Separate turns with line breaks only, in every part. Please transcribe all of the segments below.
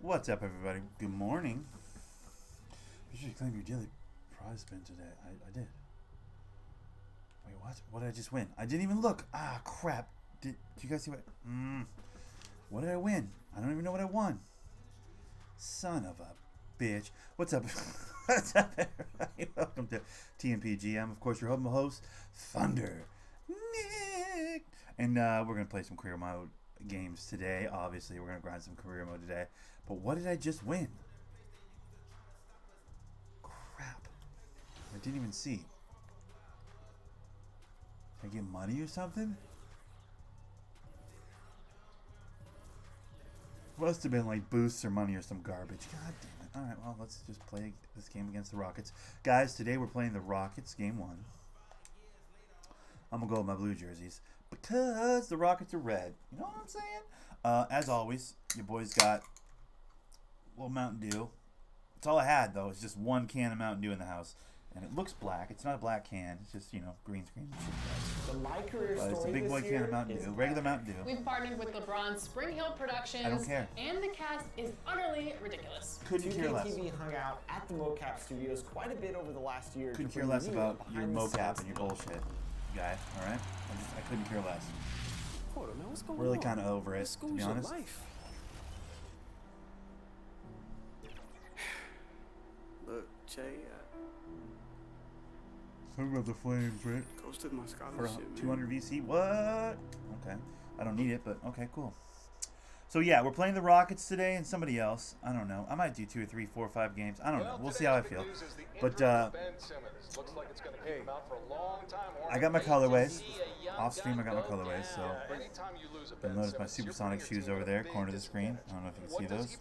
What's up, everybody? Good morning. You should claim your daily prize spin today. I did. Wait, what? What did I just win? I didn't even look. Ah, crap. Did you guys see what? What did I win? I don't even know what I won. Son of a bitch. What's up? What's up, everybody? Welcome to TMPG. I'm, of course, your host, Thundernick. And we're going to play some career mode games today. Obviously, we're going to grind some career mode today. But what did I just win? Crap. I didn't even see. Did I get money or something? Must have been like boosts or money or some garbage. God damn it. Alright, well, let's just play this game against the Rockets. Guys, today we're playing the Rockets, game 1. I'm going to go with my blue jerseys because the Rockets are red. You know what I'm saying? As always, your boys got a little Mountain Dew. That's all I had, though. It's just one can of Mountain Dew in the house. And it looks black. It's not a black can. It's just, you know, green screen.
My career story
it's a big boy can of Mountain Dew. Regular Mountain Dew.
We've partnered with LeBron's Spring Hill Productions.
I don't care.
And the cast is utterly ridiculous.
Couldn't care less.
TV hung out at the mocap studios quite a bit over the last year.
Couldn't care less about your mocap and your bullshit, guy. All right? I couldn't care less.
Hold on, man, what's going
Really
on?
kind of over it, to be honest.
Look, Jay,
Something about the Flames, right?
ghosted my
For
scholarship,
200 VC? What? Okay. I don't need it, but okay, cool. So, yeah, we're playing the Rockets today and somebody else. I don't know. I might do 2 or 3, 4 or 5 games. I don't know. We'll see how I feel. But, I got my colorways. Off stream, I got my colorways, so you'll notice my supersonic shoes over there, corner of the screen. I don't know if you can see those.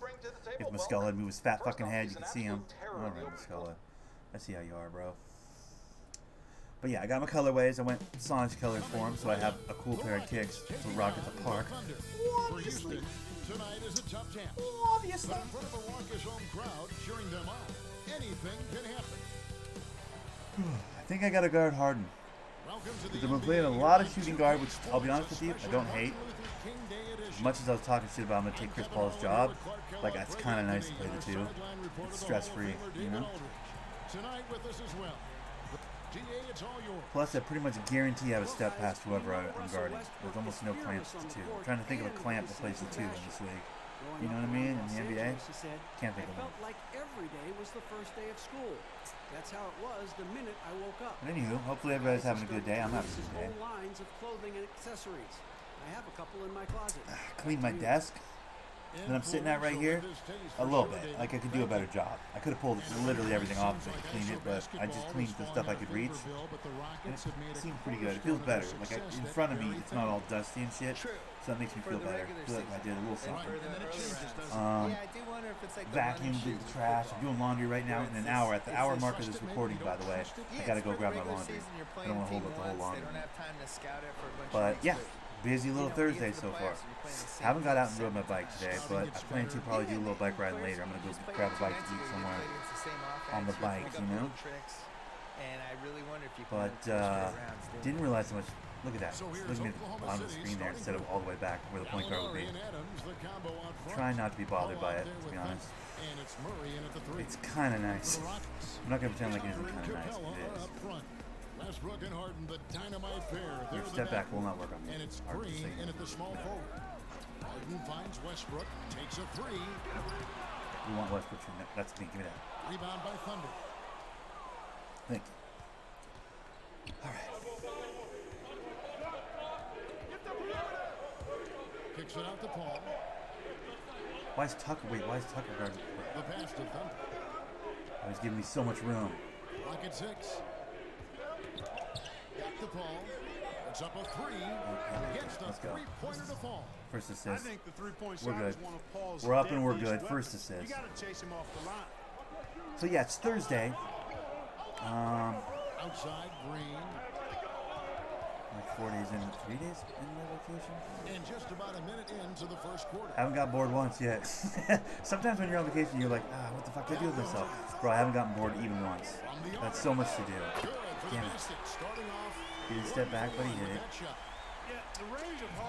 If Muscala had moved his fat fucking head, you can see him. Alright, Muscala. I see how you are, bro. But yeah, I got my colorways. I went Sonic colors for them, so I have a cool pair of kicks to rock at the park. Obviously.
Tonight is a tough chance.
Obviously.
But in front of a raucous home crowd cheering them on, anything can happen.
I think I got to guard Harden. Because I've been playing a lot of shooting guard, which I'll be honest with you, I don't hate. As much as I was talking shit about I'm going to take Chris Paul's job, like, it's kind of nice to play the two. It's stress-free, you know?
Tonight with us as well. It's all yours.
Plus, I pretty much guarantee I have a step past whoever I'm guarding. There's almost no clamps to 2. I'm trying to think of a clamp that plays the 2 in this league. You know what I mean? In the NBA? Can't think of one.
Felt like every day was the first day of school. That's how it was the minute I woke up.
But anywho, hopefully everybody's having a good day. I'm having a good day.
Whole lines of clothing and accessories. I have a couple in my closet.
Clean my desk that I'm sitting at right here a little bit. Like, I could do a better job. I could have pulled literally everything off and cleaned it, but I just cleaned the stuff I could reach. And it seemed pretty good. It feels better. Like, in front of me, it's not all dusty and shit, so that makes me feel better. I feel like I did a little something. Vacuumed the trash. I'm doing laundry right now in an hour. At the hour mark of this recording, by the way, I gotta go grab my laundry. I don't want to hold up the whole laundry. But, yeah. Busy little Thursday so far. Haven't got out and rode my bike today, but I plan to probably do a little bike riding later. I'm going to go grab a bike to eat somewhere on the bike, you know? But, didn't realize how much. Look at that. Look at me at the bottom of the screen there instead of all the way back where the point guard would be. Try not to be bothered by it, to be honest. It's kind of nice. I'm not going to pretend like it isn't kind of nice, but it is.
Westbrook and Harden, the dynamite pair.
Your step back will not work on me.
And it's Green in at the small forward. Harden finds Westbrook, takes a 3.
We want Westbrook to net. That's me. Give me that.
Rebound by Thunder.
Thank you. All right.
Kicks it out to Paul.
Why is Tucker guarding?
The pass to Thunder.
Oh, he's giving me so much room.
Rocket 6. Got the ball. It's up a 3. Gets the
Let's go.
three-pointer to fall.
First
I
assist.
think the three-point
We're
shot
good.
is one of Paul's
We're up and we're
deadliest
good. First
weapons.
assist.
You got to chase him off the line.
So yeah, it's Thursday.
Outside, Green.
Like 4 days in, 3 days in my vacation.
And just about a minute into the first quarter.
Haven't got bored once yet. Sometimes when you're on vacation, you're like, what the fuck did I do with myself? Bro, I haven't gotten bored even once. That's so much to do. Damn it. He didn't step back, but he hit it.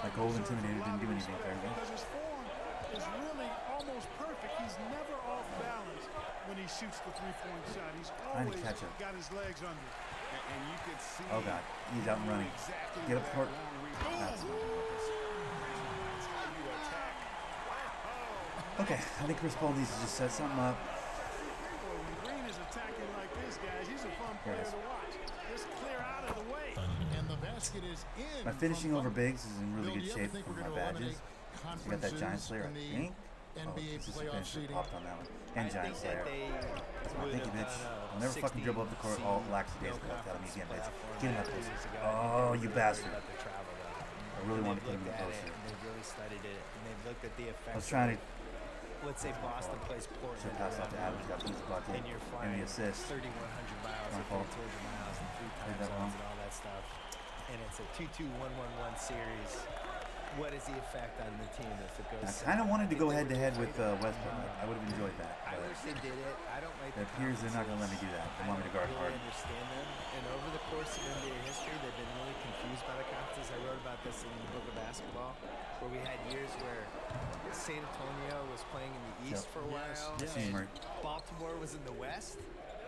Like old Intimidator didn't do anything apparently.
is really almost perfect. He's never off balance when he shoots the three-point shot. He's
Trying to
always
catch him.
got his legs under.
And you can see
Oh god, he's out and running.
exactly
Get up
where
court.
that long rebound
That's not gonna work.
That's how you attack.
Okay, I think Chris Paul needs to just set something up.
Boy, when Green is attacking like this, guys, he's a fun
Here
player
it is.
to watch. Just clear out of the way.
And the basket is in.
My finishing
from
over
Thunder.
bigs is in really
Bill,
good
do you ever
shape
think
from
we're
my
gonna
badges.
eliminate
I got that Giant
conferences
Slayer, I
in the
think.
NBA
this is the
playoff
finisher
seeding?
popped on that one. And
I
Giant
think
Slayer.
that they
That's my
would
thinky
have
bitch.
done a
I'll never fucking dribble up the court all
16
lackadaisical
no
like that on me again, bitch.
conference
Get in that
playoff
post.
years ago.
Oh, you bastard.
About the travel, though.
I really
And
wanted to put him in
they've
the
looked at
post
it,
here.
and they've really studied it, and they've looked at the effect.
I was trying to
Let's say Boston plays Portland.
should pass off to Adams, got the bucket,
and you're
and
flying
the assist.
3,100 miles,
My
and
fault.
200 miles, and 3 time
that
zones,
wrong.
and all that stuff. And it's a 2-2-1-1-1 series. What is the effect on the team if it goes?
I kind of wanted to go head to head with Westbrook. I would have enjoyed that,
I
but
wish they did it. I don't like.
it appears they're not going to let me do that. They want me to guard
I
hard.
really understand them, and over the course of NBA history, they've been really confused by the conferences. I wrote about this in the book of basketball, where we had years where San Antonio was playing in the East
Yep.
for a while,
Yes.
and
Murray.
Baltimore was in the West.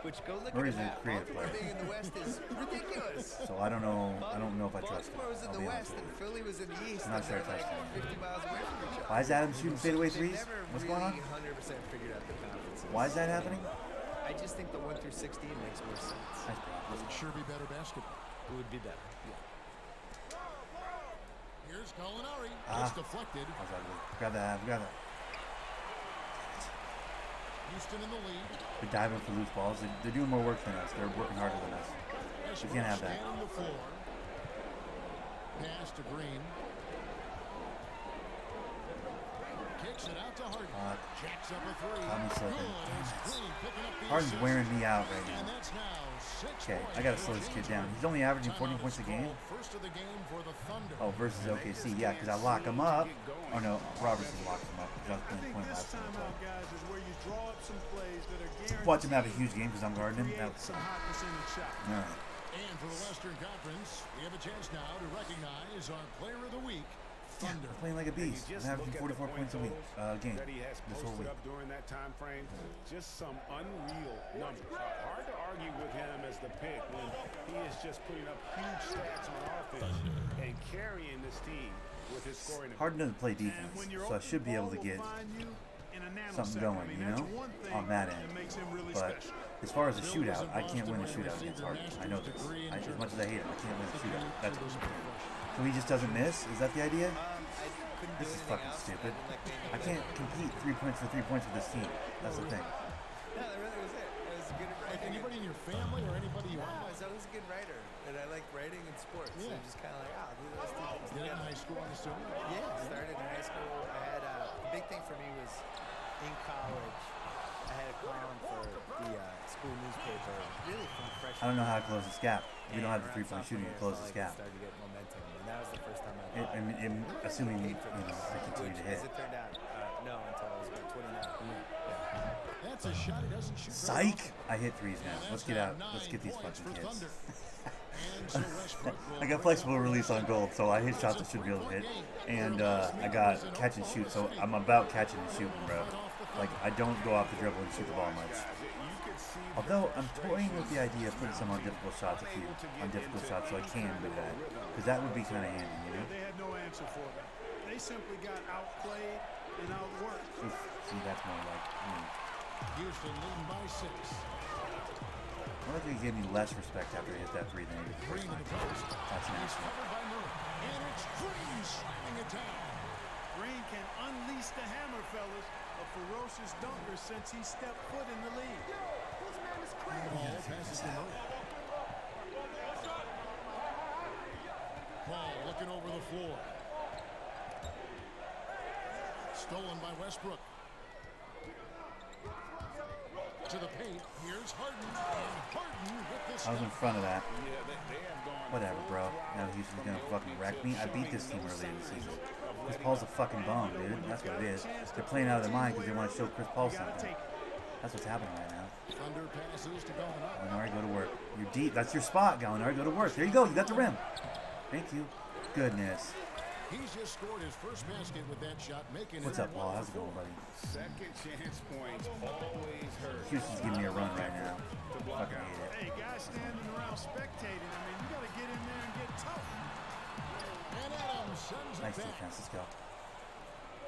Which go look
Murray's
at
a
that.
creative
Baltimore
player.
being in the West is ridiculous.
So I don't know if I trust him.
Baltimore was in
I'll
the
be
West
honest
and
with you.
Philly was in the East.
I'm not
and
sure I
they're
trust
like
him.
50 miles away from each other.
Why is Adams shooting fadeaway
They've
threes?
never
What's
really
going on?
100% figured out the conferences.
Why is that happening?
I just think the 1 through 16 makes more sense.
Nice bro.
Would sure be better basketball.
It would be better. Yeah.
Here's Gallinari.
Ah.
It's deflected.
How's that look? Grab that. Grab that.
Houston in the lead.
They're diving for loose balls. They're doing more work than us. They're working harder than us.
Westbrook
can't have that.
scanning the floor. Pass to Green. Kicks it out to Harden. Jacks up a three.
Got me slipping.
Good. It's Green picking up the
Harden's
assist.
wearing me out right
And
now.
that's now 6
Okay,
points
I gotta
for
slow this kid
James
down.
Harden.
He's only averaging 14
Timeout
points a
is
game.
called. First of the game for the Thunder.
Oh, versus OKC. Yeah, because I lock him up. Oh no, Robertson locked him up. Because I was
I
playing
think
point
this
last time.
timeout, guys, is where you draw up some plays that are guaranteed.
Watch him have a huge game because I'm guarding him.
Create
That would
some
suck.
high percentage shots.
All right.
And for the Western Conference, we have a chance now to recognize our Player of the Week,
Yeah,
Thunder.
I'm playing like a beast. I'm averaging 44 points a week. Game.
that he has
This whole
posted
week.
up during that time frame. Just some unreal numbers. Hard to argue with him as the pick when he is just putting up huge stats on offense and carrying this team with his scoring.
Harden doesn't play
And
defense,
when you're
so I
open,
should be able to
ball
get
will find you in a
something
nanosecond.
going,
I mean,
you
that's
know,
one thing
on that end.
makes him really
But
special.
as far as a
Bill
shootout,
was in
I can't win a
Boston
shootout
when he
against
received
Harden.
their
I know
master's
this.
degree in
As much as I hate him, I can't win a shootout.
Attribute
That's
to
what
this profession.
So he just doesn't miss? Is that the idea?
I couldn't
This
do
is
anything
fucking
else.
stupid.
I didn't like
I can't compete 3 points for 3 points with this team. That's the thing.
No, that really was it. It was good at
Like
writing.
anybody in your family or anybody you
No, I
know?
was always a good writer, and I like writing and sports. So
Yeah.
I'm just kind of like, do those two things
Did it in
together.
high school, I'm assuming?
Yeah, started in high school. I had a big thing for me was in college. I had a column for the school newspaper, really from freshman.
I don't know how to close this gap. We don't have the
and
3-point
around
shooting to
sophomore
close
year,
this
so I
gap.
started to get momentum, and that was the first time I.
Assuming, they continue to hit.
As it turned out, no, until I was about 29.
That's a shot he doesn't shoot. very
Psych!
often.
I hit threes now.
And
Let's
that's
get
now
out. Let's
9
get these
points
fucking
for
kids.
Thunder. And so Westbrook will
I got
bring
flexible
up
release on gold, so I hit shots I should be able to hit. And I got catch and shoot, so I'm about catching and shooting, bro. Like, I don't go off the dribble and shoot the ball much. Although, I'm toying with the idea of putting some on difficult shots, so I can do that. Because that would be kind of handy, you know?
They had no answer for them. They simply got outplayed and outworked.
Oof, see, that's more like me.
Houston leading by 6.
I like he gave me less respect after he hit that three than he did the
Green
first
in the
time.
post.
That's
He's
nasty.
covered by Murray. And it's Green slamming it down.
Green can unleash the hammer, fellas. A ferocious dunker since he stepped foot in the league.
Ball passes to Murray. Paul looking over the floor. Stolen by Westbrook. To the paint. Here's Harden. And Harden with the
I was in
step.
front of that. Whatever, bro. Now Houston's gonna fucking wreck me. I beat this team earlier this season. Chris Paul's a fucking bum, dude. That's what it is. They're playing out of their mind because they want to show Chris Paul something. That's what's happening right now.
Thunder passes to Gallinari.
Gallinari, go to work. You're deep. That's your spot, Gallinari. Go to work. There you go. You got the rim. Thank you. Goodness.
He's just scored his first basket with that shot, making
What's
it
up, Paul? How's it going, buddy?
Second chance points always hurt.
Houston's giving me a run right now.
To block
Fucking
out.
hate it.
Hey, guys standing around spectating. I mean, you got to get in there and get tough.
And Adams sends it
Nice
back.
defense. Let's go.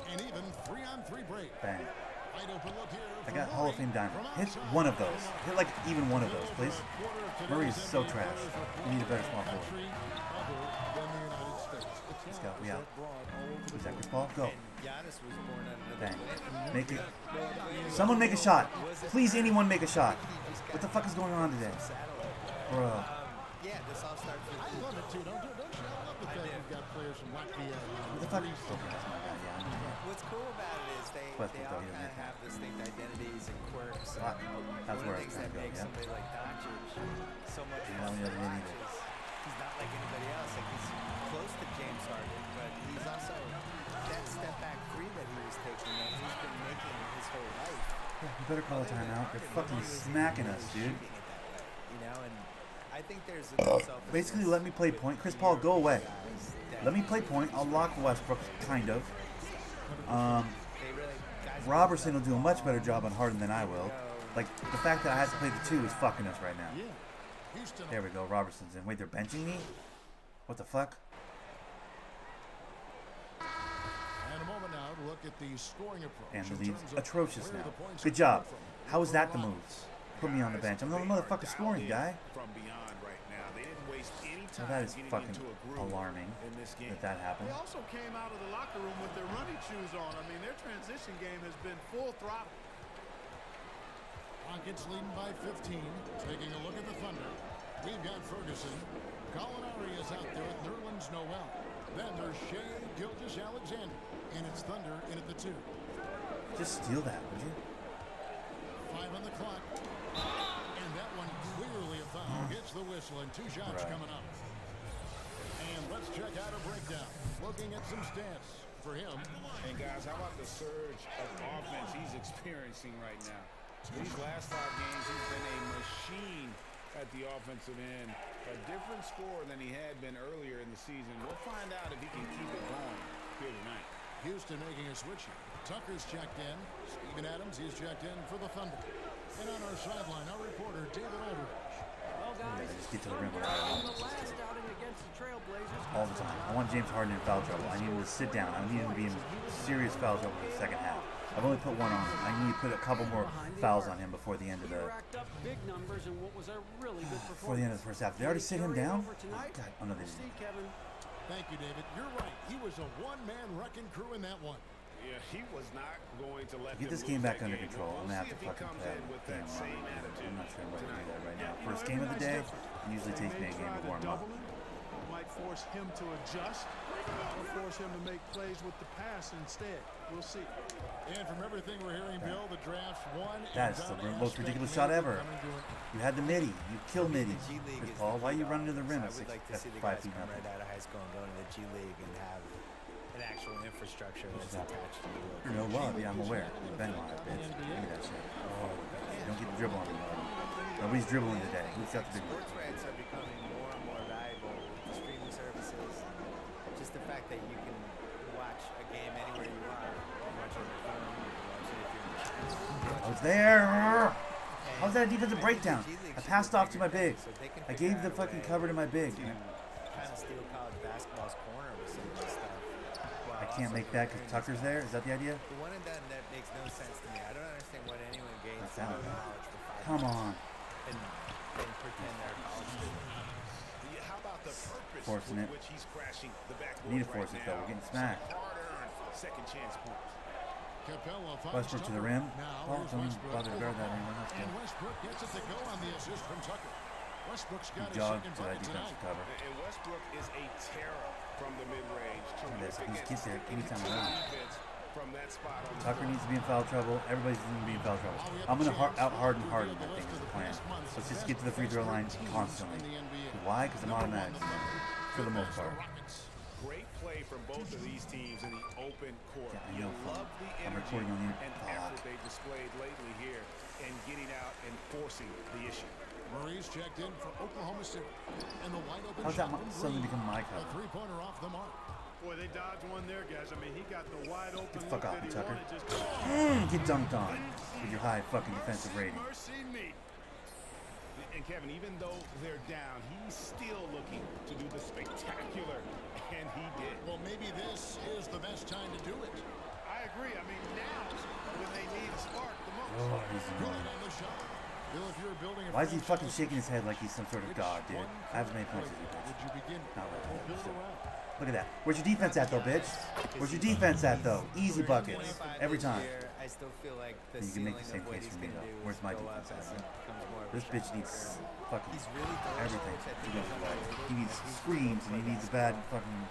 An even 3-on-3 break.
Bang.
Wide open look here
I
for
got Hall of
Murray
Fame diamond.
from
Hit
outside.
one of those. Hit like even one of those, please.
Quarter of today's
Murray is so
NBA
trash.
players
We need a better small
from
forward.
country other than the United States. It's
Let's go.
Giannis
We out.
that brought all over
Who's
the
that?
world.
Chris Paul? Go.
And Giannis was born under the
Bang.
planet.
Make it. Someone make a shot. Please, anyone make a shot. What the fuck is going on today? Bro.
Yeah, this all starts with.
I love it too, don't you? Don't you? I love the fact you've got players from Latvia.
What the fuck? Okay, that's my guy. Yeah, I know.
What's cool about it is they
Westbrook,
all
though, he doesn't
kind of
make
have distinct identities and quirks.
Ah,
And
that's
one
where
of
I was
the things that
trying to go,
makes
yeah.
somebody like Doncic so much
Yeah,
fun
we
to
don't need
watch
it.
is he's not like anybody else. Like he's close to James Harden, but he's also that step back three that he was taking and he's been making his whole life.
Yeah, you better call a timeout. They're fucking smacking us, dude.
Shooting it that way, you know, and I think there's a
Basically, let me play point. Chris Paul, go away. Let me play point. I'll lock Westbrook, kind of. Robertson will do a much better job on Harden than I will. Like, the fact that I have to play the two is fucking us right now.
Yeah. Houston.
There we go. Robertson's in. Wait, they're benching me? What the fuck?
And a moment now to look at the scoring approach.
And the
in
lead's
terms of
atrocious
where
now.
the points
Good
are
job.
coming from.
How was that the
For
move?
Rockets.
Put me on the bench. I'm the motherfucking scoring guy.
From beyond right now. They didn't waste any
So
time
that is
getting
fucking
into a groove
alarming
in this game.
that happened.
They also came out of the locker room with their running shoes on. I mean, their transition game has been full throttle.
Rockets leading by 15. Taking a look at the Thunder. We've got Ferguson. Gallinari is out there with Nerlens Noel. Then there's Shea Gilgeous-Alexander. And it's Thunder in at the 2.
Just steal that, would you?
5 on the clock. And that one clearly a foul. Gets the whistle and 2 shots
Right.
coming up. And let's check out a breakdown. Looking at some stats for him.
And guys, how about the surge of offense he's experiencing right now? These last 5 games, he's been a machine at the offensive end. A different score than he had been earlier in the season. We'll find out if he can keep it going here tonight.
Houston making a switch here. Tucker's checked in. Steven Adams, he's checked in for the Thunder. And on our sideline, our reporter, David Aldridge.
Well, guys,
just get to the rim.
Thunder in the last outing against the Trailblazers.
All the time. I want James Harden in foul trouble. I need him to sit down. I need him to be in serious foul trouble for the second half. I've only put one on him. I need to put a couple more fouls on him before the end of
He
the
racked up big numbers in what was a really good performance.
before the end of the first half. Did they already sit him down?
Over tonight?
God, oh no, they
We'll see,
didn't.
Kevin.
Thank you, David. You're right. He was a one-man wrecking crew in that one.
Yeah, he was not going to let
Get
them
this game
lose
back
that
under
game.
control. I'm
We'll
gonna have
see
to
if he
fucking
comes
play
in with that
game
same
on.
attitude
I'm not sure I'm ready to do that right now.
You know,
First
every
game of the
night's
day
different.
usually takes me a game to warm up.
Might force him to adjust or force him to make plays with the pass instead. We'll see.
And from everything we're hearing, Bill, the draft's won.
That is the most ridiculous shot ever. You had the midi. You killed midi. Chris Paul, why are you running to the rim
I
at
would like to see the
5
guys
feet
come
nothing?
right out of high school and go into the G League and have an actual infrastructure that's attached to you.
You're no love. Yeah, I'm aware. You've been live, bitch. Give me that shit. Oh, don't get the dribble on me, Marty. Nobody's dribbling today. Who's got the big one?
Sports rights are becoming more and more valuable with the streaming services. Just the fact that you can watch a game anywhere you are. You can watch it on your phone. You can watch it if you're in China.
I was there. How was that a defensive breakdown? I passed off to my big. I gave the fucking cover to my big.
Kind of steal college basketball's corner with some of this stuff.
I can't make that because Tucker's there. Is that the idea?
The one and done that makes no sense to me. I don't understand what anyone gains
That's
from
out.
college for 5
Come
years
on.
and pretend they're a college student.
How about the purpose
Forcing
with
it.
which he's crashing the backboard
Need to
right
force it, though.
now?
We're getting smacked.
Some hard-earned second chance points.
Capella finds
Westbrook to the
Tucker.
rim.
Now
Oh,
here's
don't
Westbrook
bother to
with
guard
the
that
ball.
anymore. Let's go.
And Westbrook gets it to go on the assist from Tucker. Westbrook's got his
Jog
second
to that
bucket
defensive
tonight.
cover.
And Westbrook is a terror from the mid-range.
Yes,
Terrific
he's
at
get there
sticking
anytime
to the
around.
defense from that spot on the
Tucker
floor.
needs to be in foul trouble. Everybody's going to be in foul trouble. I'm going to out Harden Harden, I think, is the plan. Let's just get to the free throw line constantly. Why? Because I'm automatic. For the most part.
Great play from both of these teams in the open court.
Yeah, I
You
know.
love the
I'm
energy
recording on the
and effort they displayed lately here and getting out and forcing the issue.
Murray's checked in for Oklahoma City. And the wide open
How's that
shot from
suddenly
Green.
become my
A
cover?
three-pointer off the mark.
Boy, they dodged one there, guys. I mean, he got the wide open
Get the
look
fuck off
that
me,
he
Tucker.
wanted. Just
Get dunked on with your high fucking defensive rating.
mercy me.
And Kevin, even though they're down, he's still looking to do the spectacular, and he did.
Well, maybe this is the best time to do it.
I agree. I mean, now's when they need a spark the most.
Oh, he's
Good
annoying.
on the shot. Bill, if you're building a
Why is he fucking
franchise,
shaking his head like he's some sort of
which
god, dude?
one
I have as many points as you,
would
bitch.
you begin?
Not like that.
Build
Still.
around.
Look at that. Where's your defense at, though, bitch? Where's your defense at, though? Easy buckets. Every time.
I still feel like the
You can make the
ceiling
same
of what
case
he's
for me,
gonna
though.
do
Where's
is
my
go
defense
up as
at?
it becomes more of a
This bitch
shot
needs
blocker.
fucking
He's really
everything.
thorough.
He needs he needs screens and he needs a bad fucking.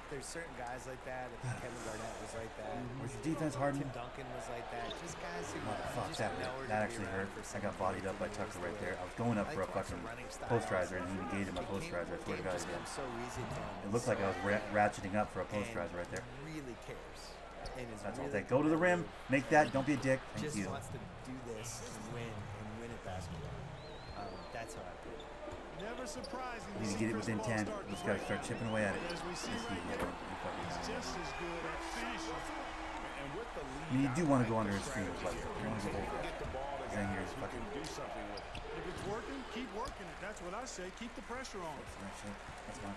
There's certain guys like that. I think Kevin Garnett was like that.
Where's your defense, Harden?
Tim Duncan was like that. Just guys who
Fuck,
just
that
know
hurt.
where
That
to
actually
be
hurt.
around for
I got bodied up by Tucker right there. I was going up for a fucking posterizer and he negated my posterizer. I swear to God, he did.
so easy to him.
It looked like I was ratcheting up for a posterizer right there.
Really cares. And is
That's all
really
that. Go to the rim. Make that. Don't be a dick. Thank
just
you.
wants to do this and win at basketball. That's how I feel.
Never surprising.
You need to get it within 10. Just gotta start chipping away at it.
As we see
Let's see,
right
yeah,
now,
you fucking
he's
know.
just as good at finishing.
And with the lead,
I mean, you do want to go under his
strategy,
screen, but you want to go over
get
it.
the ball to
Then you're
guys who
fucking.
can do something with it.
If it's working, keep working it. That's what I say. Keep the pressure on.
That shit. That's fine.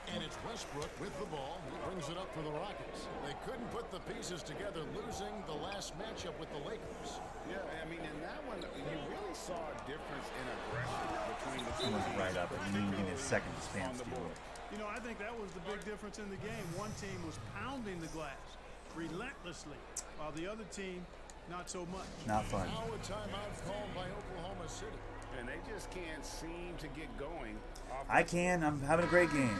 And it's Westbrook with the ball. He brings it up for the Rockets. They couldn't put the pieces together, losing the last matchup with the Lakers.
Yeah, I mean, in that one, you really saw a difference in aggression between the two
He was
teams,
right up, and he didn't give me a second to span
on the
steal.
board.
You know, I think that was the big difference in the game. One team was pounding the glass relentlessly, while the other team, not so much.
Not fun.
Now a timeout called by Oklahoma City.
And they just can't seem to get going.
I can. I'm having a great game.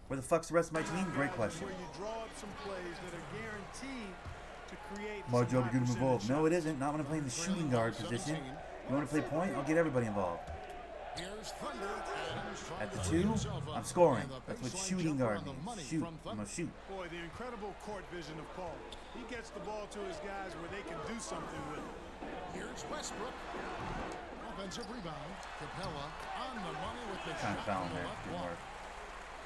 Where the fuck's the rest of my team? Great question.
Where you draw up some plays that are guaranteed to create
My
some
job
high
to get him involved.
percentage
No, it isn't. Not when I'm playing the shooting guard position. You want to play point? I'll get everybody involved.
Here's Thunder. Adams trying
At the
to bring
2,
himself up.
I'm scoring.
And the
That's what
baseline
shooting
jumper
guard
on the money
means. Shoot.
from
I'm
Thunder.
gonna shoot.
Boy, the incredible court vision of Paul. He gets the ball to his guys where they can do something with it.
Here's Westbrook. Offensive rebound. Capella on the money with the
Trying to
shot
foul
from
him
the
there.
left
Didn't
block.
work.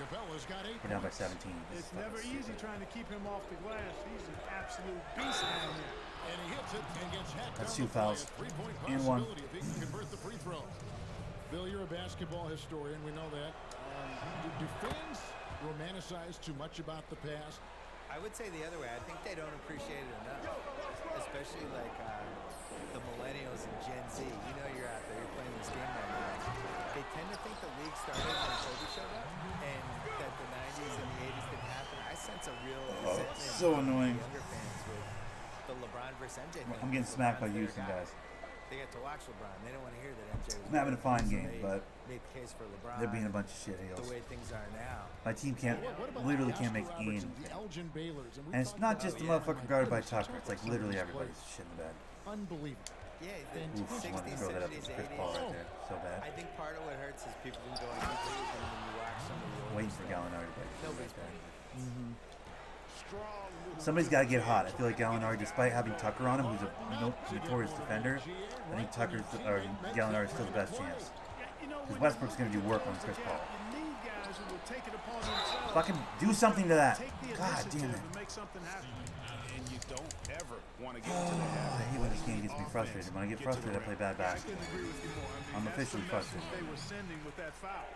Capella's got 8
We're down by
points.
17. This
It's
is
never
fucking
easy
stupid.
trying to keep him off the glass. He's an absolute beast down there.
And he hits it and gets hacked
That's
on
2
the play.
fouls.
A 3-point
And 1.
possibility if he can convert the free throw. Bill, you're a basketball historian. We know that. Do fans romanticize too much about the past?
I would say the other way. I think they don't appreciate it enough, especially like the millennials and Gen Z. You know, you're out there, you're playing this game right now. They tend to think the league started when Kobe showed up, and that the 90s and the 80s didn't happen. I sense a real resentment
so
from
annoying.
the younger fans with the LeBron versus MJ thing.
I'm getting smacked by
LeBron's
Houston,
their guy.
guys.
They get to watch LeBron. They don't want to hear that MJ was
I'm having a
better,
fine
so
game,
they
but
made the case for LeBron.
they're being a bunch of shit
the
heels.
way things are now.
My team can't,
What about
literally
the
can't make
Oscar Robertson,
anything.
the Elgin Baylors, we
And it's
talked
not
about
just the
it.
motherfucker guarded by
Goodness,
Tucker. It's like
some of
literally
these
everybody's
players.
shit in the bed.
Unbelievable.
Yeah, the
Ooh, I wanted to
60s,
throw that up
70s,
to Chris
80s.
Paul right there. So bad.
I think part of what hurts is people can go on YouTube and when you watch some of the older
Waiting for
stuff,
Gallinari to break.
nobody's playing.
Somebody's got to get hot. I feel like Gallinari, despite having Tucker on him, who's a notorious defender, I think Gallinari is still the best chance. Because Westbrook's going to do work on Chris Paul.
You need guys who will take it upon themselves.
Fucking do something to that.
Take the
God damn
initiative
it.
and make something happen.
And you don't ever want to get into the
I
habit.
hate when this game gets me frustrated. When I get frustrated, I play bad
I
basketball.
couldn't agree with you more. I mean,
I'm
that's
officially
the message
frustrated.
they were sending with that foul.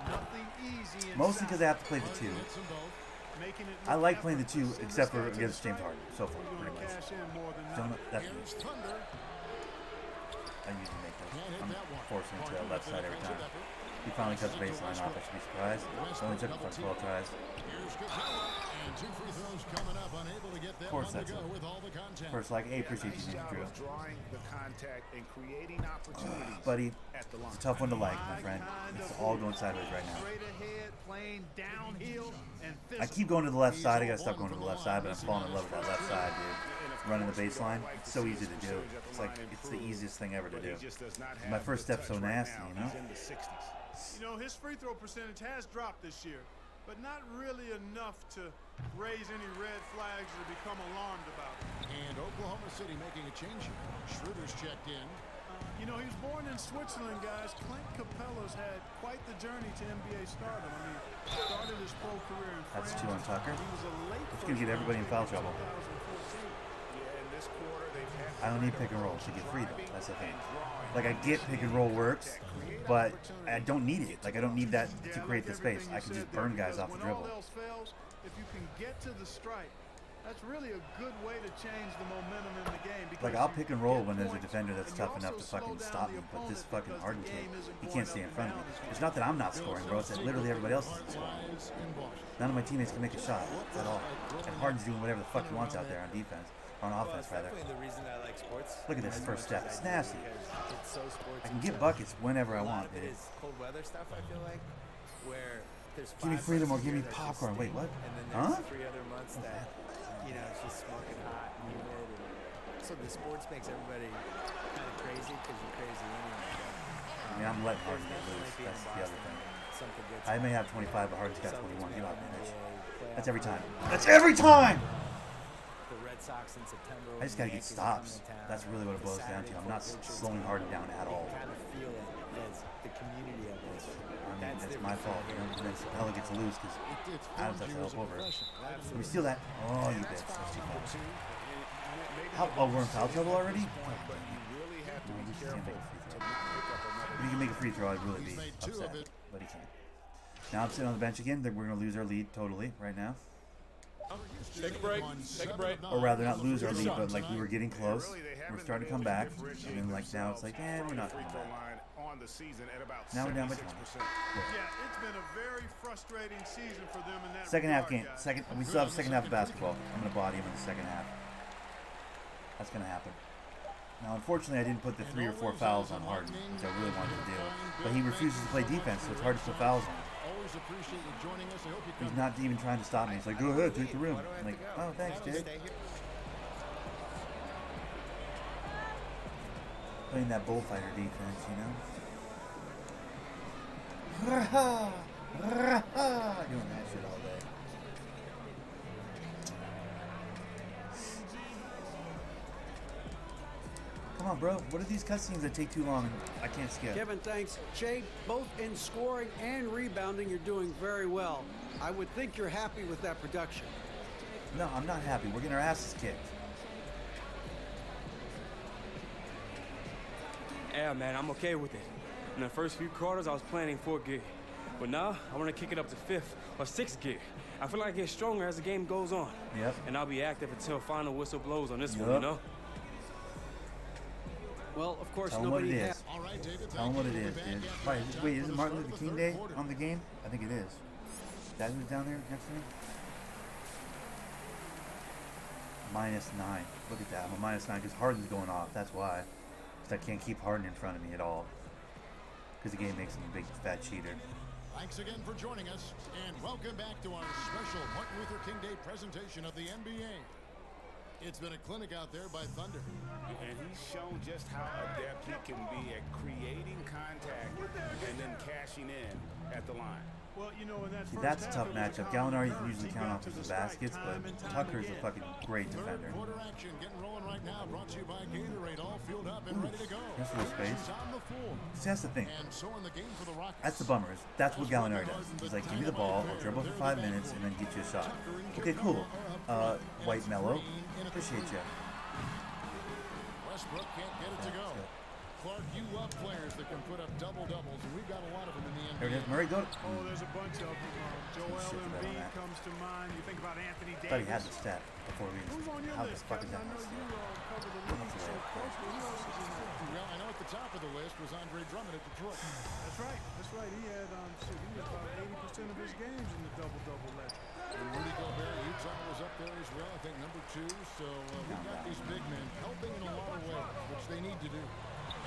Nothing easy inside.
Mostly because I have to play the 2.
Hits them both.
Making it
I
look
like playing the 2,
effortless.
except for
Send this guy to
against
the
James
stripe.
Harden. So far,
We're
pretty
gonna
much.
cash in more than
Don't,
not.
that's
Here's Thunder.
I usually make those.
Can't hit
I'm
that one.
forcing it to the
Harden
left
with
side
an
every
offensive
time.
effort.
He finally cuts the baseline off. I should be surprised. It only took him fucking 12 tries.
Here's Capella. And 2 free throws coming up. Unable to get that
course
one to
that's
go
it.
with all the contact.
First, like, hey, appreciate
Nice
you,
job
Drew.
of drawing the contact and creating opportunities
Buddy,
at the line.
it's a tough one to like, my friend. It's all going sideways right now.
Straight ahead, playing downhill, and
I keep going to the left side. I gotta stop going to the left side, but I'm falling in love with that left side, dude. Running the baseline, it's so easy to do. It's like, it's the easiest thing ever to do. My first step's so nasty, you know?
He's in the 60s.
you know, his free throw percentage has dropped this year, but not really enough to raise any red flags or become alarmed about it.
And Oklahoma City making a change here. Schroeder's checked in.
You know, he was born in Switzerland, guys. Clint Capella's had quite the journey to NBA stardom. I mean, started his pro career in France.
That's 2 on Tucker.
He was a late
It's going to get everybody in foul trouble.
2014.
I don't need pick and roll to get free, though. That's the thing. Like, I get pick and roll works, but I don't need it. Like, I don't need that to create the space. I can just burn guys off the dribble.
When all else fails, if you can get to the stripe, that's really a good way to change the momentum in the game.
Like, I'll pick and roll when there's a defender that's tough enough to fucking stop me, but this fucking Harden kid, he can't stay in front of me. It's not that I'm not scoring, bro. It's that literally everybody else is scoring. None of my teammates can make a shot at all. And Harden's doing whatever the fuck he wants out there on defense. Or on offense, rather.
Definitely the reason I like sports.
Look at this first step. It's nasty.
It's so sports.
I can get buckets whenever I want,
It
dude.
is cold weather stuff, I feel like, where there's
Give me
5
freedom or
months a
give me
year that's just
popcorn. Wait,
steamy,
what?
And then
Huh?
there's 3 other months that, you know, it's just smoking hot and humid. And so the sports makes everybody kind of crazy because you're crazy anyway.
I mean, I'm letting Harden get loose. That's the other thing.
Something good.
I may have 25, but Harden's got 21. Get off me, bitch.
NBA
That's every time. That's every time!
The Red Sox in September.
I just gotta get stops. That's really what it boils down to. I'm not slowing Harden down at all.
You kind of feel it as the community of it.
I mean, that's my fault. You know, and then Capella gets loose because Adams has to help over. Let me steal that. Oh, you bitch. That's too far. Oh, we're in foul trouble already? No, we just can't make a free throw. If he can make a free throw, I'd really be upset. But he can't. Now I'm sitting on the bench again. We're going to lose our lead totally right now.
Take a break. Take a break.
Or rather, not lose our lead, but like we were getting close. We're starting to come back. And then like now it's like, we're not coming back. Now we're down by 20.
Yeah, it's been a very frustrating season for them in that
Second half
regard,
game.
guys.
We still have a second half of basketball. I'm going to body him in the second half. That's going to happen. Now, unfortunately, I didn't put the 3 or 4 fouls on Harden, which I really wanted to do. But he refuses to play defense, so it's hard to put fouls on him.
Always appreciate you joining us. I hope you
He's not even trying to stop me. He's like, go ahead, take the rim. I'm like, oh, thanks, Jay. Playing that bullfighter defense, you know? Doing that shit all day. Come on, bro. What are these cutscenes that take too long and I can't skip?
Kevin, thanks. Jay, both in scoring and rebounding, you're doing very well. I would think you're happy with that production.
No, I'm not happy. We're getting our asses kicked.
Yeah, man, I'm okay with it. In the first few quarters, I was playing in 4th gear. But now, I want to kick it up to 5th or 6th gear. I feel like I get stronger as the game goes on.
Yep.
And I'll be active until final whistle blows on this one,
Yep.
you know?
Well, of course,
Tell him what it
nobody
is. Tell him what it is, dude. Wait, isn't Martin Luther King Day on the game? I think it is. That who's down there next to me? -9. Look at that. I'm a -9 because Harden's going off. That's why. Because I can't keep Harden in front of me at all. Because the game makes him a big fat cheater.
Thanks again for joining us, and welcome back to our special Martin Luther King Day presentation of the NBA. It's been a clinic out there by Thunder.
And he's shown just how adept he can be at creating contact and then cashing in at the line.
Well, you know, in that
See,
first
that's a
half,
tough
it was
matchup.
common
Gallinari you can
occurrence.
usually
He
count
got
off
to
his
the strike
baskets,
time
but
and time
Tucker's a
again.
fucking great defender.
Third quarter action getting rolling right now. Brought to you by Gatorade, all fueled up and ready to go.
There's a little space.
Action's on the floor.
See, that's the thing.
And so in the game for the Rockets.
That's the bummer. That's what Gallinari does. He's like, give me the ball, I'll dribble for 5 minutes, and then get you a shot. Okay, cool. White Mellow, appreciate you.
Westbrook can't get it to go. Clark, you love players that can put up double-doubles, and we've got a lot of them in the NBA.
There it is. Murray, go.
Oh, there's a bunch of them. Joel
shit for that on
Embiid
that.
comes to mind. You think about Anthony
I thought he had
Davis.
the stat before we
Who's on your
how the
list,
fuck is
Kevin?
that
I
not
know
stat?
you cover the league so closely. Who else is in there?
Well, I know at the top of the list was Andre Drummond at Detroit.
That's right. That's right. He had he was about 80% of his games in the double-double ledger.
And Rudy Gobert, Utah was up there as well, I think number 2. So we've got these big men helping in a lot of ways, which they need to do.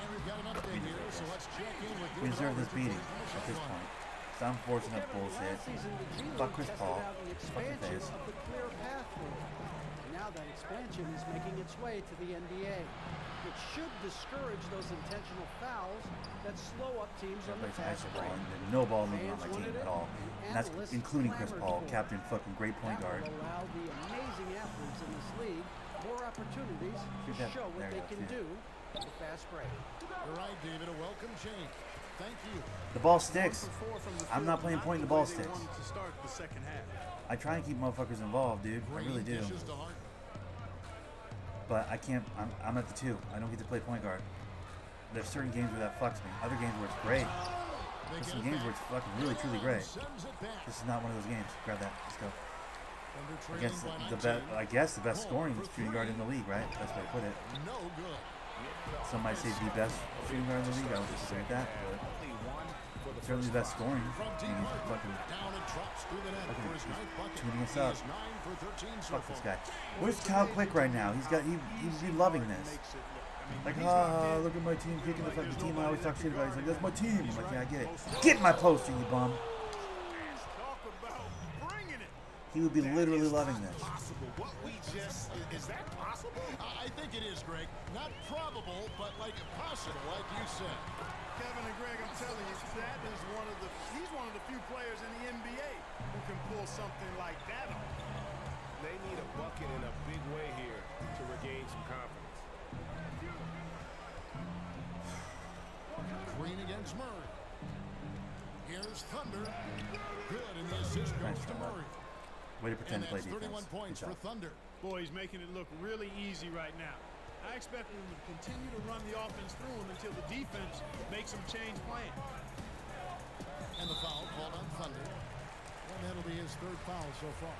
And we've got an update here, so let's check in with
We deserve this beating at this point. So I'm forcing up bullshit.
Last season, the G
Fuck
League
Chris
tested
Paul.
out the
Fuck your
expansion
face.
of the clear path rule. Now that expansion is making its way to the NBA. It should discourage those intentional fouls that slow up teams on the
Everybody's
fast
ice ball,
break.
and there's no ball movement on
Fans
my
wanted
team
it,
at all. And that's
analysts
including Chris
clamored
Paul,
for it.
captain, fucking great point
That
guard.
will allow the amazing athletes in this league more opportunities
See
to
that?
show what
There
they
you go,
can
see
do The fast break.
You're right, David. A welcome change. Thank you.
The ball sticks.
1 for 4 from the
I'm
field,
not playing
not
point. The
way
ball
they
sticks.
wanted to start the second half.
I try and keep motherfuckers involved, dude. I really do.
Dishes to Harden.
But I can't. I'm at the 2. I don't get to play point guard. There's certain games where that fucks me. Other games where it's great. There's some games where it's fucking really, truly great. This is not one of those games. Grab that. Let's go. Against the best, I guess the best scoring shooting guard in the league, right? That's where I put it.
No good.
Some might say the best shooting guard in the league. I would disagree with that, but certainly the best scoring.
From
And
deep
he's
Harden.
fucking
Down and drops through the net
Look at
for
him.
his ninth bucket.
tuning us
He
up.
is 9 for 13 so
Fuck this
far.
guy. Where's Cal Quick right now? He's be loving this. Like, look at my team kicking the fucking team I always talk shit about. He's like, that's my team. I'm like, yeah, I get it. Get my poster, you bum.
Talk about bringing it.
He would be literally loving this.
What we just is that possible?
I think it is, Greg. Not probable, but like possible, like you said.
Kevin and Greg, I'm telling you, that is he's one of the few players in the NBA who can pull something like that off.
They need a bucket in a big way here to regain some confidence.
Green against Murray. Here's Thunder. Good, and the assist goes to Murray.
Way to pretend
And
to play
that's
defense.
31 points
Good
for
job.
Thunder.
Boy, he's making it look really easy right now. I expect him to continue to run the offense through him until the defense makes him change plan.
And the foul called on Thunder. And that'll be his third foul so far.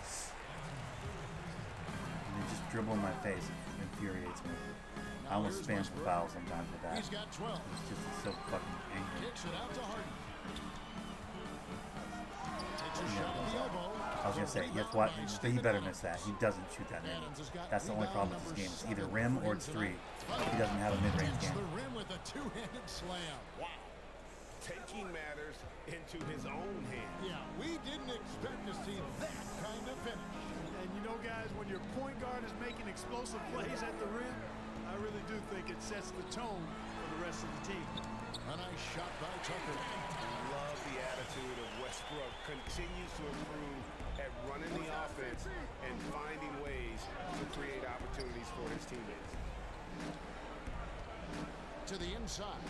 And they just dribble in my face. It infuriates me. I almost spam for fouls sometimes with that.
He's got 12.
It's just so fucking angry.
Kicks it out to Harden. Takes a shot at the elbow.
I was gonna say, guess what? He better miss that. He doesn't shoot that many. That's the only problem with this game. It's either rim or it's 3. He doesn't have a mid-range
Hits
game.
the rim with a two-handed slam.
Wow. Taking matters into his own hands.
Yeah, we didn't expect to see that kind of finish.
And you know, guys, when your point guard is making explosive plays at the rim, I really do think it sets the tone for the rest of the team.
A nice shot by Tucker.
Love the attitude of Westbrook. Continues to improve at running the offense and finding ways to create opportunities for his teammates.
To the inside.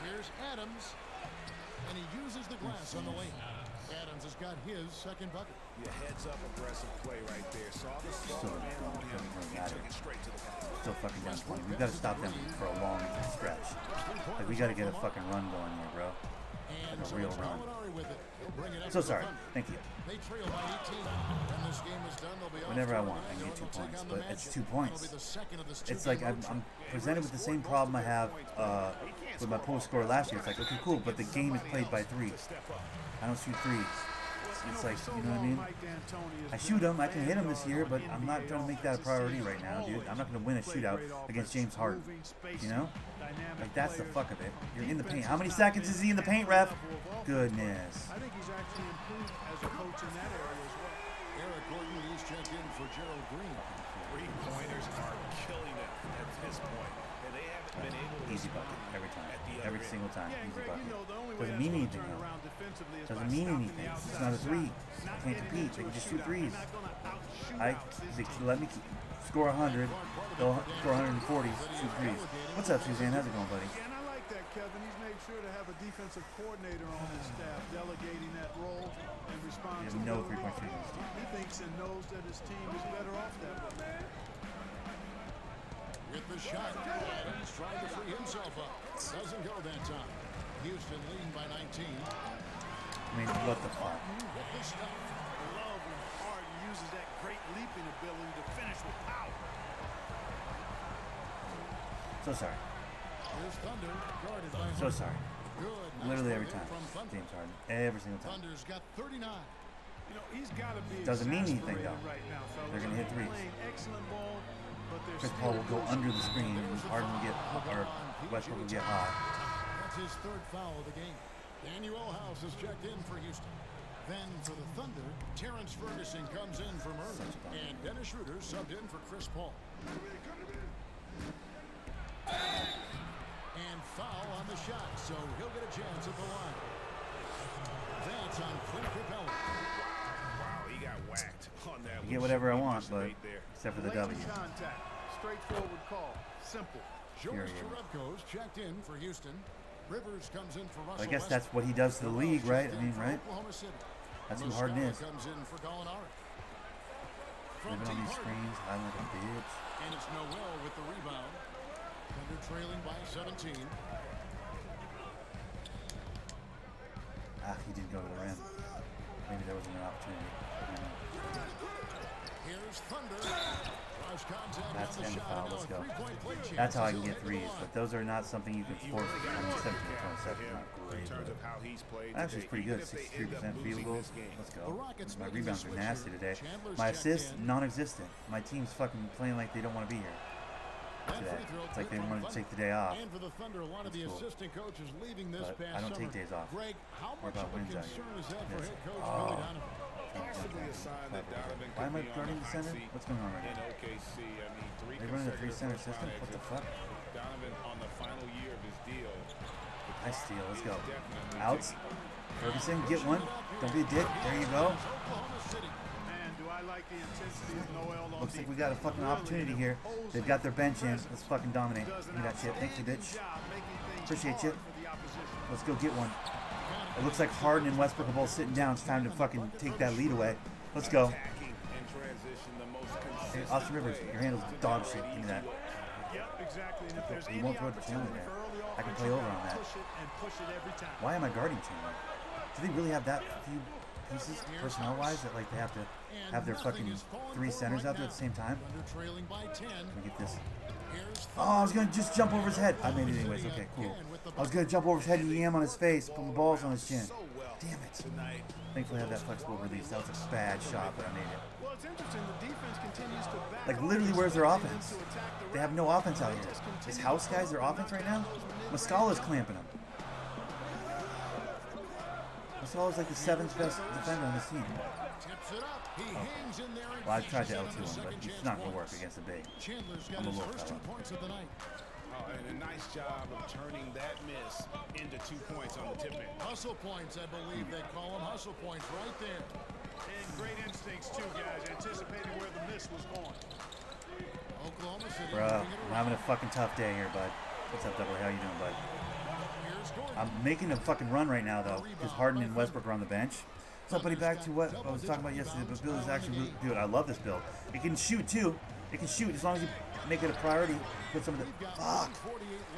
Here's Adams. And he uses the glass on the lane. Adams has got his second bucket.
Your heads-up aggressive play right there. Saw the smaller man on him and took it straight to the basket.
Still fucking down 20. We've got to stop them for a long stretch. Like, we got to get a fucking run going here, bro.
And
Like a
so
real
it's
run.
Gallinari with it. He'll bring it up
So
to the
sorry.
Thunder.
Thank you.
They trail by 18. When this game is done, they'll be off
Whenever I
to
want, I can
Orlando
get 2
and they'll take
points.
on the
But it's
Magic.
2 points.
That'll be the second of this
It's like I'm presented with the same problem I have with my post score last year. It's like, okay, cool, but the game is played by 3. I don't shoot 3s. It's like, you know what I mean? I shoot them, I can hit them this year, but I'm not trying to make that a priority right now, dude. I'm not going to win a shootout against James Harden. You know? Like, that's the fuck of it. You're in the paint. How many seconds is he in the paint, ref? Goodness.
I think he's actually improved as a coach in that area as well.
Eric Gordon, he's checked in for Gerald Green.
Three-pointers are killing them at this point. And they haven't been able to
Easy bucket every time. Every single time.
Yeah, and
Easy
Greg, you
bucket.
know, the only way
Doesn't
that's
mean
gonna
anything,
turn
though.
around defensively is
Doesn't
by
mean
stopping
anything.
the
It's
outside
not a 3.
shot.
I
Not
can't
getting
compete.
into
They
a
can just shoot
shootout.
3s.
They're not gonna outshoot
They
out
let me score 100. They'll score 140. Shoot 3s. What's up, Suzanne? How's it going, buddy?
And I like that, Kevin. He's made sure to have a defensive coordinator on his staff, delegating that role and responsibility.
no 3-point shooting in this team.
He thinks and knows that his team is better off that way.
With the shot, Adams trying to free himself up. Doesn't go that time. Houston leading by 19.
I mean, what the fuck?
With the stop.
Love when Harden uses that great leaping ability to finish with power.
So sorry.
Here's Thunder, guarded by
So
Harden.
sorry.
Good. Nice
Literally
play
every time.
from Thunder.
James Harden. Every single time.
Thunder's got 39.
You know, he's got to be
Doesn't mean anything,
exasperated
though.
right now, fellas.
They're gonna hit
They're
3s.
playing excellent ball, but they're
Chris
still
Paul will go
losing.
under the screen and Harden will get, or Westbrook will get hot.
That's his third foul of the game. Daniel House has checked in for Houston. Then for the Thunder, Terrence Ferguson comes in for Murray. And Dennis Schroeder subbed in for Chris Paul. And foul on the shot, so he'll get a chance at the line. That's on Clint Capella.
Wow, he got whacked on that.
I get whatever I want, but
Right there.
except for the
Blatant
W.
contact. straightforward call. Simple.
George Jerebko's checked in for Houston. Rivers comes in for Russell.
I guess that's what he does to the league, right? I mean, right? That's who Harden is.
Comes in for Gallinari.
Living on these screens, hiding like a bitch.
And it's Noel with the rebound. Thunder trailing by 17.
Ah, he didn't go to the rim. Maybe there wasn't an opportunity.
Here's Thunder.
That's in the foul. Let's go. That's how I can get threes, but those are not something you can force. I mean, 17 27 not great. Actually, it's pretty good. 63% field goals. Let's go. My rebounds are nasty today. My assists, non-existent. My team's fucking playing like they don't want to be here today. It's like they wanted to take the day off.
And for the Thunder, a lot of the assistant coaches leaving this
But
past
I don't
summer.
take days off.
Greg, how
What
much
about
of a
wins out here?
concern is that for
Yes.
head coach
Oh.
Billy Donovan?
Possibly a sign that Donovan
Why am I
could be
guarding
on
the
the
center?
hot seat
What's going on right
in
now?
OKC. I mean, three
They running a
consecutive
3-center system?
first-round
What the
exits.
fuck?
Donovan on the final year of his deal.
Nice steal. Let's go.
Definitely
Outs. Ferguson, get one. Don't be a dick. There you go.
Oklahoma City.
Man, do I like the intensity of Noel on
Looks like we
defense.
got a fucking opportunity here. They've got their bench in. Let's fucking dominate. Give me that shit. Thank you, bitch. Appreciate you. Let's go get one. It looks like Harden and Westbrook are both sitting down. It's time to fucking take that lead away. Let's go.
Attacking and transition, the most
Hey,
consistent
Austin Rivers,
play.
your handle's dog shit. Give me that.
Yep, exactly. And if there's
You
any
won't throw it to Chandler
opportunity
there.
for early
I can
offense,
play
you
over
gotta
on that.
push it and push it every time.
Why am I guarding Chandler? Do they really have that few pieces personnel-wise that like they have to have their fucking three centers out there at the same time?
Thunder trailing by 10.
Let me get this.
Here's
Oh, I was gonna just jump over his head. I made it anyways. Okay, cool. I was gonna jump over his head and yam on his face, put my balls on his chin. Damn it. Thankfully, I have that flexible release. That was a bad shot, but I made it.
Well, it's interesting. The defense continues to back
Like,
off,
literally, where's their
continuing
offense?
to attack the
They have no offense out here. This house guy's their offense right now? Muscala's clamping him. Muscala's like the 7th best defender on this team.
tips it up. He hangs in there and
Well, I've tried to
finishes
L2
on the
him, but
second
it's
chance
not going to work
points.
against a big.
Chandler's got
I'm a
his
little
first
fella.
2 points of the night.
Oh, and a nice job of turning that miss into 2 points on the tip-in.
Hustle points, I believe they call them hustle points right there.
And great instincts, too, guys, anticipating where the miss was going.
Oklahoma City.
Bruh,
moving it
I'm
around.
having a fucking tough day here, bud. What's up, Double? How you doing, bud?
Here's Gordon.
I'm making a fucking run right now, though, because Harden and Westbrook are on the bench. What's up, buddy? Back to what I was talking about yesterday. The build is actually really good. I love this build. It can shoot, too. It can shoot as long as you make it a priority. Put some of the... Fuck!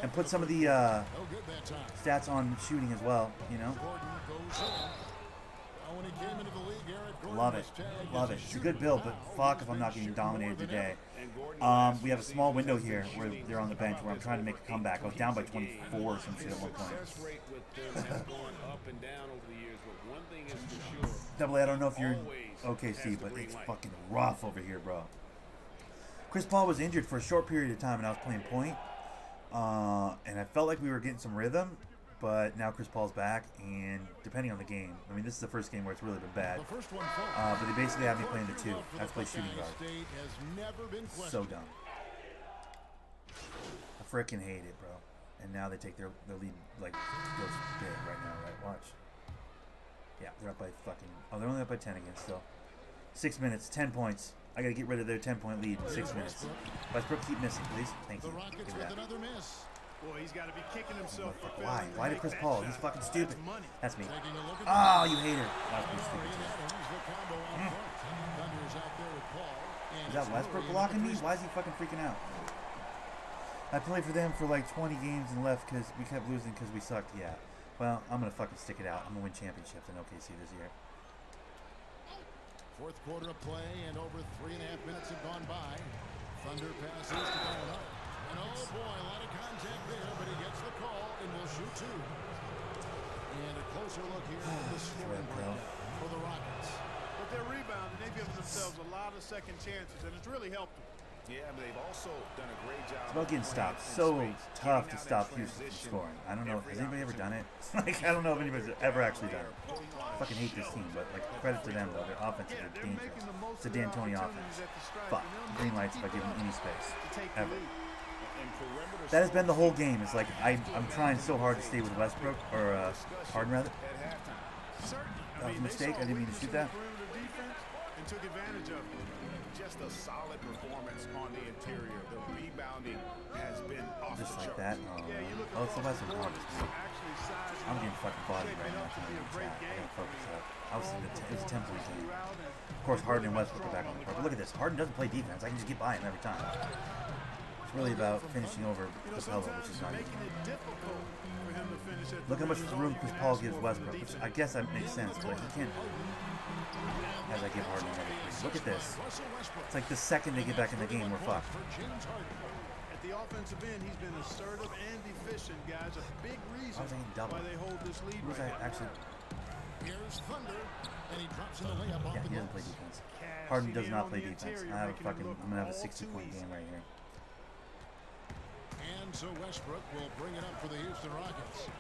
And put some of the
No good that time.
stats on shooting as well, you know?
Gordon goes in. Now when he came into the league, Eric Gordon
Love it.
was tagged
Love
as
it. It's a
shooter.
good build, but
Now
fuck
he's
if I'm
been
not getting
shooting more
dominated
than
today.
ever.
We have a small window here where they're on the bench where I'm trying to make a comeback. I was down by 24 or some shit at one point.
Success rate with them has gone up and down over the years, but one thing is for sure.
Double A, I don't know if you're in OKC, but it's fucking rough over here, bro. Chris Paul was injured for a short period of time, and I was playing point. And I felt like we were getting some rhythm, but now Chris Paul's back, and depending on the game, I mean, this is the first game where it's really been bad.
The first one falls.
But they basically have me playing the 2. I have to play shooting guard.
State has never been
So
questioned.
dumb. I freaking hate it, bro. And now they take their lead, like, goes big right now, right? Watch. Yeah, they're up by fucking... Oh, they're only up by 10 again still. 6 minutes, 10 points. I gotta get rid of their 10-point lead in 6 minutes. Westbrook, keep missing, please. Thank
The
you.
Rockets
Give me
with
that.
another miss.
Boy, he's got to be kicking himself for
Why?
failing to
Why did
make
Chris
that
Paul?
shot.
He's fucking stupid.
That's money.
That's me.
Taking a look at
Oh, you hater. That was pretty stupid.
Murray and Adams, the combo on point. Thunder's out there with Paul. And
Is that
it's
Westbrook
Murray in
blocking
the
me?
three
Why is he fucking freaking out? I played for them for like 20 games and left because we kept losing because we sucked. Yeah. Well, I'm going to fucking stick it out. I'm going to win championships in OKC this year.
Fourth quarter of play, and over 3.5 minutes have gone by. Thunder passes to Gallinari. And oh boy, a lot of contact there, but he gets the call and will shoot 2. And a closer look here at the scoring break for the Rockets.
But they're rebounding. They've given themselves a lot of second chances, and it's really helped them.
Yeah, but they've also done a great job.
It's about getting stopped. So tough to stop Houston from scoring. I don't know. Has anybody ever done it? Like, I don't know if anybody's ever actually done it. I fucking hate this team, but like credit to them though. Their offenses are dangerous. It's a D'Antoni offense. Fuck. Green lights if I give them any space. Ever. That has been the whole game. It's like I'm trying so hard to stay with Westbrook or Harden rather.
Certainly.
That was a mistake. I didn't mean to shoot that.
And took advantage of it.
just a solid performance on the interior. The rebounding has been off
Just
the
like
charts.
that. Oh, it's the Western Conference. I'm getting fucking bodied right now. I gotta focus up. I was in it was a 10-point game. Of course, Harden and Westbrook are back on the court. But look at this. Harden doesn't play defense. I can just get by him every time. It's really about finishing over Capella, which is not easy. Look how much room Chris Paul gives Westbrook, which I guess that makes sense, but he can't. As I give Harden another three. Look at this. It's like the second they get back in the game, we're fucked.
At the offensive end, he's been assertive and efficient, guys. A big reason why they hold this lead
Who's
right now.
actually?
Here's Thunder, and he drops in the layup off
Yeah,
the
he doesn't play
glass.
defense. Harden does not play defense. I'm gonna have a 60-point game right here.
And so Westbrook will bring it up for the Houston Rockets.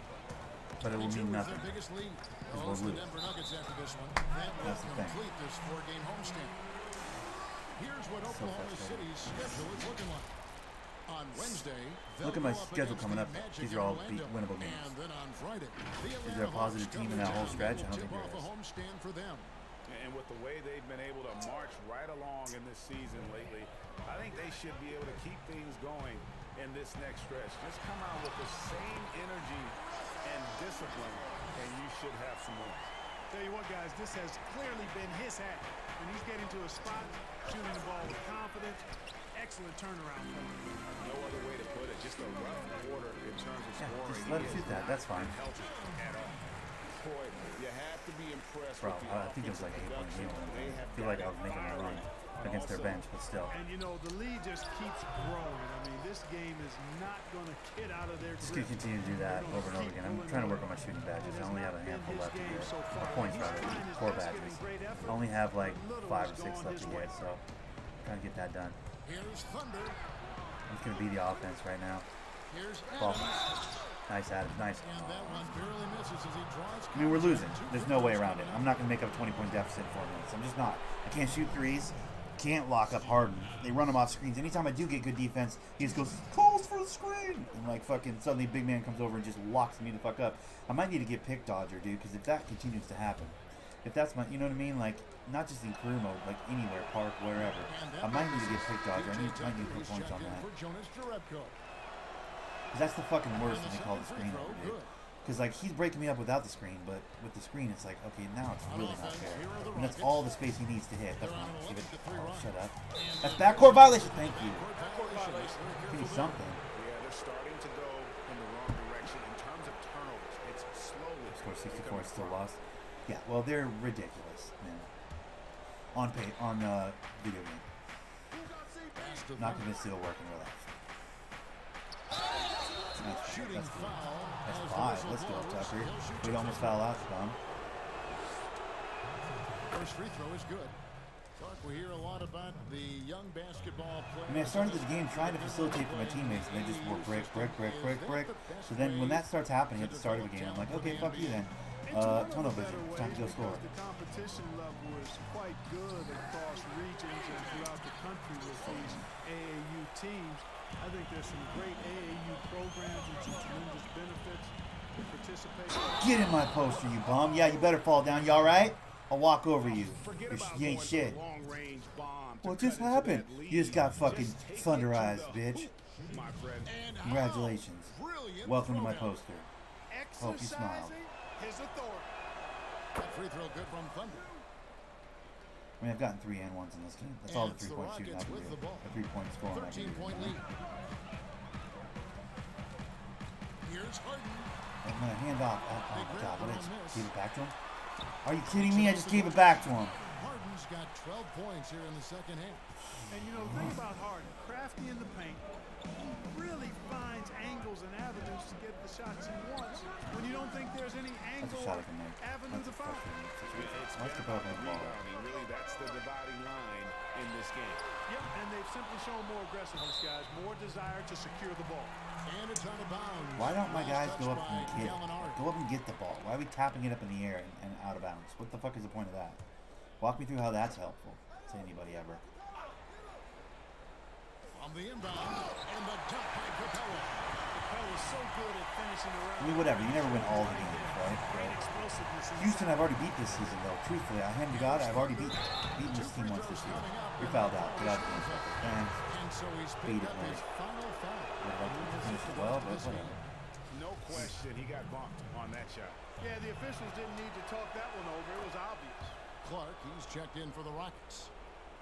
But it will mean nothing.
Their biggest lead.
We'll
Goes to the
lose.
Denver Nuggets after this one. That will
That's the thing.
complete this 4-game homestand. Here's what Oklahoma City's schedule is looking like. On Wednesday,
Look at my schedule coming up. These are all winnable games.
And then on Friday,
Is there a positive team in that whole stretch? I don't think there is.
homestand for them.
And with the way they've been able to march right along in this season lately, I think they should be able to keep things going in this next stretch. Just come out with the same energy and discipline, and you should have some wins.
Tell you what, guys, this has clearly been his hat. When he's getting to a spot, shooting the ball with confidence, excellent turnaround.
No other way to put it. Just a rough quarter in terms of scoring.
Just let him shoot that. That's fine.
Boy, you have to be impressed
Bro,
with the
I think it was like an 8-point game. I feel like I was making a run against their bench, but still.
And you know, the lead just keeps growing. I mean, this game is not going to get out of their
Just
grip.
gonna continue to do that over and over again. I'm trying to work on my shooting badges. I only have a handful left to get. Or points, rather. 4 badges. I only have like 5 or 6 left to get, so I'm trying to get that done.
Here's Thunder.
I'm just gonna be the offense right now.
Here's
Ball.
Adams.
Nice, Adams. Nice.
And that one barely misses as he draws.
I mean, we're losing. There's no way around it. I'm not going to make up a 20-point deficit in 4 minutes. I'm just not. I can't shoot threes. Can't lock up Harden. They run him off screens. Anytime I do get good defense, he just goes, calls for the screen. And, like, fucking suddenly big man comes over and just locks me the fuck up. I might need to get pick dodger, dude, because if that continues to happen, if that's my, you know what I mean? Like, not just in career mode, like anywhere, park, wherever. I might need to get pick dodger. I might need to put points on that. Because that's the fucking worst when they call the screen over, dude. Because, like, he's breaking me up without the screen, but with the screen, it's like, okay, now it's really not fair. And that's all the space he needs to hit. That's not, give it, oh, shut up. That's backcourt violation. Thank you. Give me something.
Yeah, they're starting to go in the wrong direction in terms of turnovers. It's slowly.
Score 64 is still lost. Yeah, well, they're ridiculous, man. On video game. Not convinced it'll work in real life. That's 5. Let's go, Tucker. We'd almost foul out the bum.
First free throw is good. Talk, we hear a lot about the young basketball players.
I mean, I started this game trying to facilitate for my teammates, and they just were brick. So then when that starts happening at the start of the game, I'm like, okay, fuck you then. Tunnel vision. It's time to go score.
The competition level is quite good across regions and throughout the country with these AAU teams. I think there's some great AAU programs and some tremendous benefits to participate.
Get in my poster, you bum. Yeah, you better fall down. You all right? I'll walk over you. You ain't shit. What just happened? You just got fucking thunderized, bitch. Congratulations. Welcome to my poster. Hope you smile.
His authority.
Free throw good from Thunder.
I mean, I've gotten 3 and 1s in this game. That's all the 3-point shooting I can do. A 3-point scoring I can do.
13-point lead. Here's Harden.
I'm gonna hand off. Oh my god, what did I just give it back to him? Are you kidding me? I just gave it back to him.
Harden's got 12 points here in the second half.
And you know, think about Harden, crafty in the paint. He really finds angles and avenues to get the shots he wants when you don't think there's any
That's
angle
a shot I
or
can make.
avenue
That's
to
a
find.
frustrating situation.
It's
Let's
been
go back on the ball.
rebounding. Really, that's the dividing line in this game.
Yep, and they've simply shown more aggressiveness, guys, more desire to secure the ball.
And it's out of bounds.
Why don't my guys
Last
go
touch
up and
by
get it?
Gallinari.
Go up and get the ball. Why are we tapping it up in the air and out of bounds? What the fuck is the point of that? Walk me through how that's helpful to anybody ever.
On the inbound, and the dunk by Capella.
Capella's so good at finishing around.
I mean, whatever. You never win all the games, right?
Great
But
explosiveness in
Houston, I've already beat this season, though. Truthfully, I hand to God, I've already beaten this team once this year. You're fouled out. Get out of the game. Thanks.
And so he's
Beat
picked
it,
up
man.
his final foul.
Would have liked to finish it well, but whatever.
No question, he got bumped on that shot.
Yeah, the officials didn't need to talk that one over. It was obvious.
Clark, he's checked in for the Rockets.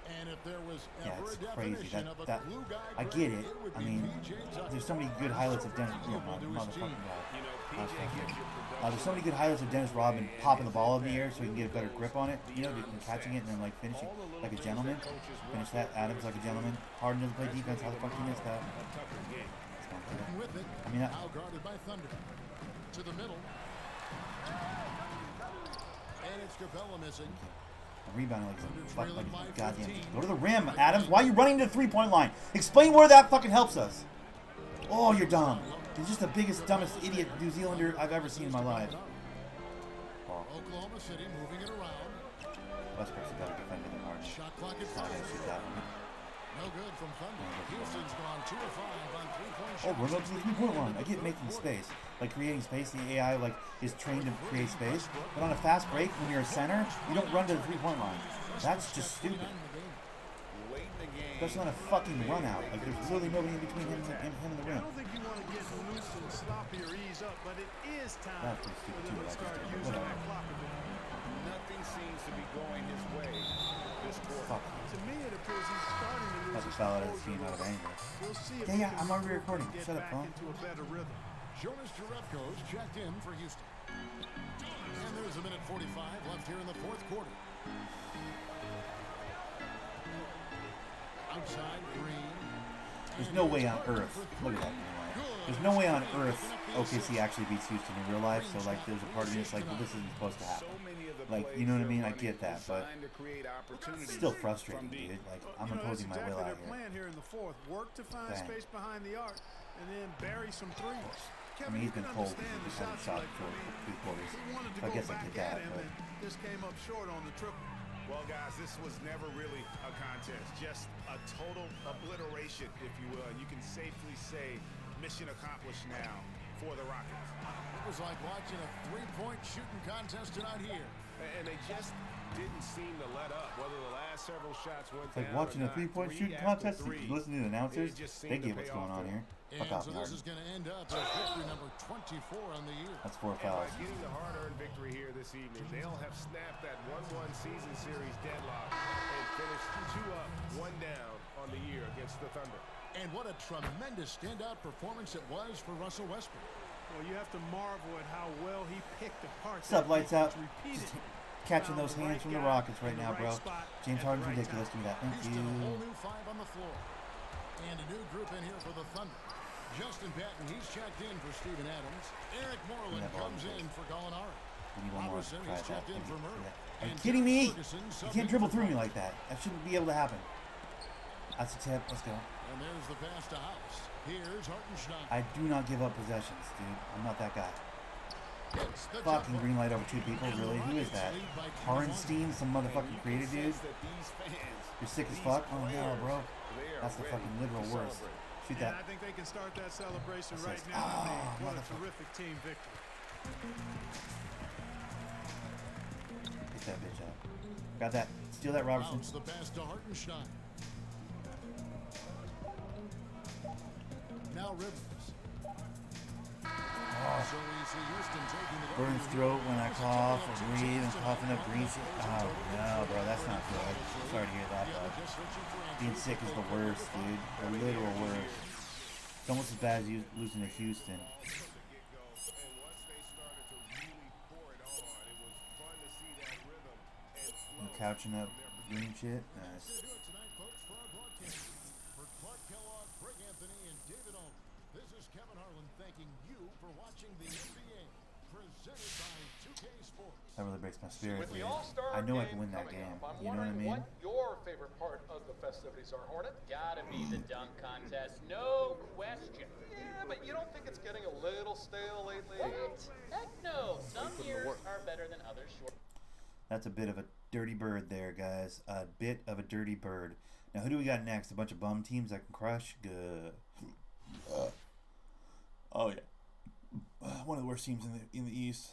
And if there was
Yeah,
ever
it's
a
crazy.
definition of a glue guy
I get
grade,
it.
would
I
be
mean,
PJ Tucker.
there's so many good highlights of Dennis.
Valuable to his
Motherfucking
team.
God.
You know,
That's
PJ
fucking
gives
good.
you production.
There's so many good highlights of Dennis Rodman popping the ball in the air so he can get a better grip on it, you know, and catching it and then like finishing like a gentleman. Finish that. Adams like a gentleman. Harden doesn't play defense. How the fuck he missed that?
Tucker's game.
And with it,
I mean,
now guarded by Thunder. To the middle. And it's Capella missing.
I'm rebounding like goddamn. Go to the rim, Adams. Why are you running to the three-point line? Explain where that fucking helps us. Oh, you're dumb. You're just the biggest, dumbest idiot New Zealander I've ever seen in my life. Oh.
Oklahoma City moving it around.
Westbrook's a better defender than Harden.
Shot clock is
Not gonna shoot that one.
no good from Thunder. Houston's gone 2 of 5 on three-point
Oh,
shots.
we're up to the three-point line. I get making space, like creating space. The AI like is trained to create space, but on a fast break, when you're a center, you don't run to the three-point line. That's just stupid.
Late in the game.
Especially on a fucking run out. Like there's literally nobody in between him and the
I
rim.
don't think you want to get loose and sloppy or ease up, but it is time
That's pretty
for
stupid
them
too.
to start
But
using
whatever.
that clock a bit.
Nothing seems to be going his way this quarter.
Fuck.
To me, it appears he's starting to lose
That's a
his
foul out of the
composure
team out of
a little.
anger.
We'll see if
Yeah,
he
yeah,
can
I'm already recording.
get
Shut up,
back
phone.
into a better rhythm.
Jonas Jerebko's checked in for Houston. And there's a minute 45 left here in the fourth quarter. Outside, Green.
There's no way on earth. Look at that. There's no way on earth OKC actually beats Houston in real life. So like, there's a part of me that's like, well, this isn't supposed to happen. Like, you know what I mean? I get that, but it's still frustrating, dude. Like, I'm imposing my will out
That's exactly their plan here in the fourth. Work to find
Dang.
space behind the arc and then bury some threes.
I
Kevin,
mean,
you
he's been
can
cold
understand
because
the
he hasn't
shots
shot
like
for three quarters.
he wanted to
So I
go
guess I
back
get that,
at him
but
and just came up short on the triple.
Well, guys, this was never really a contest. Just a total obliteration, if you will. And you can safely say mission accomplished now for the Rockets.
It was like watching a three-point shooting contest tonight here.
And they just didn't seem to let up. Whether the last several shots went
it's like
down
watching
or
a
not,
three-point
three
shooting
after
contest.
three,
You listen to the announcers,
it just
they
seemed to
get what's
pay
going
off
on
for
here.
And
Fuck off,
so this
Harden.
is going to end up as victory number 24 on the year.
That's 4
And by
fouls.
getting the hard-earned victory here this evening, they'll have snapped that 1-1 season series deadlock and finished 2 up, 1 down on the year against the Thunder.
And what a tremendous standout performance it was for Russell Westbrook.
Well, you have to marvel at how well he picked apart.
What's up, lights out?
Repeated.
Just catching those hands from the Rockets right now, bro. James Harden's ridiculous. Give me that. Thank
Houston, a whole
you.
new 5 on the floor. And a new group in here for the Thunder. Justin Patton, he's checked in for Steven Adams. Eric Moreland comes in for Gallinari.
We need one more.
Robertson,
Try
he's
that.
checked in for Murray.
Are you
And
kidding
Derek
me?
Ferguson
You
subbed
can't
in
dribble
for
through me
Clark.
like that. That shouldn't be able to happen. That's a tip. Let's go.
And there's the pass to House. Here's Hartenstein.
I do not give up possessions, dude. I'm not that guy.
It's the
Fucking
jumper.
green light over 2 people. Really? Who is that? Hardenstein, some motherfucking creative dude. You're sick as fuck? Oh no, bro. That's the fucking literal worst. Shoot
And
that.
I think they can start that celebration right
Assist.
now.
Oh,
What a
motherfucker.
terrific team victory.
Pick that bitch up. Got that. Steal that, Robertson.
Bounce the pass to Hartenstein. Now Rivers. So we see Houston taking the
Burns throat when I cough or breathe and coughing up green shit. Oh no, bro, that's not good. Sorry to hear that, bro. Being sick is the worst, dude. The literal worst. It's almost as bad as you losing to Houston. I'm couching up green shit. Nice.
For Clark Kellogg, Greg Anthony, and David Owen, this is Kevin Harlan thanking you for watching the NBA, presented by 2K Sports.
That really breaks my spirit,
With the
dude.
All-Star
I know I
game
can win that
coming
game.
up, I'm
You know what I
wondering
mean?
what your favorite part of the festivities are, Hornet.
Gotta be the dunk contest, no question.
Yeah, but you don't think it's getting a little stale lately?
What? Heck no. Some
put in the
years
work.
are better than others, sure.
That's a bit of a dirty bird there, guys. A bit of a dirty bird. Now, who do we got next? A bunch of bum teams that can crush? Good. Oh, yeah. One of the worst teams in the East.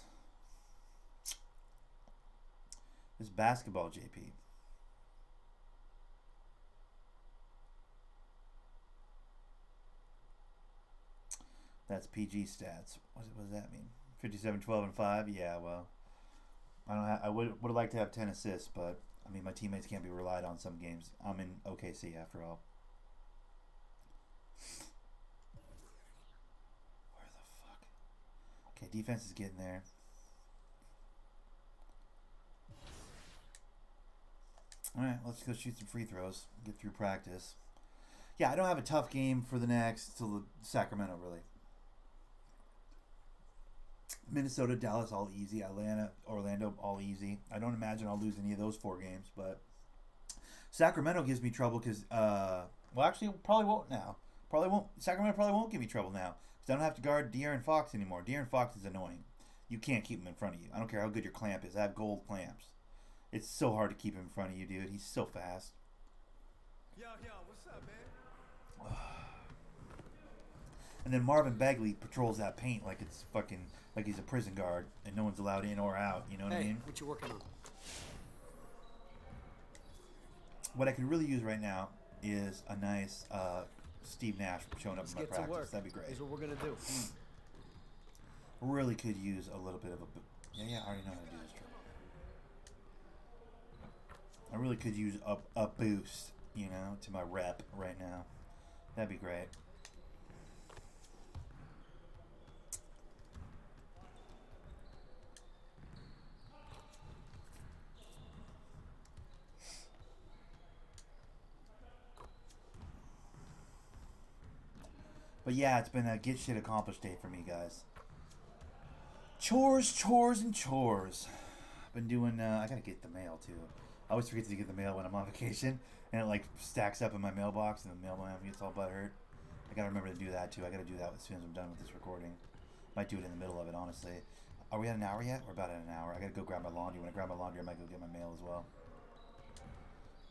This is basketball, JP. That's PG stats. What does that mean? 57, 12, and 5? Yeah, well, I would have liked to have 10 assists, but I mean, my teammates can't be relied on some games. I'm in OKC after all. Where the fuck? Okay, defense is getting there. All right, let's go shoot some free throws. Get through practice. Yeah, I don't have a tough game for the next till Sacramento, really. Minnesota, Dallas, all easy. Atlanta, Orlando, all easy. I don't imagine I'll lose any of those 4 games, but Sacramento gives me trouble because, well, actually, probably won't now. Sacramento probably won't give me trouble now because I don't have to guard De'Aaron Fox anymore. De'Aaron Fox is annoying. You can't keep him in front of you. I don't care how good your clamp is. I have gold clamps. It's so hard to keep him in front of you, dude. He's so fast.
Yo, what's up, man?
And then Marvin Bagley patrols that paint like it's fucking like he's a prison guard and no one's allowed in or out. You know what I mean?
What you working on?
What I could really use right now is a nice Steve Nash showing up in my practice. That'd be great.
Here's what we're gonna do.
Really could use a little bit of a... Yeah, I already know how to do this trick. I really could use a boost, you know, to my rep right now. That'd be great. But yeah, it's been a get shit accomplished day for me, guys. Chores, chores, and chores. I've been doing, I gotta get the mail too. I always forget to get the mail when I'm on vacation, and it like stacks up in my mailbox, and the mailman gets all butthurt. I gotta remember to do that too. I gotta do that as soon as I'm done with this recording. Might do it in the middle of it, honestly. Are we at an hour yet? We're about at an hour. I gotta go grab my laundry. When I grab my laundry, I might go get my mail as well.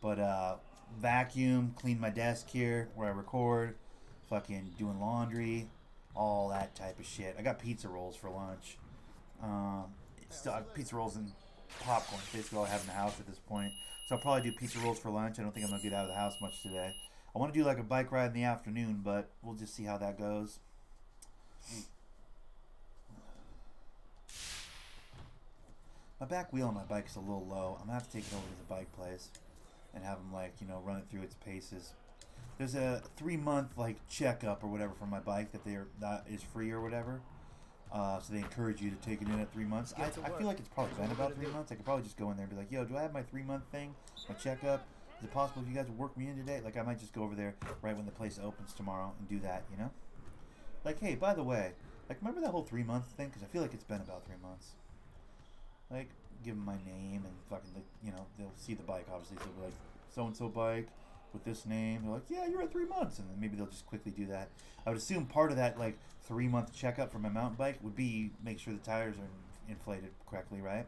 But vacuum, clean my desk here where I record, fucking doing laundry, all that type of shit. I got pizza rolls for lunch. Still have pizza rolls and popcorn. Basically all I have in the house at this point. So I'll probably do pizza rolls for lunch. I don't think I'm gonna get out of the house much today. I want to do like a bike ride in the afternoon, but we'll just see how that goes. My back wheel on my bike is a little low. I'm gonna have to take it over to the bike place and have them, like, you know, run it through its paces. There's a 3-month like checkup or whatever for my bike that is free or whatever. So they encourage you to take it in at 3 months. I feel like it's probably been about 3 months. I could probably just go in there and be like, yo, do I have my 3-month thing, my checkup? Is it possible if you guys would work me in today? Like, I might just go over there right when the place opens tomorrow and do that, you know? Like, hey, by the way, like, remember that whole 3-month thing? Because I feel like it's been about 3 months. Like, give them my name and fucking, you know, they'll see the bike, obviously. So they'll be like, so-and-so bike with this name. They're like, yeah, you're at 3 months. And then maybe they'll just quickly do that. I would assume part of that, like, 3-month checkup for my mountain bike would be make sure the tires are inflated correctly, right?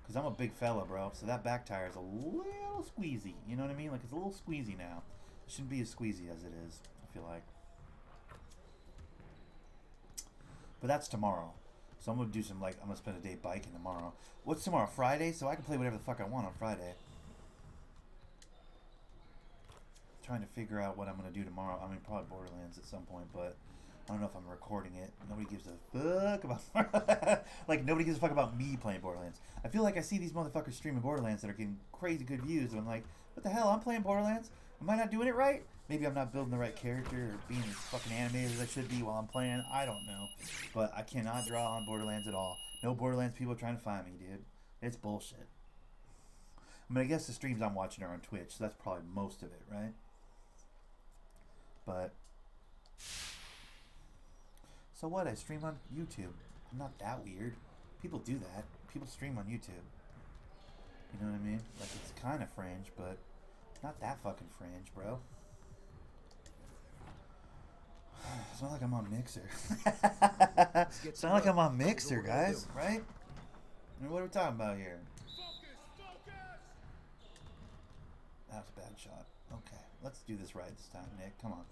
Because I'm a big fella, bro. So that back tire is a little squeezy. You know what I mean? Like, it's a little squeezy now. It shouldn't be as squeezy as it is, I feel like. But that's tomorrow. So I'm going to do some, like, I'm going to spend a day biking tomorrow. What's tomorrow? Friday? So I can play whatever the fuck I want on Friday. Trying to figure out what I'm going to do tomorrow. I mean, probably Borderlands at some point, but I don't know if I'm recording it. Nobody gives a fuck about like, nobody gives a fuck about me playing Borderlands. I feel like I see these motherfuckers streaming Borderlands that are getting crazy good views, and I'm like, what the hell? I'm playing Borderlands? Am I not doing it right? Maybe I'm not building the right character or being as fucking animated as I should be while I'm playing. I don't know. But I cannot draw on Borderlands at all. No Borderlands people trying to find me, dude. It's bullshit. I mean, I guess the streams I'm watching are on Twitch, so that's probably most of it, right? But so what? I stream on YouTube. I'm not that weird. People do that. People stream on YouTube. You know what I mean? Like, it's kind of fringe, but not that fucking fringe, bro. It's not like I'm on Mixer. It's not like I'm on Mixer, guys, right? I mean, what are we talking about here? That was a bad shot. Okay, let's do this right this time, Nick. Come on.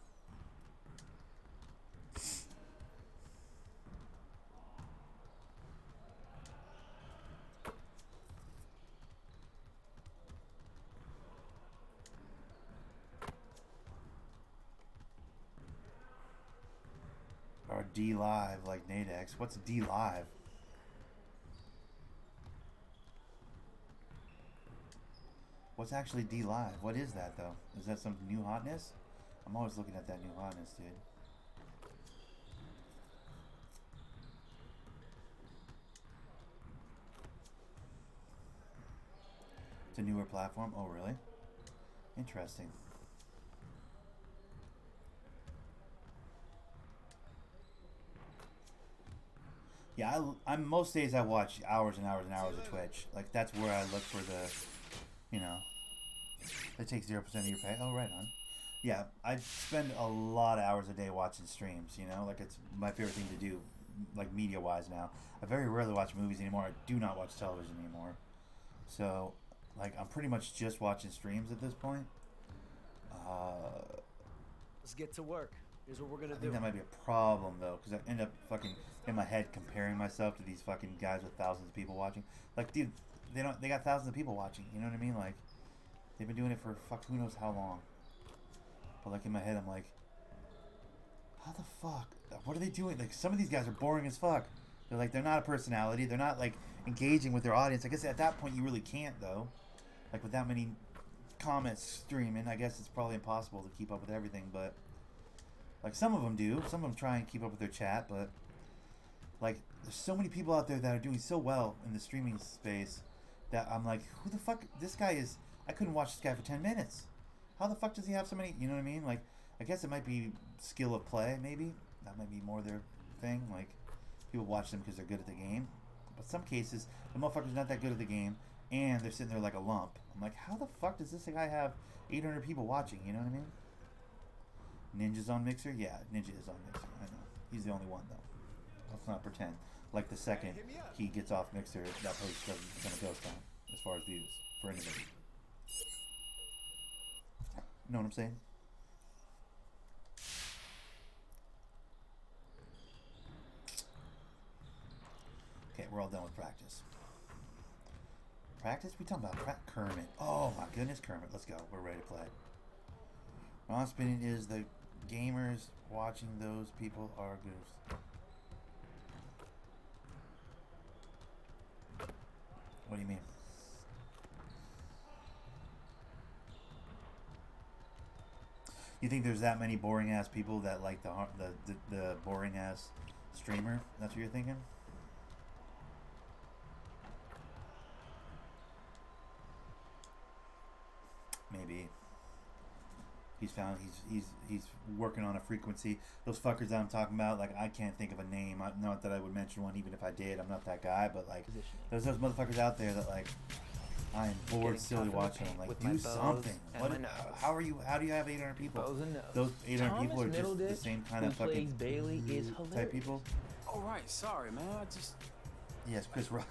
D Live like Nadex. What's D Live? What's actually D Live? What is that though? Is that some new hotness? I'm always looking at that new hotness, dude. It's a newer platform. Oh, really? Interesting. Yeah, I'm most days I watch hours and hours and hours of Twitch. Like that's where I look for the, you know, it takes 0% of your pay. Oh, right on. Yeah, I spend a lot of hours a day watching streams. You know, like it's my favorite thing to do, like media-wise now. I very rarely watch movies anymore. I do not watch television anymore. So, like, I'm pretty much just watching streams at this point.
Let's get to work. Here's what we're gonna
I
do.
think that might be a problem though, because I end up fucking in my head comparing myself to these fucking guys with thousands of people watching. Like, dude, they got thousands of people watching. You know what I mean? Like, they've been doing it for who knows how long. But like in my head, I'm like, how the fuck? What are they doing? Like, some of these guys are boring as fuck. They're not a personality. They're not like engaging with their audience. I guess at that point you really can't though. Like with that many comments streaming, I guess it's probably impossible to keep up with everything. But like some of them do. Some of them try and keep up with their chat. But like there's so many people out there that are doing so well in the streaming space that I'm like, who the fuck? This guy is. I couldn't watch this guy for 10 minutes. How the fuck does he have so many? You know what I mean? Like, I guess it might be skill of play. Maybe that might be more their thing. Like, people watch them because they're good at the game. But some cases, the motherfucker's not that good at the game, and they're sitting there like a lump. I'm like, how the fuck does this guy have 800 people watching? You know what I mean? Ninja's on Mixer? Yeah, Ninja is on Mixer. I know. He's the only one, though. Let's not pretend. Like, the second he gets off Mixer, that post doesn't become a ghost town as far as views for anybody. You know what I'm saying? Okay, we're all done with practice. Practice? We talking about Kermit. Oh my goodness, Kermit. Let's go. We're ready to play. Ron spinning is the gamers watching those people are goofs. What do you mean? You think there's that many boring ass people that like the boring ass streamer? That's what you're thinking? Maybe. He's working on a frequency. Those fuckers that I'm talking about, like I can't think of a name. Not that I would mention one, even if I did. I'm not that guy, but like there's those motherfuckers out there that like I am bored silly watching them. Like do something. What? How are you? How do you have 800 people? Those 800 people are just the same kind of fucking
Bailey is
type people.
All right, sorry, man. I just.
Yes, Chris Rock.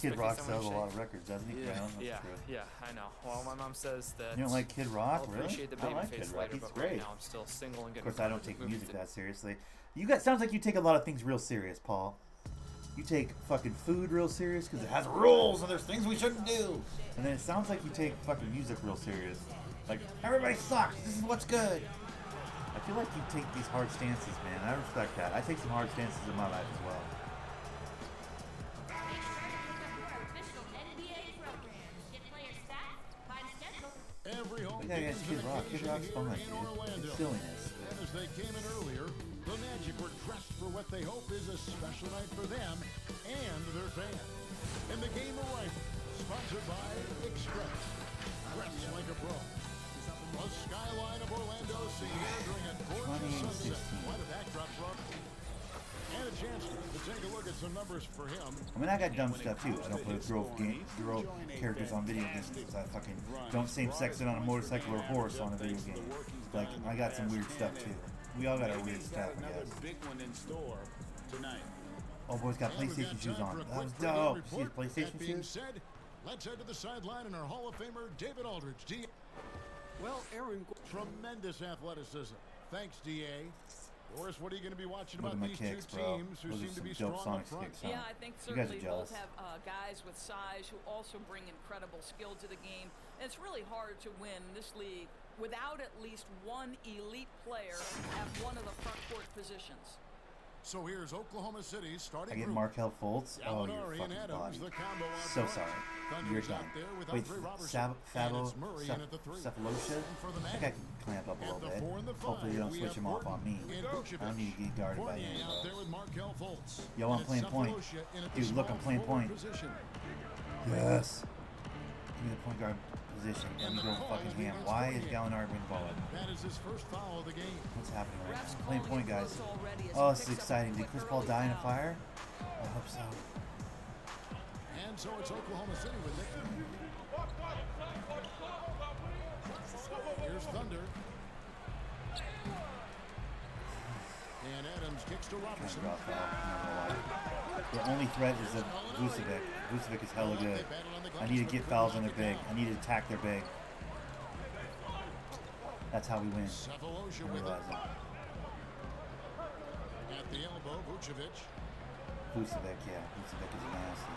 Kid Rock sells a lot of records, doesn't he?
Yeah, yeah, I know. Well, my mom says that.
You don't like Kid Rock,
I'll
really?
appreciate the
I like
babyface
Kid Rock.
later,
He's
but
great.
right now I'm still single and
Of
getting.
course, I don't take music that seriously. You guys sounds like you take a lot of things real serious, Paul. You take fucking food real serious because it has rules and there's things we shouldn't do. And then it sounds like you take fucking music real serious. Like, everybody sucks. This is what's good. I feel like you take these hard stances, man. I respect that. I take some hard stances in my life as well.
Every home
Yeah,
game
Kid Rock. Kid Rock's fun, dude. It's silliness.
And as they came in earlier, the Magic were dressed for what they hope is a special night for them and their fans. In the game of rifle, sponsored by Express. Dress like a pro. The skyline of Orlando seen here during a gorgeous sunset. What a backdrop from. And a chance to take a look at some numbers for him.
I mean, I got dumb stuff too. I don't put girl characters on video games. I fucking don't same-sex it on a motorcycle or horse on a video game. Like, I got some weird stuff too. We all got our weird stuff, I guess.
Big one in store tonight.
Oh, boy's got PlayStation shoes on. That was dope. See his PlayStation shoes?
Said, let's head to the sideline and our Hall of Famer, David Aldridge.
Well, Aaron,
tremendous athleticism. Thanks, DA. Boris, what are you going to be watching
Look
about
at my
these
kicks,
two
bro.
teams who
Those
seem
are
to be
some dope
strong up
Sonics
front?
kicks, huh?
Yeah, I think
You guys are
certainly
jealous.
both have guys with size who also bring incredible skill to the game. And it's really hard to win this league without at least one elite player at one of the front court positions.
So here's Oklahoma City starting.
I get
group.
Markel Fultz. Oh, you're
Gallinari and
fucking
Adams,
body.
the combo out
So
front.
sorry.
Thunder's
You're
out
done.
there with
Wait,
Andre Robertson. And it's Murray in at the 3.
Cephalosha?
And for the
I think I can clamp up a little
the
bit.
4 and the 5,
Hopefully they don't
we
switch
have
him off on me.
Gordon and Vucevic.
I don't need to get guarded by
Fournier
him.
out there with Markel Fultz.
Yo, I'm
And
playing
it's
point.
Cephalosha in at the
Dude, look, I'm
small
playing
forward
point.
position.
Yes. Give me the point guard position. Let me go fucking ham. Why is Gallinari bringing the ball up?
That is his first foul of the game.
What's happening right now? I'm playing point, guys. Oh, this is exciting. Did Chris Paul die in a fire? I hope so.
And so it's Oklahoma City with it. Here's Thunder. And Adams kicks to Robertson.
Drop foul. Not gonna lie. The only threat is of Vucevic. Vucevic is hella good. I need to get fouls on their big. I need to attack their big. That's how we win.
Cephalosha
I
with
realize
it.
that.
At the elbow, Vucevic.
Vucevic, yeah. Vucevic is nasty.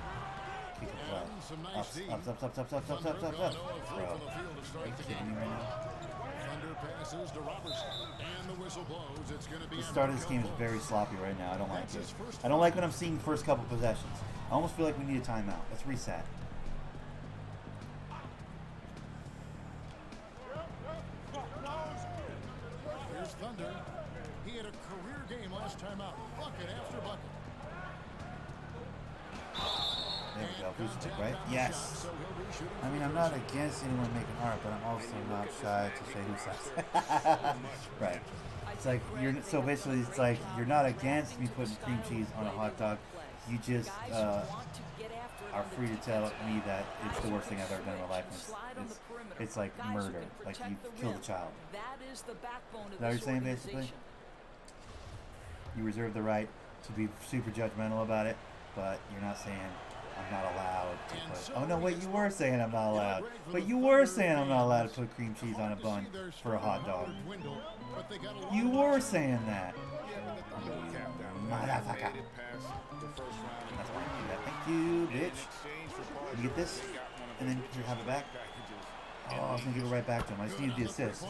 Kick and play.
And some nice D.
Ups. Bro, are you kidding me right now?
Thunder passes to Robertson. And the whistle blows. It's going to be
The start of this game is very sloppy right now. I don't like it. I don't like when I'm seeing the first couple possessions. I almost feel like we need a timeout. Let's reset.
Here's Thunder. He had a career game last time out. Bucket after bucket.
There we go. Vucevic, right? Yes. I mean, I'm not against anyone making art, but I'm also not shy to say who sucks. Right. It's like so basically it's like you're not against me putting cream cheese on a hot dog. You just are free to tell me that it's the worst thing I've ever done in my life. It's like murder. Like you killed a child. Is that what you're saying basically? You reserve the right to be super judgmental about it, but you're not saying I'm not allowed to put... Oh no, wait, you were saying I'm not allowed. But you were saying I'm not allowed to put cream cheese on a bun for a hot dog. You were saying that. Motherfucker. That's why I do that. Thank you, bitch. You get this? And then you have it back? Oh, I was going to give it right back to him. I just needed the assist.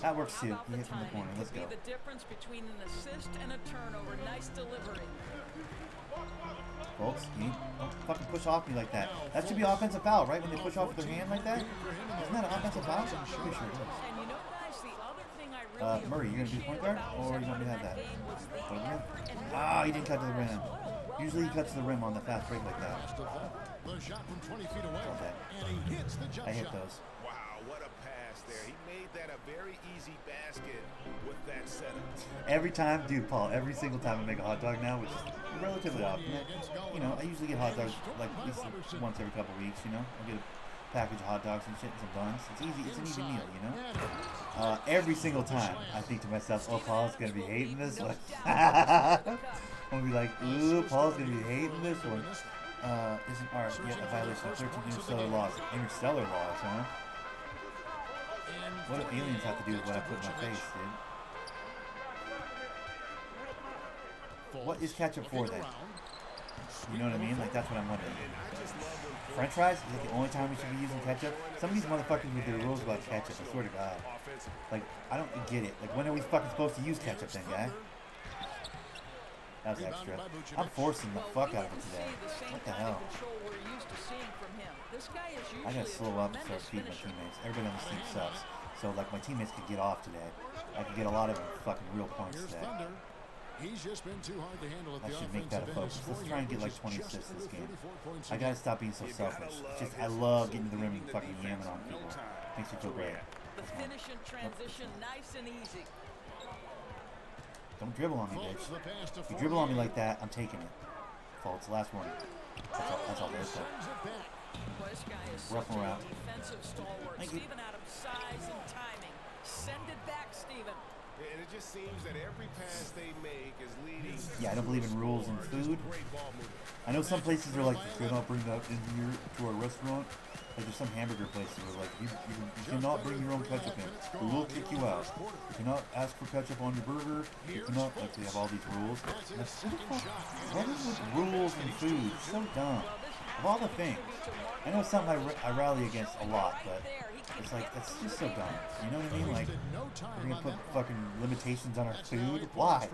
That works too. He hit from the corner. Let's go.
The difference between an assist and a turnover. Nice delivery.
Folks, you don't fucking push off me like that. That should be offensive foul, right? When they push off with their hand like that? Isn't that an offensive foul? I'm pretty sure it is.
And you know, guys, the other thing I really
Murray, you gonna do point guard, or you want me to have that? Ah, he didn't cut to the rim. Usually he cuts to the rim on the fast break like that.
The shot from 20 feet away.
Okay.
And he hits the jump
I hit
shot.
those.
Wow, what a pass there. He made that a very easy basket with that setup.
Every time, dude, Paul, every single time I make a hot dog now, which is relatively often, you know, I usually get hot dogs like at least once every couple of weeks, you know? I get a package of hot dogs and shit and some buns. It's easy, it's an easy meal, you know? Every single time, I think to myself, oh, Paul's gonna be hating this one. I'm gonna be like, ooh, Paul's gonna be hating this one. Isn't art yet a violation of 13 interstellar laws? Interstellar laws, huh? What do aliens have to do with what I put in my face, dude? What is ketchup for then? You know what I mean? Like, that's what I'm wondering. French fries? Is it the only time we should be using ketchup? Some of these motherfuckers with their rules about ketchup, I swear to God. Like, I don't get it. Like, when are we fucking supposed to use ketchup then, guy? That was extra. I'm forcing the fuck out of it today. What the hell? I gotta slow up and start feeding my teammates. Everybody on this team sucks. So, like, my teammates could get off today. I could get a lot of fucking real points today.
He's just been too hard to handle at
I
the
should make that a
offensive
focus.
end.
Let's try and get like 20 assists this game. I gotta stop being so selfish. It's just, I love getting to the rim and fucking yamming on people. Makes me feel great.
The finish and transition, nice and easy.
Don't dribble on me, bitch. If you dribble on me like that, I'm taking it. Faults, last one. That's all there is. Rough and around.
Defensive stalwart. Steven Adams' size and timing. Send it back, Steven.
And it just seems that every pass they make is leading.
Yeah, I don't believe in rules in food. I know some places are like, you cannot bring that in here to our restaurant. Like there's some hamburger places where like, you cannot bring your own ketchup in. We will kick you out. You cannot ask for ketchup on your burger. You cannot, like they have all these rules. What is with rules in food? It's so dumb. Of all the things, I know it's something I rally against a lot, but it's like, that's just so dumb. You know what I mean? Like, we're gonna put fucking limitations on our food? Why?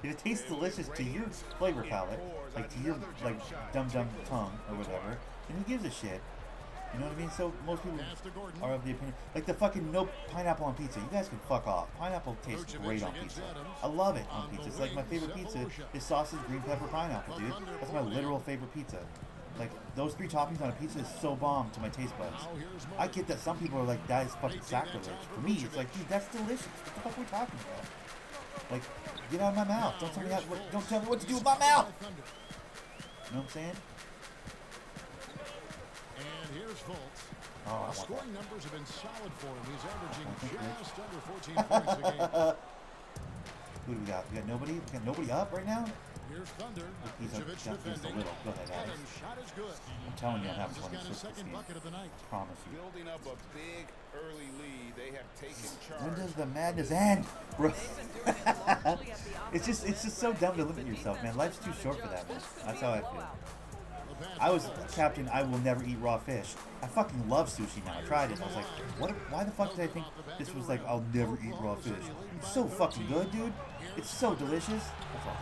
If it tastes delicious to your flavor palette, like to your, like, dumb tongue or whatever, then who gives a shit? You know what I mean? So most people are of the opinion, like the fucking no pineapple on pizza. You guys can fuck off. Pineapple tastes great on pizza. I love it on pizza. It's like my favorite pizza is sausage, green pepper, pineapple, dude. That's my literal favorite pizza. Like those 3 toppings on a pizza is so bomb to my taste buds. I get that some people are like, that is fucking sacrilege. For me, it's like, dude, that's delicious. What the fuck are we talking about? Like, get out of my mouth. Don't tell me what to do with my mouth. You know what I'm saying?
And here's Fultz.
Oh,
the scoring numbers have been solid for him. He's averaging just under 14 points a game.
Who do we got? We got nobody? We got nobody up right now?
Here's Thunder.
He's up just a little. Go ahead, Alex.
Shot is good.
I'm telling you, I'm having 26 this
second
game.
bucket of the night.
Promise you.
Building up a big early lead, they have taken charge.
When does the madness end, bro? It's just so dumb to limit yourself, man. Life's too short for that, man. That's how I feel. I was captain. I will never eat raw fish. I fucking love sushi now. I tried it. And I was like, what? Why the fuck did I think this was like? I'll never eat raw fish. It's so fucking good, dude. It's so delicious. That's all.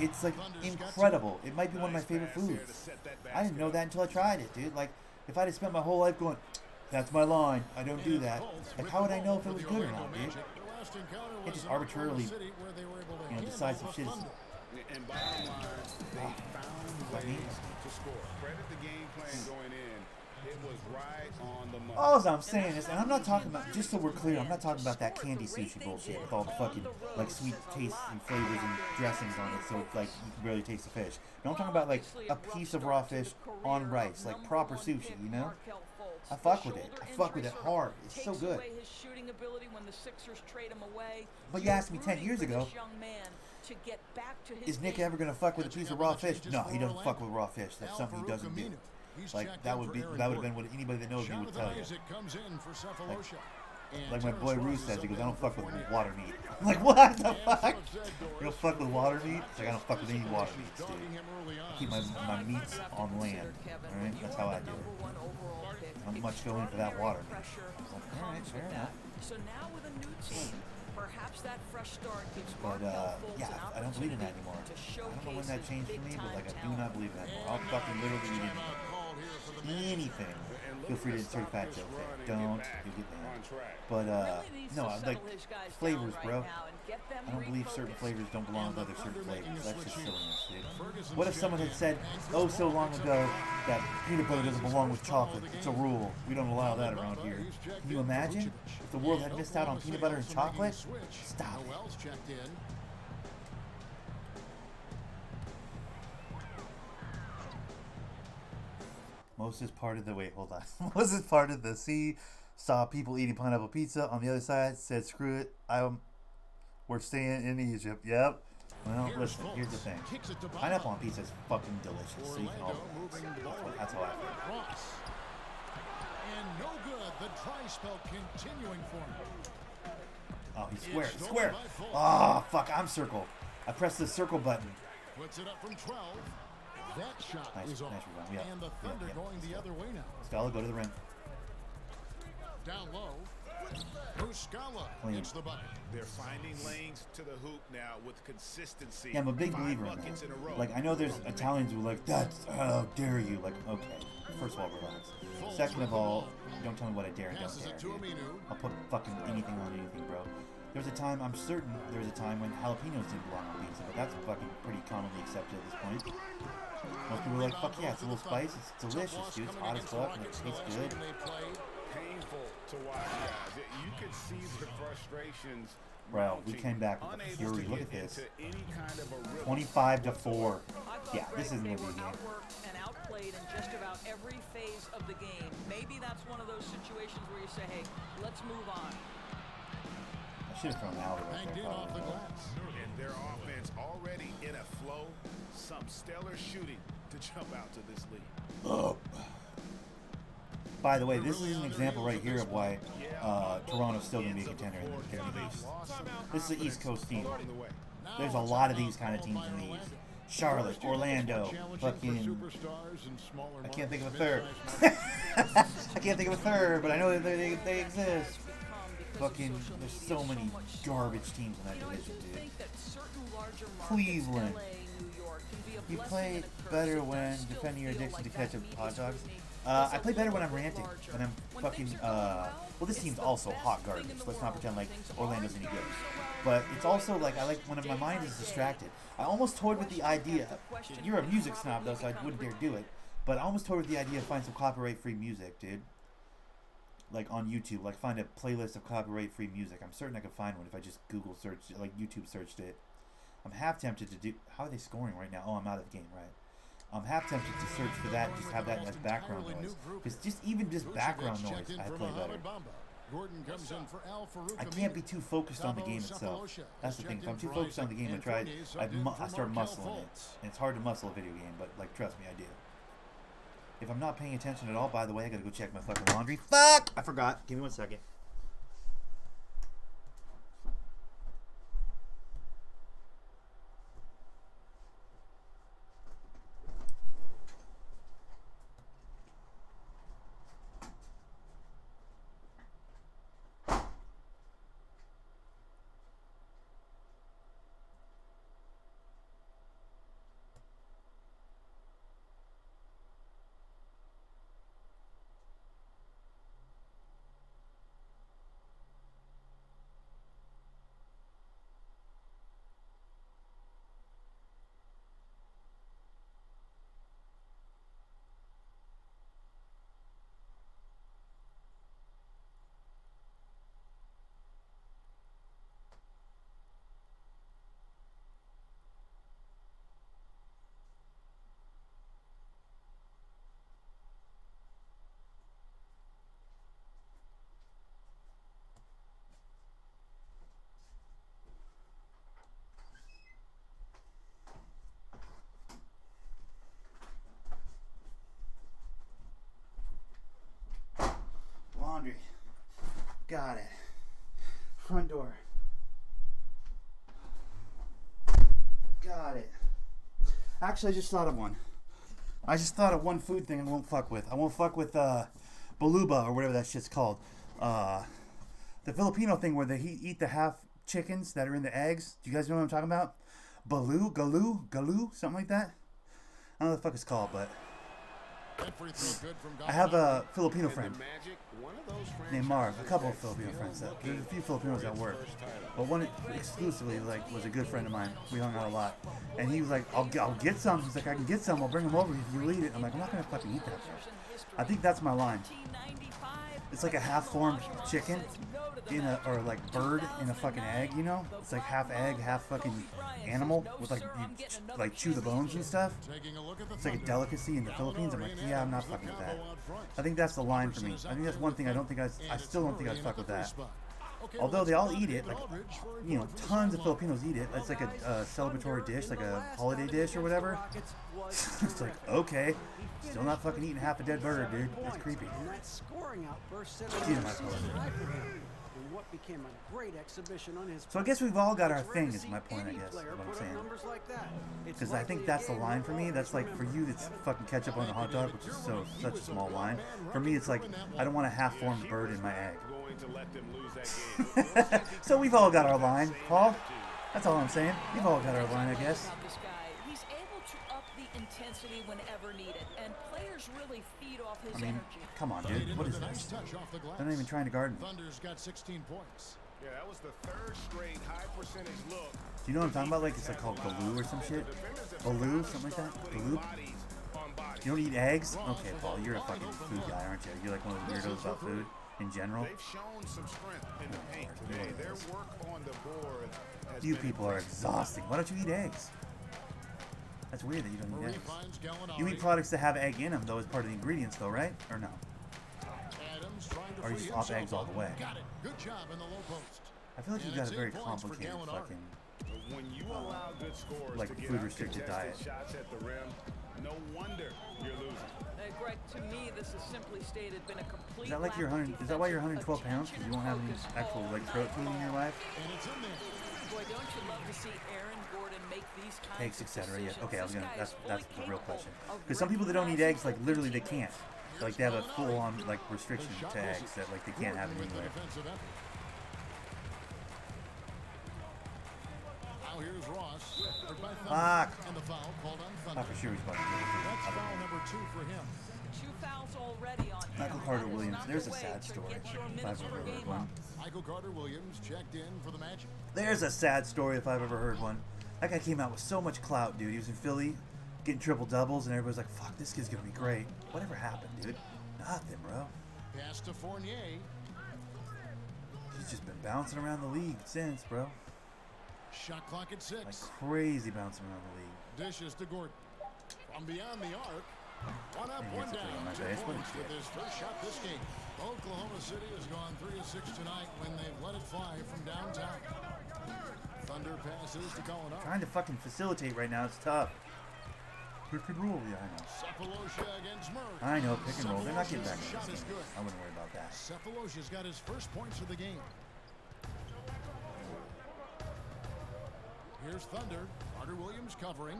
It's like incredible. It might be one of my favorite foods. I didn't know that until I tried it, dude. Like, if I'd have spent my whole life going, that's my line, I don't do that. Like, how would I know if it was good or not, dude? You can't just arbitrarily, you know, decide some shit.
And bottom line, they found ways to score. Credit the game plan going in. It was right on the money.
All I'm saying is, and I'm not talking about, just so we're clear, I'm not talking about that candy sushi bullshit with all the fucking, like, sweet tastes and flavors and dressings on it, so, like, you can barely taste the fish. No, I'm talking about, like, a piece of raw fish on rice, like, proper sushi, you know? I fuck with it. I fuck with it hard. It's so good. But you asked me 10 years ago, is Nick ever gonna fuck with a piece of raw fish? No, he doesn't fuck with raw fish. That's something he doesn't do. Like that would have been what anybody that knows me would tell you. Like my boy Roos says, he goes, I don't fuck with water meat. I'm like, what the fuck? You don't fuck with water meat? It's like, I don't fuck with any water meats, dude. I keep my meats on land. Alright? That's how I do it. I don't much go in for that water meat. I was like, alright, fair enough.
So now with a new team, perhaps that fresh start gives
But yeah, I don't believe in that anymore. I don't know when that changed for me, but like I do not believe in that anymore. I'll fucking literally eat anything. Feel free to insert fat joke there. Don't, you'll get mad. But no, like flavors, bro. I don't believe certain flavors don't belong with other certain flavors. That's just silliness, dude. What if someone had said, oh so long ago, that peanut butter doesn't belong with chocolate? It's a rule. We don't allow that around here. Can you imagine if the world had missed out on peanut butter and chocolate? Stop it. Moses parted the hold on. Moses parted the sea, saw people eating pineapple pizza on the other side, said screw it, we're staying in Egypt. Yep. Well, listen, here's the thing. Pineapple on pizza is fucking delicious, so you can all that's how I feel.
And no good. The dry spell continuing for him.
Oh, he's square. Square. Oh, fuck, I'm circle. I pressed the circle button.
Puts it up from 12. That shot is off.
Yeah.
And the Thunder going the other way now.
Scala, go to the rim.
Down low. Muscala hits the bucket.
They're finding lanes to the hoop now with consistency.
Yeah, I'm a big believer in that. Like, I know there's Italians who are like, that's, how dare you. Like, okay. First of all, relax. Second of all, don't tell me what I dare and don't dare, dude. I'll put fucking anything on anything, bro. There's a time, I'm certain there's a time when jalapenos didn't belong on pizza, but that's fucking pretty commonly accepted at this point. Most people are like, fuck yeah, it's a little spice, it's delicious, dude, it's hot as fuck, and it tastes good.
Painful to watch, guys. You could see the frustrations.
Bro, we came back with a fury. Look at this. 25-4. Yeah, this isn't gonna be a game.
And outplayed in just about every phase of the game. Maybe that's one of those situations where you say, hey, let's move on.
I should have thrown the alley right there.
Off the glass.
And their offense already in a flow. Some stellar shooting to jump out to this lead.
Oh. By the way, this is an example right here of why Toronto's still going to be a contender in the East. This is an East Coast team. There's a lot of these kind of teams in the East. Charlotte, Orlando, fucking. I can't think of a third. I can't think of a third, but I know that they exist. Fucking, there's so many garbage teams in that division, dude. Cleveland. You play better when defending your addiction to ketchup hot dogs. I play better when I'm ranting. When I'm fucking, well, this team's also hot garbage. Let's not pretend like Orlando's any good. But it's also like, I like when my mind is distracted. I almost toyed with the idea. You're a music snob, though, so I wouldn't dare do it. But I almost toyed with the idea of finding some copyright-free music, dude. Like on YouTube, like find a playlist of copyright-free music. I'm certain I could find one if I just Google searched, like YouTube searched it. I'm half tempted to do. How are they scoring right now? Oh, I'm out of the game, right? I'm half tempted to search for that and just have that as background noise. Because even just background noise, I play better. I can't be too focused on the game itself. That's the thing. If I'm too focused on the game, I start muscling it. And it's hard to muscle a video game, but like trust me, I do. If I'm not paying attention at all, by the way, I gotta go check my fucking laundry. Fuck! I forgot. Give me 1 second. Laundry. Got it. Front door. Got it. Actually, I just thought of one. I just thought of one food thing I won't fuck with. I won't fuck with baluba or whatever that shit's called. The Filipino thing where they eat the half chickens that are in the eggs. Do you guys know what I'm talking about? Galu, something like that. I don't know what the fuck it's called, but I have a Filipino friend named Marv. A couple of Filipino friends. There's a few Filipinos at work, but one exclusively was a good friend of mine. We hung out a lot, and he was like, "I'll get some." He's like, "I can get some. I'll bring them over if you eat it." I'm like, "I'm not gonna fucking eat that shit." I think that's my line. It's like a half-formed chicken or like bird in a fucking egg, you know? It's like half egg, half fucking animal with like you chew the bones and stuff. It's like a delicacy in the Philippines. I'm like, yeah, I'm not fucking with that. I think that's the line for me. I think that's one thing I still don't think I'd fuck with that. Although they all eat it, like, you know, tons of Filipinos eat it. It's like a celebratory dish, like a holiday dish or whatever. It's like, okay, still not fucking eating half a dead bird, dude. It's creepy. So I guess we've all got our thing, is my point, I guess, what I'm saying. Because I think that's the line for me. That's like, for you, it's fucking ketchup on a hot dog, which is such a small line. For me, it's like, I don't want a half-formed bird in my egg. So we've all got our line, Paul. That's all I'm saying. We've all got our line, I guess.
He's able to up the intensity whenever needed, and players really feed off his energy.
Come on, dude. What is this? They're not even trying to guard me.
Thunder's got 16 points.
Yeah, that was the third straight high percentage look.
Do you know what I'm talking about? Like, it's like called Galoo or some shit? Baloo? Something like that? Galoo? You don't eat eggs? Okay, Paul, you're a fucking food guy, aren't you? You're like one of those weirdos about food in general.
They've shown some strength in the paint today. Their work on the board has
You people are exhausting. Why don't you eat eggs? That's weird that you don't eat eggs. You eat products that have egg in them, though, as part of the ingredients, though, right? Or no? Or you just off eggs all the way?
Good job in the low post.
I feel like you've got a very complicated fucking,
when you allow good scores
like,
to get
food-restricted diet.
shots at the rim, no wonder you're losing.
Greg, to me, this has simply stated been a complete.
Is that like is that why you're 112 pounds? Because you won't have any actual like protein in your life?
Boy, Boy, don't you love to see Aaron Gordon make these kinds
Eggs,
of
etc.
decisions?
Yeah. Okay, I was
This
gonna.
guy is
That's
fully
the real
capable
question.
of
Because some people that don't eat eggs, like literally they can't.
teammates.
Like they have a full-on like restriction to eggs that like they can't have it anywhere.
Now here's Ross.
Fuck.
And the foul called on Thunder.
Thought for sure he's about to get
That's
it.
foul number 2 for him.
2 fouls already on him.
Michael Carter Williams. There's a sad story. If I've ever heard one.
Michael Carter Williams checked in for the Magic.
There's a sad story if I've ever heard one. That guy came out with so much clout, dude. He was in Philly, getting triple doubles, and everybody's like, "Fuck, this kid's gonna be great." Whatever happened, dude? Nothing, bro.
Pass to Fournier.
He's just been bouncing around the league since, bro.
Shot clock at 6.
Like crazy bouncing around the league.
Dishes to Gordon. From beyond the arc. One up,
He
one
hits it
down.
on
2
my base. What a
points with
shit.
his first shot this game. Oklahoma City has gone 3 of 6 tonight when they've let it fly from downtown. Thunder passes to Gallinari.
Trying to fucking facilitate right now. It's tough. Pick and roll. Yeah, I know.
Cephalosha against Murray.
I know. Pick and roll. They're not getting back in
Shot
this
is
game.
good.
I wouldn't worry about that.
Cephalosha's got his first points of the game. Here's Thunder. Carter Williams covering.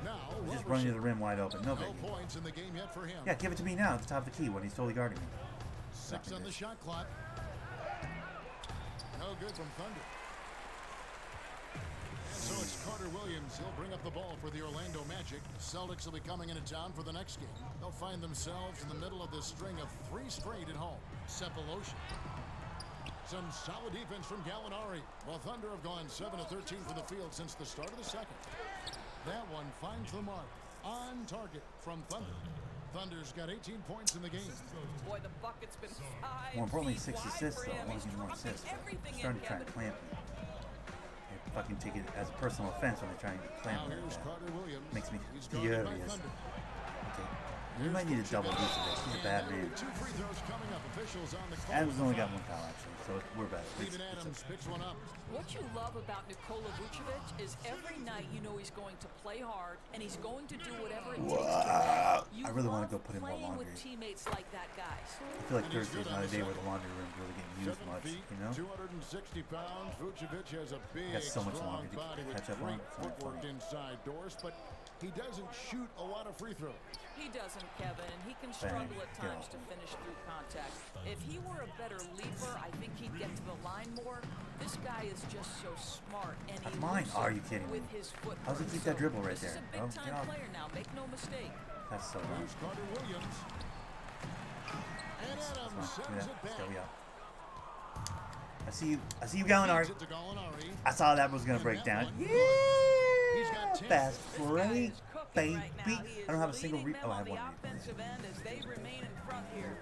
Now,
He's just running to the rim wide open. No
no
biggie.
points in the game yet for him.
Yeah, give it to me now at the top of the key when he's totally guarding me.
6 on the shot clock. No good from Thunder. And so it's Carter Williams. He'll bring up the ball for the Orlando Magic. Celtics will be coming into town for the next game. They'll find themselves in the middle of this string of 3 straight at home. Cephalosha. Some solid defense from Gallinari. Well, Thunder have gone 7 of 13 for the field since the start of the second. That one finds the mark. On target from Thunder. Thunder's got 18 points in the game.
Boy, the bucket's been 5
More importantly,
feet
6
wide
assists
for
though. I
him.
want to
He's
get more
dropping
assists.
everything
They're starting to try
in,
and
Kevin.
clamp me. They fucking take it as a personal offense when they try and clamp
Now
me.
here's
Like
Carter
that.
Williams.
Makes me
He's guarded by
furious.
Thunder.
Okay. You might need a double deuce of this. He's a bad dude.
2 free throws coming up. Officials on the call.
Adams only got 1 foul actually, so we're better.
Steven Adams picks one up.
What you love about Nikola Vucevic is every night you know he's going to play hard and he's going to do whatever it takes to win. You
I really want to
love
go put in more
playing
laundry.
with teammates like that, guys.
I feel like Thursday's not a day where the laundry room's really getting used
7
much,
feet,
you know?
260 pounds. Vucevic has a big,
Got so much
strong
longer to
body with
catch up on.
great
It's not
footwork
funny.
inside doors, but he doesn't shoot a lot of free throws.
He doesn't, Kevin, and he can struggle at times to finish through contact. If he were a better leaper, I think he'd get to the line more. This guy is just so smart, and he
That's mine.
looks
Are
it
you kidding me?
with his footwork.
How's he keep that dribble right
This
there,
is a
bro?
big-time
Get off.
player now, make no mistake.
That's so dumb.
Here's Carter Williams. And Adams
Come on,
sends
give me that.
it
Let's
back.
go, yeah. I see you, Gallinari.
Feeds it to Gallinari.
I saw that was gonna break down.
He's got 10.
Fast break,
Cooking
baby.
right now. He is
I don't have a single
leading
rebound.
them
Oh, I
on
have
the
one rebound.
offensive end as they remain in front here.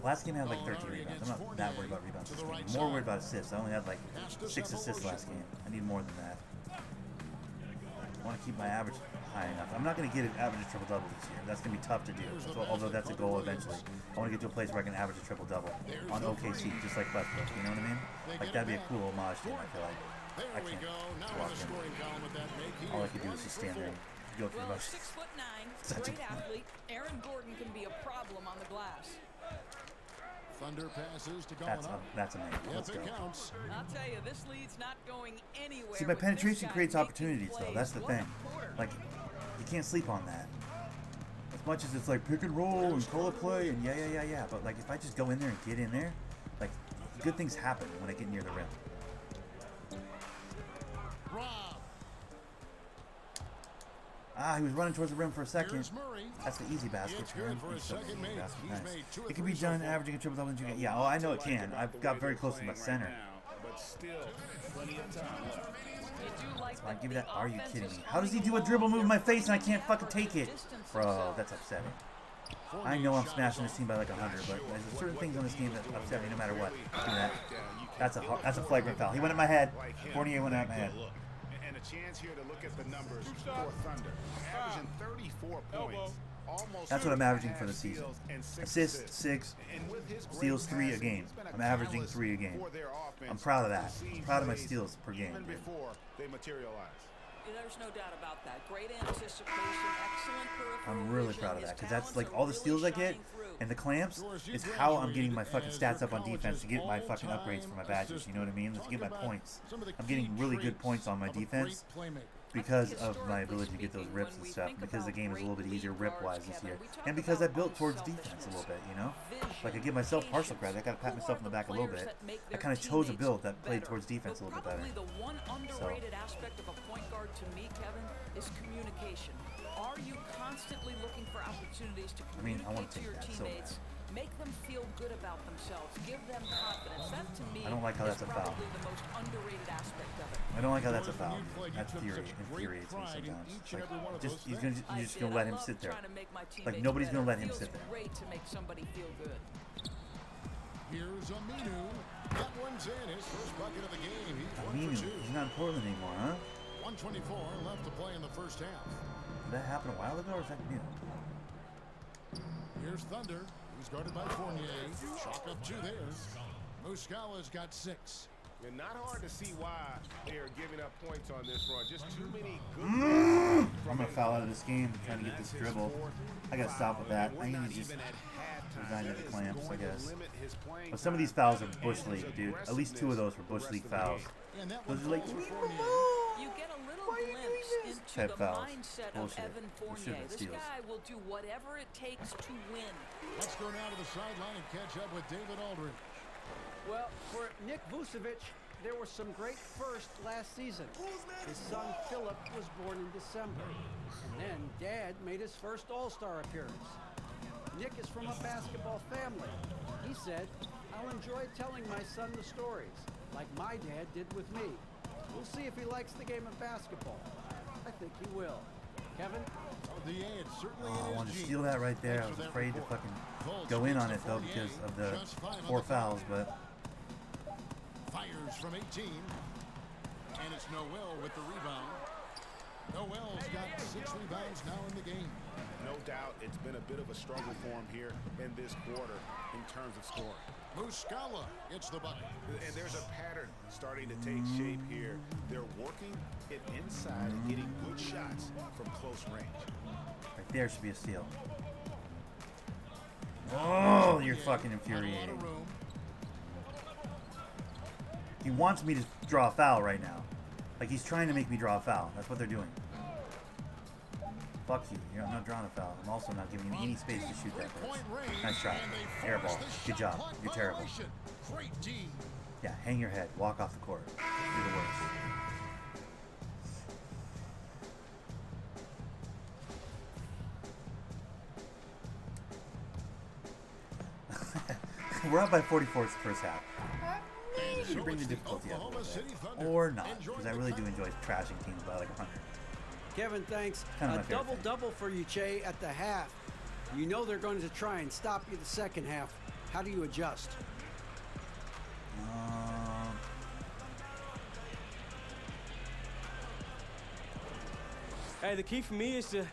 Last game I had like 13 rebounds. I'm not that worried about rebounds this game. I'm more worried about assists. I only had like 6 assists last game. I need more than that. I want to keep my average high enough. I'm not going to get an average triple-double this year. That's going to be tough to do. Although that's a goal eventually. I want to get to a place where I can average a triple-double on OKC, just like Westbrook. You know what I mean? Like that'd be a cool homage to him. I feel like I can't walk in. All I can do is just stand there and go through
Well,
the motions.
6'9", great athlete. Aaron Gordon can be a problem on the glass.
Thunder passes to Gallinari.
That's amazing. Let's
Yep,
go.
it counts.
I'll tell you, this lead's not going anywhere.
See, my
with this
penetration
guy
creates
making
opportunities, though.
plays.
That's the
What a
thing.
quarter.
Like, you can't sleep on that. As much as it's like pick and roll and call a play and yeah. But like, if I just go in there and get in there, like, good things happen when I get near the rim.
Rob.
He was running towards the rim for a second.
Here's Murray.
That's the easy basket.
It's good for a
He's so
second
easy
make.
basket.
He's
Nice.
made 2 or
It can
3
be
so
done
far.
averaging a triple double in 2 games. Yeah, I know it can. I've got very close to my center.
But still, plenty of time left.
You do like
I
that
give you
the
that. Are you
offense
kidding
is
me? How does he
coming
do a
along.
dribble move in my
They're
face and I
playing
can't fucking
effort
take
to
it?
distance
Bro,
themselves.
that's upsetting. I know I'm smashing this team by like 100, but there's certain things on this game that upset me no matter what. Do that. That's a flagrant foul. He went at my head. Fournier went at my head.
And a chance here to look at the numbers for Thunder. Averaging 34 points. Almost
That's what I'm averaging for the
3.5
season.
steals and 6
Assists 6,
And with his great
steals 3 a
passing,
game.
he's been a
I'm averaging
catalyst
3 a game.
for their offense
I'm proud of that.
to see
I'm proud of my
plays
steals per game,
even
dude.
before they materialize.
There's no doubt about that. Great anticipation, excellent peripheral
I'm really
vision.
proud of
His
that, because that's
talents
like
are
all the
really
steals I get
shining through.
and the clamps is how I'm getting my fucking stats up on defense to get my fucking upgrades for my badges. You know what I mean? To get my points. I'm getting really good points on my defense because of my ability to get those rips and stuff, because the game is a little bit easier rip-wise this year, and because I built towards defense a little bit, you know? Like, I give myself partial credit. I gotta pat myself on the back a little bit. I kind of chose a build that played towards defense a little bit better.
Probably the one underrated aspect of a point guard to me, Kevin, is communication. Are you constantly looking for opportunities to communicate to your teammates, make them feel good about themselves, give them confidence? That to me
I don't like how that's a foul.
probably the most underrated aspect of it.
I don't like how that's a foul. That infuriates me sometimes. It's like, you're just gonna let him sit there. Like, nobody's gonna let him sit there.
Great to make somebody feel good.
Here's Aminu. That one's in. His first bucket of the game.
Aminu, he's not in Portland anymore, huh?
124 left to play in the first half.
Did that happen a while ago, or is that new?
Here's Thunder. He's guarded by Fournier. Chalk up 2 there. Muscala's got 6.
And not hard to see why they are giving up points on this run. Just too many good.
I'm gonna foul out of this game trying to get this dribble. I gotta stop with that. I need to just resign to the clamps, I guess. But some of these fouls are Bush League, dude. At least 2 of those were Bush League fouls. Those are like,
You get a little glimpse into
type
the
fouls.
mindset
Bullshit.
of Evan Fournier. This guy will do whatever it takes to win.
Let's go now to the sideline and catch up with David Aldridge.
Well, for Nick Vucevic, there were some great firsts last season. His son Philip was born in December, and then Dad made his first All-Star appearance. Nick is from a basketball family. He said, "I'll enjoy telling my son the stories, like my dad did with me. We'll see if he likes the game of basketball. I think he will." Kevin?
Oh, I wanted to steal that right there. I was afraid to fucking go in on it, though, because of the 4 fouls, but...
Fires from 18. And it's Noel with the rebound. Noel's got 6 rebounds now in the game.
No doubt it's been a bit of a struggle for him here in this quarter in terms of scoring.
Muscala gets the bucket.
And there's a pattern starting to take shape here. They're working it inside and getting good shots from close range.
Right there should be a steal. Oh, you're fucking infuriating. He wants me to draw a foul right now. Like, he's trying to make me draw a foul. That's what they're doing. Fuck you. I'm not drawing a foul. I'm also not giving you any space to shoot that first. Nice try. Air ball. Good job. You're terrible. Yeah, hang your head. Walk off the court. You're the worst. We're up by 44 first half. Maybe bring the difficulty up a little bit. Or not, because I really do enjoy trashing teams by like 100.
Kevin, thanks.
Kind of
A double-double for you, Che, at the half. You know they're going to try and stop you the second half. How do you adjust?
Hey, the key for me is to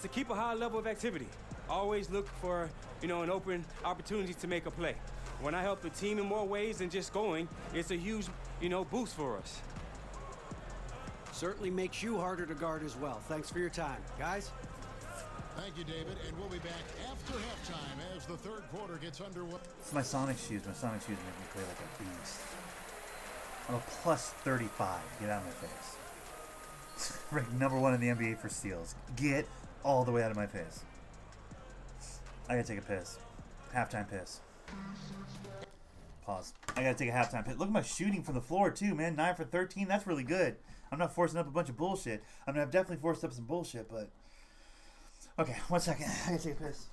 keep a high level of activity. Always look for, an open opportunity to make a play. When I help the team in more ways than just scoring, it's a huge, boost for us.
Certainly makes you harder to guard as well. Thanks for your time. Guys?
Thank you, David, and we'll be back after halftime as the third quarter gets underway.
It's my Sonic shoes. My Sonic shoes make me play like a beast. I'm a plus 35. Get out of my face. Ranked #1 in the NBA for steals. Get all the way out of my face. I gotta take a piss. Halftime piss. Pause. I gotta take a halftime piss. Look at my shooting from the floor too, man. 9 for 13. That's really good. I'm not forcing up a bunch of bullshit. I mean, I've definitely forced up some bullshit, but... Okay, 1 second. I gotta take a piss.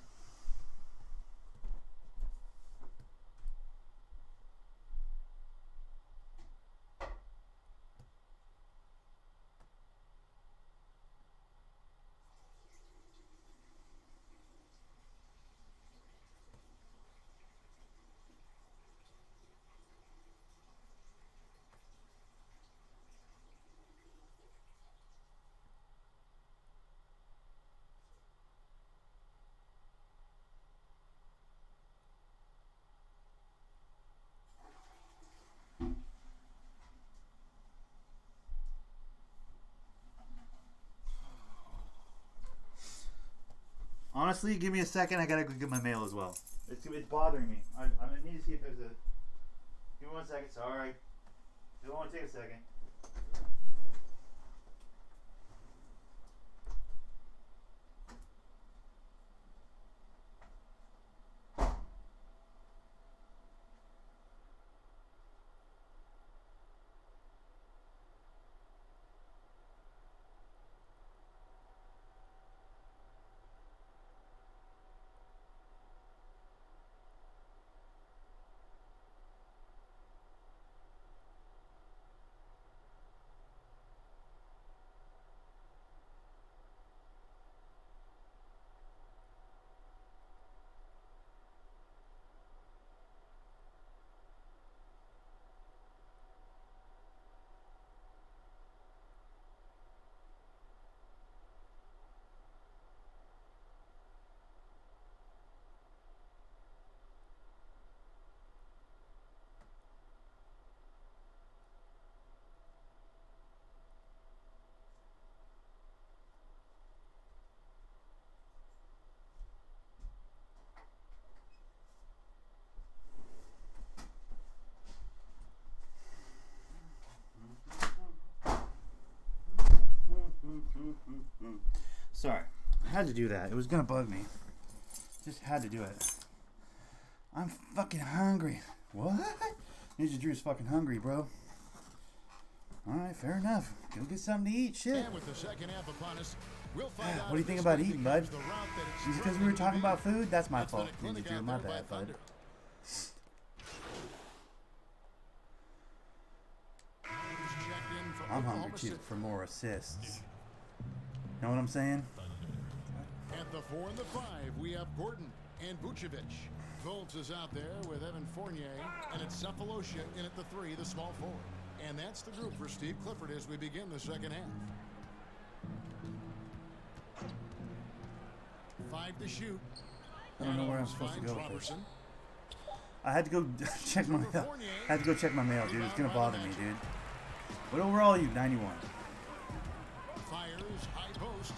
Honestly, give me a second. I gotta go get my mail as well. It's bothering me. I need to see if there's a. Give me 1 second. Sorry. Don't want to take a second. Sorry, I had to do that. It was gonna bug me. Just had to do it. I'm fucking hungry. What? Ninja Drew's fucking hungry, bro. Alright, fair enough. Go get something to eat, shit.
And with the second half upon us, we'll find out
What do you
if
think
this
about
game
eating, bud?
becomes the route that it's
Is it because we
struggling
were
to
talking
be?
about food? That's my
It's been
fault,
a clinic
Ninja Drew.
out
My
there by
bad, bud.
Thunder. Who's checked in for
I'm hungry
Oklahoma
too
City.
for more assists. Know what I'm saying?
At the 4 and the 5, we have Gordon and Vucevic. Fultz is out there with Evan Fournier, and it's Cephalosha in at the 3, the small forward. And that's the group for Steve Clifford as we begin the second half. 5 to shoot.
I don't know where I'm supposed to go with this. I had to go check my mail. I had to go check my mail, dude. It's gonna bother me, dude. What overall are you? 91.
Fires, high post,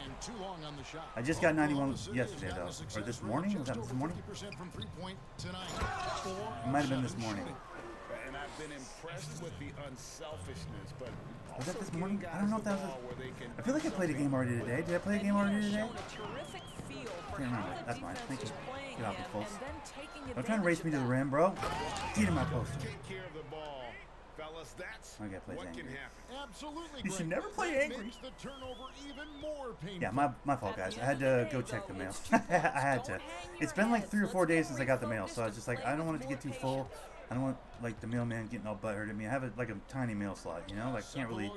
and too long on the shot.
I just got 91 yesterday, though. Or this morning? Was that this morning?
50% from three-point tonight.
It might have been this morning.
And I've been impressed with the unselfishness, but
Was that this morning? I don't know if that was. I feel like I played a game already today. Did I play a game already today? I can't remember. That's fine. Thank you. Get off me, folks. Don't try and race me to the rim, bro. Get in my post.
Take care of the ball, fellas. That's
I gotta play
what
angry.
can happen.
Absolutely.
You should never play
That
angry.
makes the turnover even more painful.
Yeah, my fault, guys. I had to go check the mail. I had to. It's been like 3 or 4 days since I got the mail, so I was just like, I don't want it to get too full. I don't want like the mailman getting all butthurt at me. I have like a tiny mail slot, you know, like can't really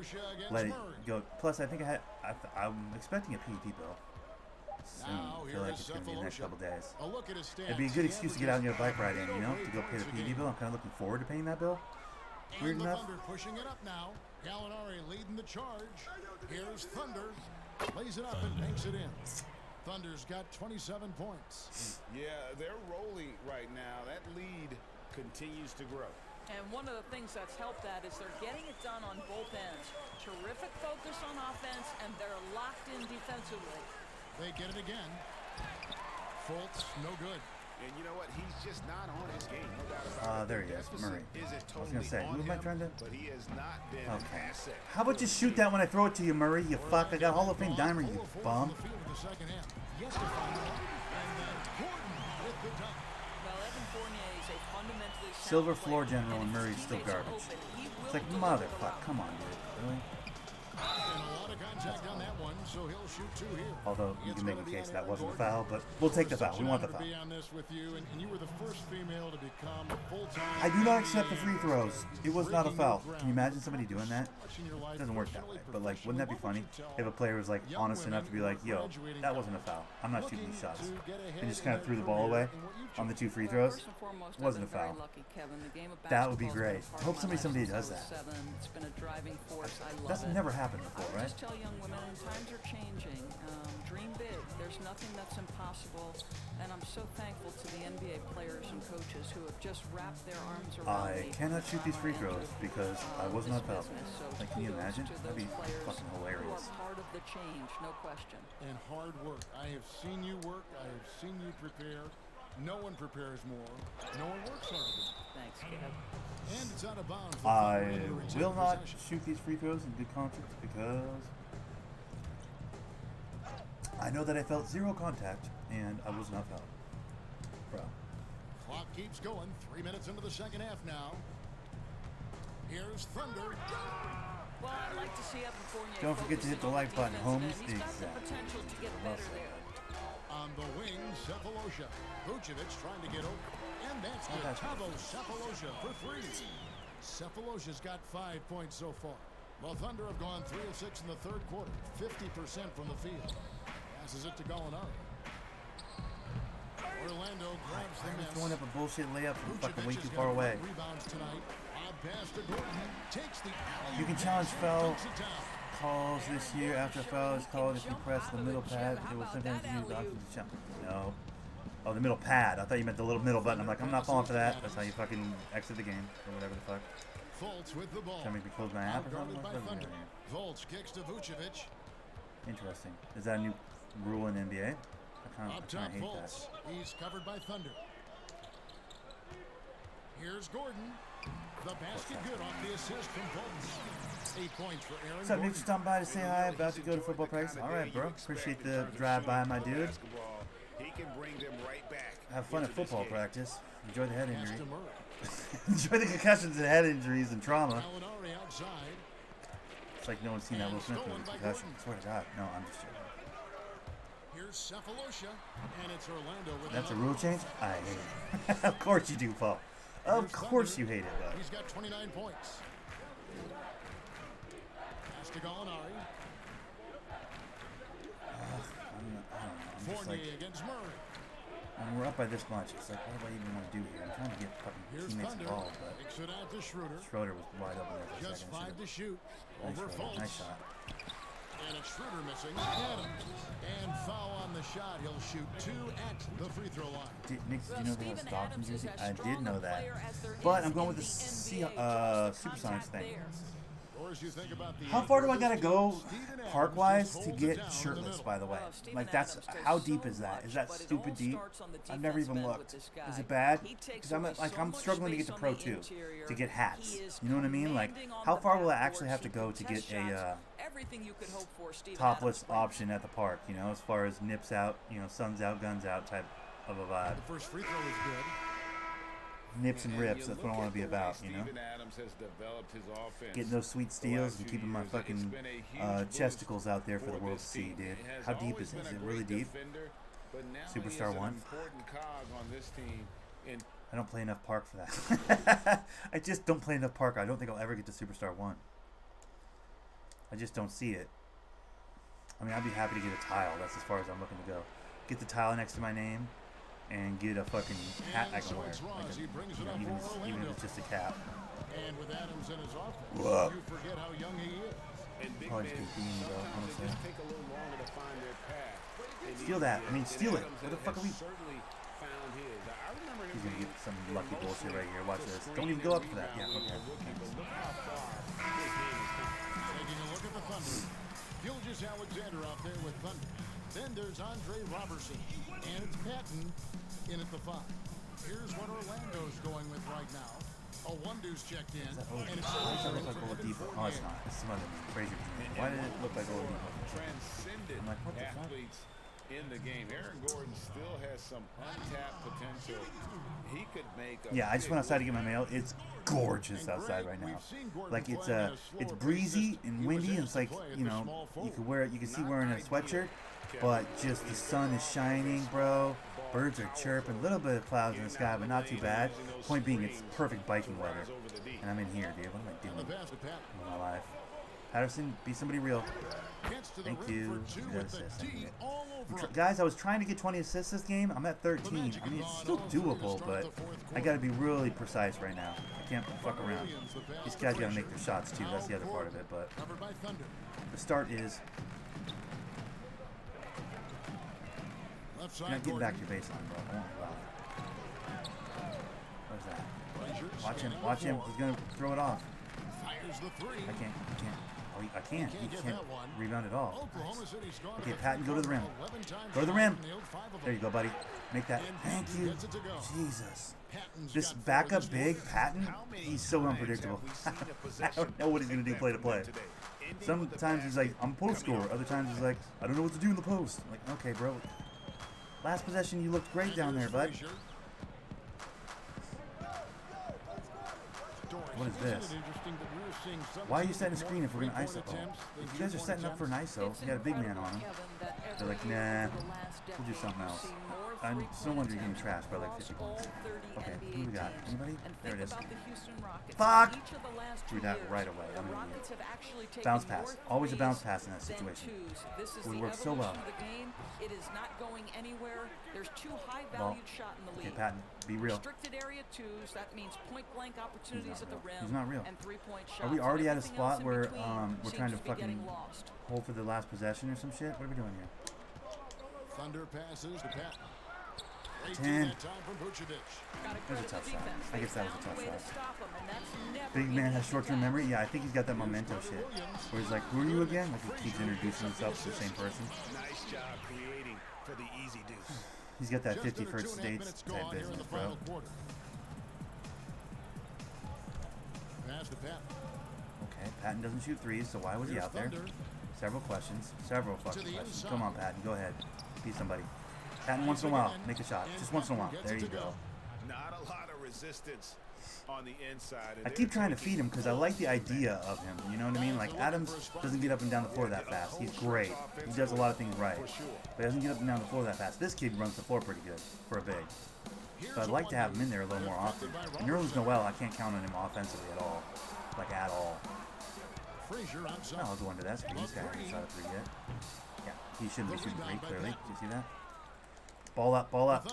let it go. Plus, I think I'm expecting a PET bill soon. I feel like it's gonna be the next couple days. It'd be a good excuse to get out and get a bike ride in, you know, to go pay the PET bill. I'm kind of looking forward to paying that bill. Weird enough.
Thunder pushing it up now. Gallinari leading the charge. Here's Thunder. Lays it up and banks it in. Thunder's got 27 points.
Yeah, they're rolling right now. That lead continues to grow.
And one of the things that's helped that is they're getting it done on both ends. Terrific focus on offense, and they're locked in defensively.
They get it again. Fultz, no good.
And you know what? He's just not on his game. No doubt about it.
There he is, Murray. I was gonna say, who am I trying to?
But he has not been
Okay.
asset.
How about you shoot that when I throw it to you, Murray? You fuck! I got Hall of Fame dimer, you bum. Silver floor general and Murray's still garbage. It's like motherfucker. Come on, dude. Really? Although you can make a case that wasn't a foul, but we'll take the foul. We want the foul. I do not accept the free throws. It was not a foul. Can you imagine somebody doing that? It doesn't work that way. But like, wouldn't that be funny if a player was like honest enough to be like, "Yo, that wasn't a foul. I'm not shooting these shots," and just kind of threw the ball away on the 2 free throws. Wasn't a foul. That would be great. I hope someday does that. That's never happened before. right?
Just tell young women, times are changing. Dream big. There's nothing that's impossible. And I'm so thankful to the NBA players and coaches who have just wrapped their arms around me.
I cannot shoot these free throws because I was not fouled. Like, can you imagine? That'd be fucking hilarious.
Part of the change, no question.
And hard work. I have seen you work. I have seen you prepare. No one prepares more. No one works harder.
Thanks, Kev.
And it's out of bounds.
I will not shoot these free throws in good conscience because I know that I felt zero contact and I was not fouled. Bro.
Clock keeps going. 3 minutes into the second half now. Here's Thunder.
Well, I'd like to see Evan Fournier.
Don't forget to hit the like button, homies.
He's got the potential to get better there.
On the wing, Cephalosha. Vucevic trying to get over. And that's Gustavo Cephalosha for three. Cephalosha's got 5 points so far. The Thunder have gone 3 of 6 in the third quarter. 50% from the field. Passes it to Gallinari. Orlando grabs the miss.
Throwing up a bullshit layup from fucking way too far away.
Rebounds tonight. Pass to Gordon. Takes the alley.
You can challenge foul calls this year. After a foul is called, if you press the middle pad, it will sometimes use the option to challenge. No. Oh, the middle pad. I thought you meant the little middle button. I'm like, I'm not falling for that. That's how you fucking exit the game or whatever the fuck.
Fultz with the ball.
Trying to make me close my app or something?
Fultz kicks to Vucevic.
Interesting. Is that a new rule in NBA? I kind of hate that.
He's covered by Thunder. Here's Gordon. The basket good off the assist from Fultz. 8 points for Aaron.
What's up, Nick? Stopping by to say hi. About to go to football practice. All right, bro. Appreciate the drive by, my dude.
He can bring them right back.
Have fun at football practice. Enjoy the head injury. Enjoy the concussions and head injuries and trauma. It's like no one's seen that Will Smith movie, Concussion. I swear to God. No, I'm just joking.
Here's Cephalosha, and it's Orlando with
That's a rule change? I hate it. Of course you do, Paul. Of course you hate it, bud.
He's got 29 points. Pass to Gallinari.
I'm just like,
against Murray.
when we're up by this much, it's like, what do I even want to do here? I'm trying to get fucking teammates involved, but Schroeder was wide open there for a
Just
second.
5 to shoot.
Nice,
Over Fultz.
nice shot.
And it's Schroeder missing. Adams. And foul on the shot. He'll shoot 2 at the free throw line.
Nick, did you know they have a Stockton jersey? I did know that. But I'm going with the Supersonics thing. How far do I gotta go park-wise to get shirtless, by the way? Like, that's, how deep is that? Is that stupid deep? I've never even looked. Is it bad? Because I'm struggling to get to Pro 2, to get hats. You know what I mean? Like, how far will I actually have to go to get a topless option at the park, you know, as far as nips out, you know, suns out, guns out type of a vibe.
The first free throw is good.
Nips and rips, that's what I want to be about, you know? Getting those sweet steals and keeping my fucking chesticles out there for the world to see, dude. How deep is it? Is it really deep? Superstar 1? I don't play enough park for that. I just don't play enough park. I don't think I'll ever get to Superstar 1. I just don't see it. I mean, I'd be happy to get a tile. That's as far as I'm looking to go. Get the tile next to my name. And get a fucking hat I can wear. Like even if it's just a cap.
And with Adams in his office,
Whoa.
you forget how young he is.
Probably just keep being though, honestly. Steal that. I mean, steal it. What the fuck are we? He's gonna get some lucky bullshit right here. Watch this. Don't even go up for that. Yeah, okay.
Taking a look at the Thunder. Gilgeous Alexander out there with Thunder. Then there's Andre Robertson. And it's Patton in at the 5. Here's what Orlando's going with right now. A one-deuce checked in. And it's
Why does that look like Oladipo? Oh, it's not. It's some other Frazier. Why did it look like Oladipo?
Transcendent
I'm like, what the fuck?
athletes in the game. Aaron Gordon still has some untapped potential. He could make a
yeah, I just went outside to get my mail. It's gorgeous outside right now. Like it's breezy and windy, and it's like, you know, you could wear it. You can see wearing a sweatshirt, but just the sun is shining, bro. Birds are chirping. A little bit of clouds in the sky, but not too bad. Point being, it's perfect biking weather, and I'm in here, dude. What am I doing in my life? Patterson, be somebody real. Thank you. Guys, I was trying to get 20 assists this game. I'm at 13. I mean, it's still doable, but I got to be really precise right now. can't fuck around. These guys gotta make their shots too. That's the other part of it. But the start is you're not getting back to your baseline, bro. I won't allow it. What's that? Watch him. Watch him. He's gonna throw it off. I can't. Oh, I can't. He can't rebound at all. Nice. Okay, Patton, go to the rim. Go to the rim. There you go, buddy. Make that. Thank you. Jesus. This backup big, Patton, he's so unpredictable. I don't know what he's going to do play to play. Sometimes he's like, I'm post scorer. Other times he's like, I don't know what to do in the post. I'm like, okay, bro. Last possession, you looked great down there, bud. What is this? Why are you setting a screen if we're going to ISO? Oh, if you guys are setting up for an ISO, you got a big man on him. They're like, nah, we'll do something else. It's no wonder you're getting trashed by like 50 points. Okay, who we got? Anybody? There it is. Fuck! Threw that right away. I'm an idiot. Bounce pass. Always a bounce pass in that situation. We work so well.
It is not going anywhere. There's two high-valued shot in the league.
Okay, Patton, be real.
Restricted area twos. That means point-blank opportunities at the rim.
He's not real.
And three-point shots.
Are we already at a spot where we're trying to fucking hold for the last possession or some shit? What are we doing here?
Thunder passes to Patton.
10. That was a tough shot. I guess that was a tough shot. Big man has short-term memory. Yeah, I think he's got that memento shit. Where he's like, who are you again? Like he keeps introducing himself to the same person.
Nice job creating for the easy deuce.
He's got that 51st States type business, bro.
Pass to Patton.
Okay, Patton doesn't shoot threes, so why was he out there? Several questions. Several fucking questions. Come on, Patton. Go ahead. Be somebody. Patton, once in a while, make a shot. Just once in a while. There you go.
Not a lot of resistance on the inside.
I keep trying to feed him because I like the idea of him. You know what I mean? Like, Adams doesn't get up and down the floor that fast. He's great. He does a lot of things right. But he doesn't get up and down the floor that fast. This kid runs the floor pretty good for a big. So I'd like to have him in there a little more often. And Nerlens Noel, I can't count on him offensively at all. Like, at all. I'll go under that screen. This guy hasn't shot a three yet. Yeah, he shouldn't be shooting three, clearly. Do you see that? Ball up, ball up.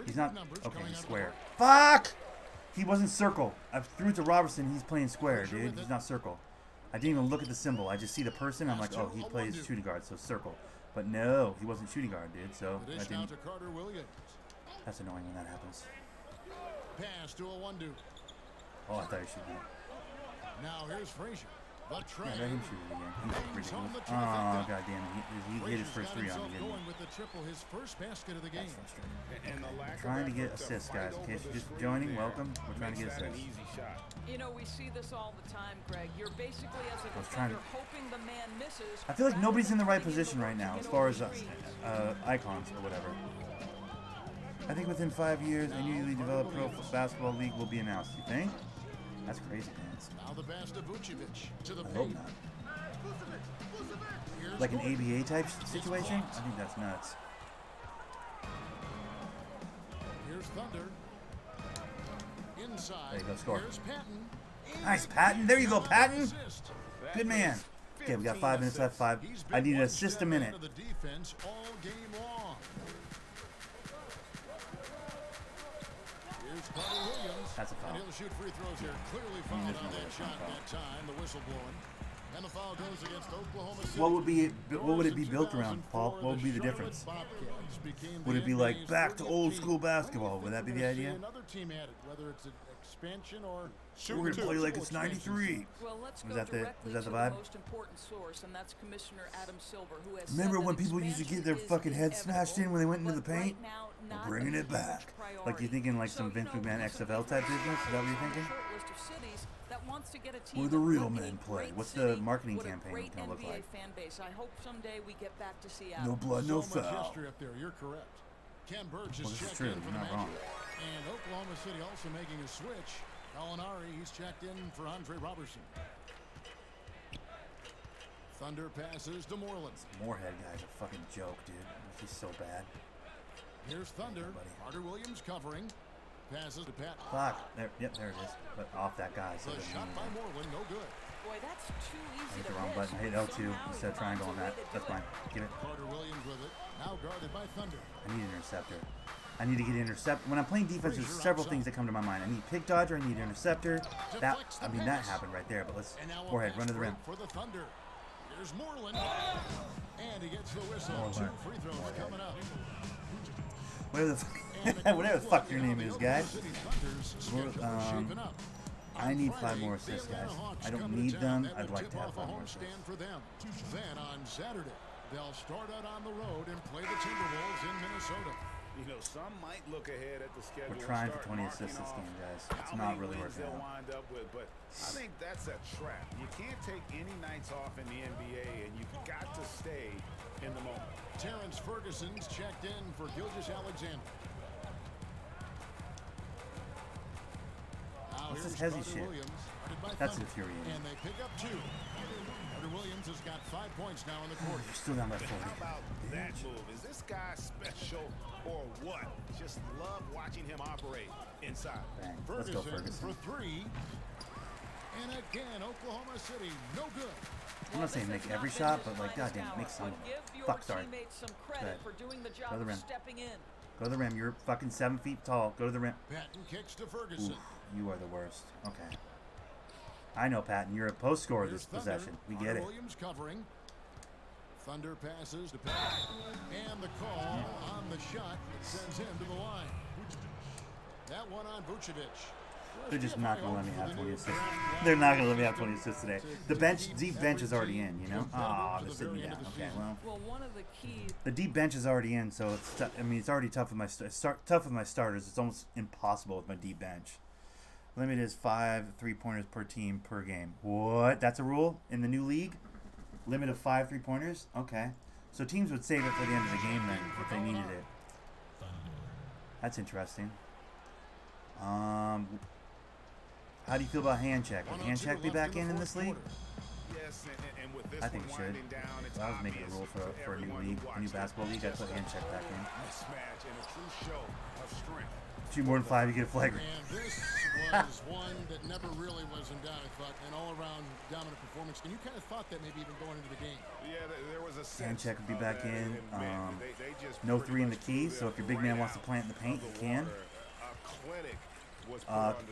He's not. Okay, he's square. Fuck! He wasn't circle. I threw it to Robertson. He's playing square, dude. He's not circle. I didn't even look at the symbol. I just see the person. I'm like, oh, he plays shooting guard, so circle. But no, he wasn't shooting guard, dude. So I didn't. That's annoying when that happens.
Pass to a 1-2.
Oh, I thought he should be.
Now here's Frazier.
Yeah, let him shoot it again. He's ridiculous. Oh, goddamn. He hit his first three on me, didn't he?
With the triple, his first basket of the game.
We're trying to get assists, guys. In case you're just joining, welcome. We're trying to get assists.
You know, we see this all the time, Greg. You're basically, as a defender, hoping the man misses.
I feel like nobody's in the right position right now as far as icons or whatever. I think within 5 years, a newly developed pro basketball league will be announced. You think? That's crazy, man.
Now the pass to Vucevic to the
I hope not. Like an ABA type situation? I think that's nuts.
Here's Thunder. Inside.
There you go, score.
Here's Patton.
Nice, Patton. There you go, Patton. Good man. Okay, we got 5 minutes left. 5. I need an assist a minute.
The defense all game long.
That's a foul.
And he'll shoot free throws here. Clearly fouled on that shot that time. The whistle blowing. And the foul goes against Oklahoma City.
What would it be built around, Paul? What would be the difference? Would it be like back to old school basketball? Would that be the idea?
Another team added, whether it's an expansion or
we're gonna play like it's '93.
Well, let's
was
go
that the
directly
vibe?
to the most important source, and that's Commissioner Adam Silver, who has
Remember
said
when
that
people used to get their fucking heads smashed in when they went into the paint? We're bringing it back. Like you're thinking like some Vince McMahon XFL type business? Is that what you're thinking? Where the real men play. What's the marketing campaign gonna look like?
Fan base. I hope someday we get back to Seattle.
No blood, no
so much
foul.
history up there. You're correct. Ken Burge
Well,
is
this is
checked
true.
in for
You're
the
not wrong.
Magic. And Oklahoma City also making a switch. Gallinari, he's checked in for Andre Robertson. Thunder passes to Moreland.
Moorhead guy's a fucking joke, dude. He's so bad.
Here's Thunder. Carter Williams covering. Passes to Pat.
Fuck. There, yep, there it is. But off that guy. So
The shot by Moreland, no good.
Boy, that's too
I
easy
hit
to
the wrong
miss.
button. I hit L2 instead of triangle on that. That's fine. Give it.
Carter Williams with it. Now guarded by Thunder.
I need an interceptor. I need to get intercept. When I'm playing defense, there's several things that come to my mind. I need pick dodger. I need interceptor. That happened right there. But let's go ahead, run to the rim.
For the Thunder. Here's Moreland. And he gets the whistle. 2 free throws coming up.
Whatever the fuck your name is, guys. I need 5 more assists, guys. I don't need them. I'd like to have 5 more assists.
Then on Saturday, they'll start out on the road and play the Timberwolves in Minnesota.
You know, some might look ahead at the schedule.
We're trying for 20 assists this game, guys. It's not really working out.
Wind up with, but I think that's a trap. You can't take any nights off in the NBA, and you've got to stay in the moment.
Terrence Ferguson's checked in for Gilgeous-Alexander.
What's this hezzy shit? That's infuriating.
And they pick up 2. Carter Williams has got 5 points now in the quarter.
You're still down by 40.
How about that move? Is this guy special or what? Just love watching him operate inside.
Bang. Let's go, Ferguson.
For 3. And again, Oklahoma City, no good.
I'm not saying make every shot, but like, goddamn, make some. Fuck, sorry. Go ahead. Go to the rim. Go to the rim. You're fucking 7 feet tall. Go to the rim.
Patton kicks to Ferguson.
Oof, you are the worst. Okay. I know, Patton. You're a post scorer this possession. We get it.
Williams covering. Thunder passes to Patton. And the call on the shot sends him to the line. That one on Vucevic.
They're just not going to let me have 20 assists. They're not going to let me have 20 assists today. The deep bench is already in, you know? Oh, they're sitting me down. Okay, well. The deep bench is already in, so it's it's already tough with my starters. It's almost impossible with my deep bench. Limit is 5 3-pointers per team per game. What? That's a rule in the new league? Limit of 5 3-pointers? Okay. So teams would save it for the end of the game then if they needed it. That's interesting. How do you feel about hand check? Would hand check be back in this league?
Yes, and with this
I think it should. If I was making a rule for a new league, a new basketball league, I'd put hand check back in.
Mismatch and a true show of strength.
Shoot more than 5, you get a flagrant.
And this was one that never really was in doubt, I thought, an all-around dominant performance. And you kind of thought that maybe even going into the game.
Yeah, there was a
hand check would be back in. No 3 in the key, so if your big man wants to plant in the paint, you can.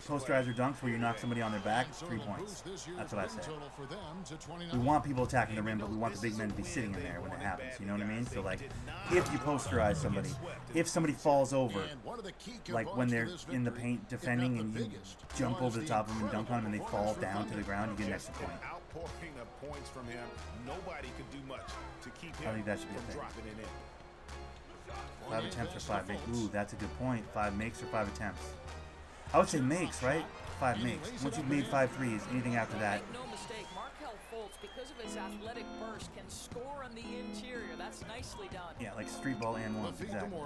Posterizer dunks where you knock somebody on their back, 3 points. That's what I say. We want people attacking the rim, but we want the big men to be sitting in there when it happens. You know what I mean? So, like, if you posterize somebody, if somebody falls over, like when they're in the paint defending and you jump over the top of them and dunk on them and they fall down to the ground, you get an extra point.
Outpouring of points from him, nobody could do much to keep him
I think that should be a
from
thing.
dropping it in.
5 attempts or 5 makes. Ooh, that's a good point. 5 makes or 5 attempts. I would say makes, right? 5 makes. Once you've made 5 threes, anything after that.
Make no mistake, Markelle Fultz, because of his athletic burst, can score on the interior. That's nicely done.
Yeah, like street ball and ones, exactly.
So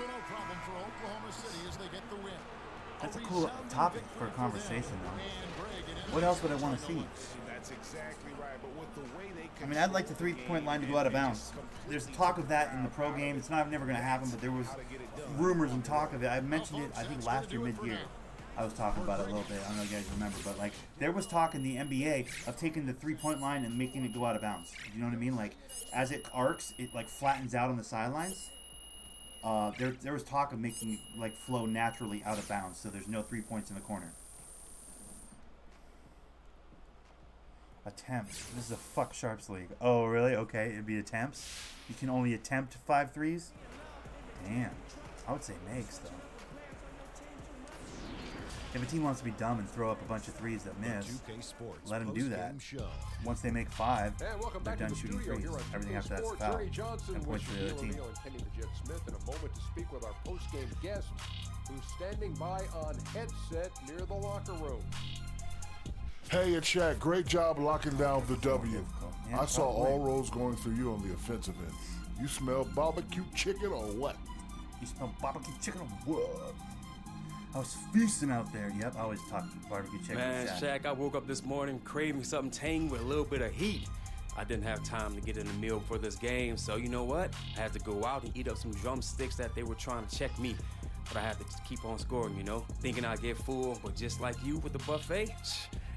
no problem for Oklahoma City as they get the win.
That's a cool topic for a conversation, though. What else would I want to see?
That's exactly right, but with the way they
I mean, I'd like the 3-point line to go out of bounds. There's talk of that in the pro game. It's never going to happen, but there was rumors and talk of it. I mentioned it, I think, last year, mid-year. I was talking about it a little bit. I don't know if you guys remember, but, like, there was talk in the NBA of taking the 3-point line and making it go out of bounds. You know what I mean? Like, as it arcs, it, like, flattens out on the sidelines. There was talk of making it, like, flow naturally out of bounds, so there's no 3 points in the corner. Attempts. This is a fuck sharps league. Oh, really? Okay, it'd be attempts. You can only attempt 5 threes? Damn. I would say makes, though. If a team wants to be dumb and throw up a bunch of threes that miss, let them do that. Once they make 5, they're done shooting threes. Everything after that's a foul. And points for the other team.
Kenny the Jet Smith in a moment to speak with our post-game guest, who's standing by on headset near the locker room.
Hey, it's Shaq. Great job locking down the W. I saw all roads going through you on the offensive end. You smell barbecue chicken or what?
You smell barbecue chicken or what? I was feasting out there. Yep, I always talk barbecue chicken.
Man, Shaq, I woke up this morning craving something tangy with a little bit of heat. I didn't have time to get in the meal for this game, so you know what? I had to go out and eat up some drumsticks that they were trying to check me. But I had to just keep on scoring, you know? Thinking I'd get full, but just like you with the buffet,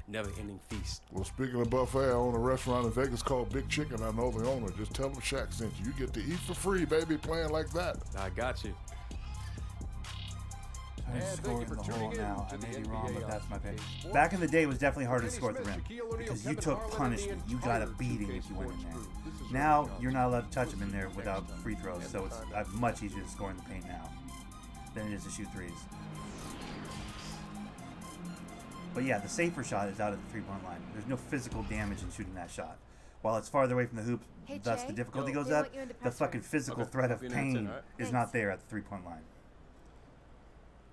never-ending feast.
Well, speaking of buffet, I own a restaurant in Vegas called Big Chicken. I know the owner. Just tell him Shaq sent you. You get to eat for free, baby, playing like that.
I got you.
I
And
score in
thank you
the
for
hole
tuning in
now.
to
I
the
may be wrong,
NBA
but that's my pick.
Sports.
Back in the day, it was definitely harder to
Kenny
score at the
Smith,
rim
Shaquille O'Neal,
because you
Kevin
took
Harlan, and the
punishment. You got a
entire
beating
2K
if you went in
Sports
there.
crew. This is
Now
Early
you're
Johnson.
not allowed to touch them in there without free throws, so it's much easier to score in the paint now than it is to shoot threes. But yeah, the safer shot is out at the three-point line. There's no physical damage in shooting that shot. While it's farther away from the hoop,
Hey,
thus
Jay.
the difficulty
Yo.
goes
They
up,
want you in the
the
press
fucking
room.
physical
Okay.
threat of
I'll be in there at 10,
pain
all right?
is not there at the three-point line.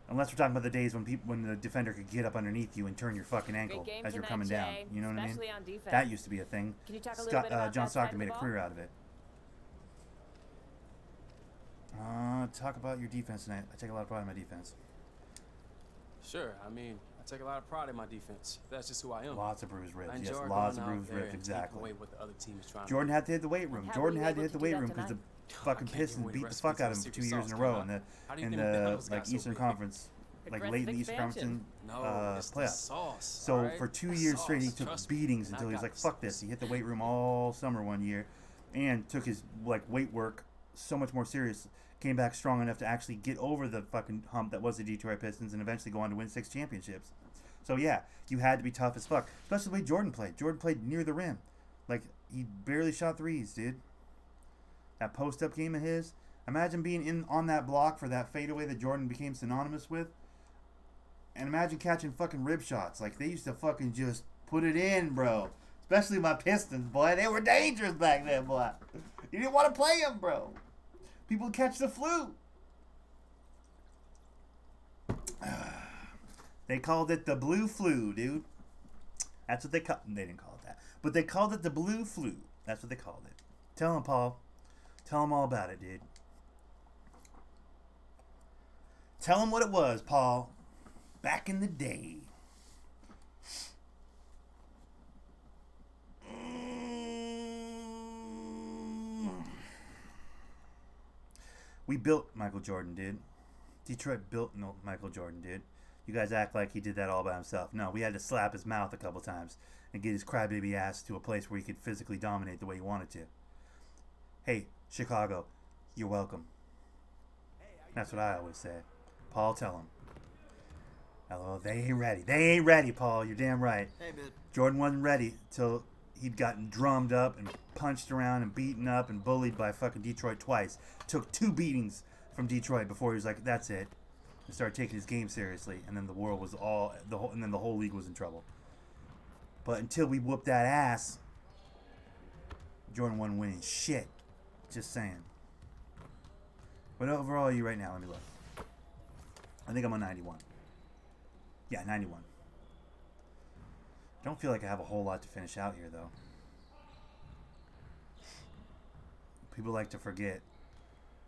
Unless we're talking about the days when the defender could get up underneath you and turn your fucking ankle
game
as you're
tonight,
coming down.
Jay,
You know what I mean?
especially on defense.
That used to be a thing.
Can you talk a little bit about
John
that side
Stockton
of
made
the
a
ball?
career out of it. Talk about your defense tonight. I take a lot of pride in my defense.
Sure, I mean, I take a lot of pride in my defense. That's just who I am.
Lots of bruised ribs.
I
Yes,
enjoy
lots
going
of
out
bruised
there
ribs.
and taking
Exactly.
away what the other team is trying
Jordan
to
had to hit the weight room.
How
Jordan
were you
had to
able
hit the
to do
weight
that
room because the
tonight?
fucking
can't
Pistons
give away
beat the
recipes
fuck out of
to
him
the
for 2
secret
years in a
sauce,
row
huh?
in the
How do you think the Devils got so
Eastern
big?
Conference, like late in the Eastern Conference
expansion.
No, it's the
playoffs.
sauce.
So
alright?
for 2
The
years straight, he
sauce,
took
trust me.
beatings
And I
until he was
got
like,
the
"Fuck this." He hit the weight room all summer one year, and took his weight work so much more serious. Came back strong enough to actually get over the fucking hump that was the Detroit Pistons and eventually go on to win 6 championships. So yeah, you had to be tough as fuck, especially the way Jordan played. Jordan played near the rim, like he barely shot threes, dude. That post-up game of his. Imagine being on that block for that fadeaway that Jordan became synonymous with. And imagine catching fucking rib shots. Like, they used to fucking just put it in, bro. Especially my Pistons, boy. They were dangerous back then, boy. You didn't want to play them, bro. People catch the flu. They called it the blue flu, dude. That's what they called it. They didn't call it that. But they called it the blue flu. That's what they called it. Tell them, Paul. Tell them all about it, dude. Tell them what it was, Paul. Back in the day. We built Michael Jordan, dude. Detroit built Michael Jordan, dude. You guys act like he did that all by himself. No, we had to slap his mouth a couple times and get his crybaby ass to a place where he could physically dominate the way he wanted to. Hey, Chicago, you're welcome. That's what I always say. Paul, tell him. Hello, they ain't ready. They ain't ready, Paul. You're damn right.
Hey, man.
Jordan wasn't ready till he'd gotten drummed up and punched around and beaten up and bullied by fucking Detroit twice. Took 2 beatings from Detroit before he was like, that's it. And started taking his game seriously. And then the world was and then the whole league was in trouble. But until we whooped that ass, Jordan wasn't winning shit. Just saying. What overall are you right now? Let me look. I think I'm on 91. Yeah, 91. Don't feel like I have a whole lot to finish out here, though. People like to forget.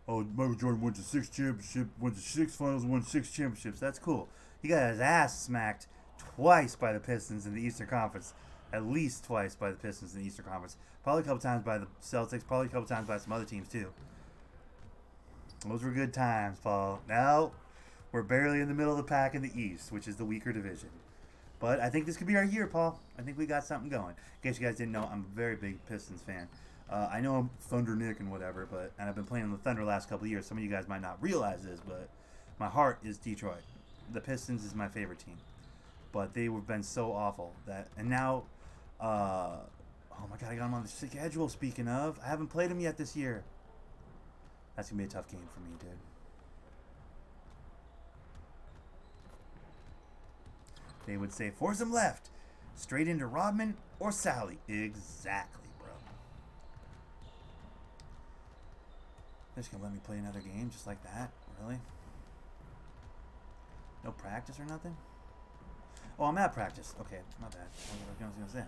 Oh, Michael Jordan went to 6 championships, went to 6 finals, won 6 championships. That's cool. He got his ass smacked twice by the Pistons in the Eastern Conference. At least twice by the Pistons in the Eastern Conference. Probably a couple times by the Celtics. Probably a couple times by some other teams, too. Those were good times, Paul. Now, we're barely in the middle of the pack in the East, which is the weaker division. But I think this could be our year, Paul. I think we got something going. In case you guys didn't know, I'm a very big Pistons fan. I know I'm Thundernick and whatever, and I've been playing on the Thunder the last couple of years. Some of you guys might not realize this, but my heart is Detroit. The Pistons is my favorite team. But they have been so awful and now, oh my God, I got them on the schedule. Speaking of, I haven't played them yet this year. That's gonna be a tough game for me, dude. They would say, force him left. Straight into Rodman or Sally. Exactly, bro. They're just going to let me play another game just like that? Really? No practice or nothing? Oh, I'm at practice. Okay, my bad. I was going to say.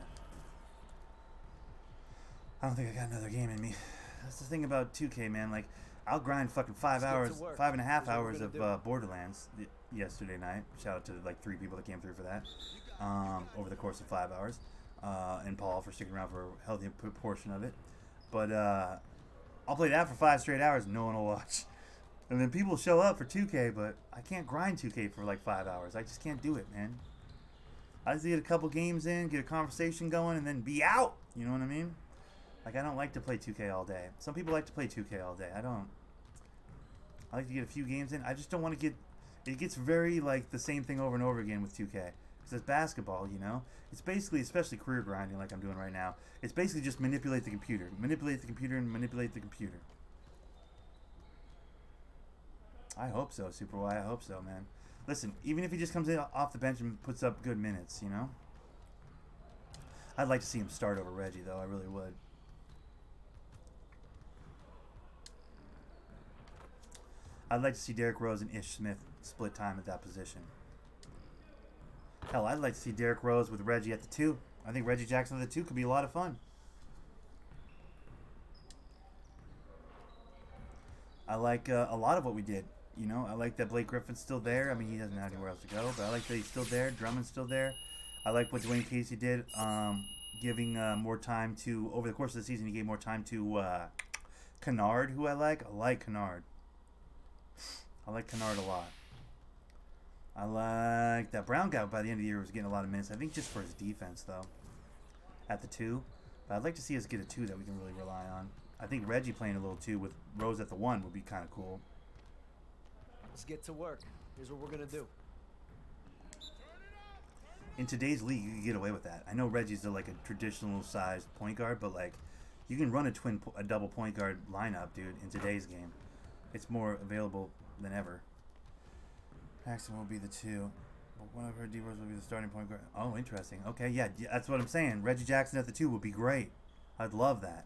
I don't think I got another game in me. That's the thing about 2K, man. Like, I'll grind fucking 5.5 hours of Borderlands yesterday night. Shout out to like 3 people that came through for that over the course of 5 hours, and Paul for sticking around for a healthy portion of it. But I'll play that for 5 straight hours and no one will watch. And then people show up for 2K, but I can't grind 2K for like 5 hours. I just can't do it, man. I like to get a couple games in, get a conversation going, and then be out. You know what I mean? Like, I don't like to play 2K all day. Some people like to play 2K all day. I don't. I like to get a few games in. I just don't want to get... It gets very, like, the same thing over and over again with 2K. Because it's basketball, you know? It's basically, especially career grinding like I'm doing right now, it's basically just manipulate the computer. Manipulate the computer and manipulate the computer. I hope so, Super Y. I hope so, man. Listen, even if he just comes in off the bench and puts up good minutes, you know? I'd like to see him start over Reggie, though. I really would. I'd like to see Derrick Rose and Ish Smith split time at that position. Hell, I'd like to see Derrick Rose with Reggie at the 2. I think Reggie Jackson at the 2 could be a lot of fun. I like a lot of what we did. You know, I like that Blake Griffin's still there. I mean, he doesn't have anywhere else to go, but I like that he's still there. Drummond's still there. I like what Dwayne Casey did, giving more time to, over the course of the season, he gave more time to Kennard, who I like. I like Kennard. I like Kennard a lot. I like that Brown guy by the end of the year was getting a lot of minutes. I think just for his defense, though, at the 2. But I'd like to see us get a 2 that we can really rely on. I think Reggie playing a little 2 with Rose at the 1 would be kind of cool.
Let's get to work. Here's what we're going to do.
In today's league, you can get away with that. I know Reggie's like a traditional sized point guard, but like you can run a double point guard lineup, dude, in today's game. It's more available than ever. Paxton will be the 2. But one of her D-Rose will be the starting point guard. Oh, interesting. Okay, yeah, that's what I'm saying. Reggie Jackson at the 2 would be great. I'd love that.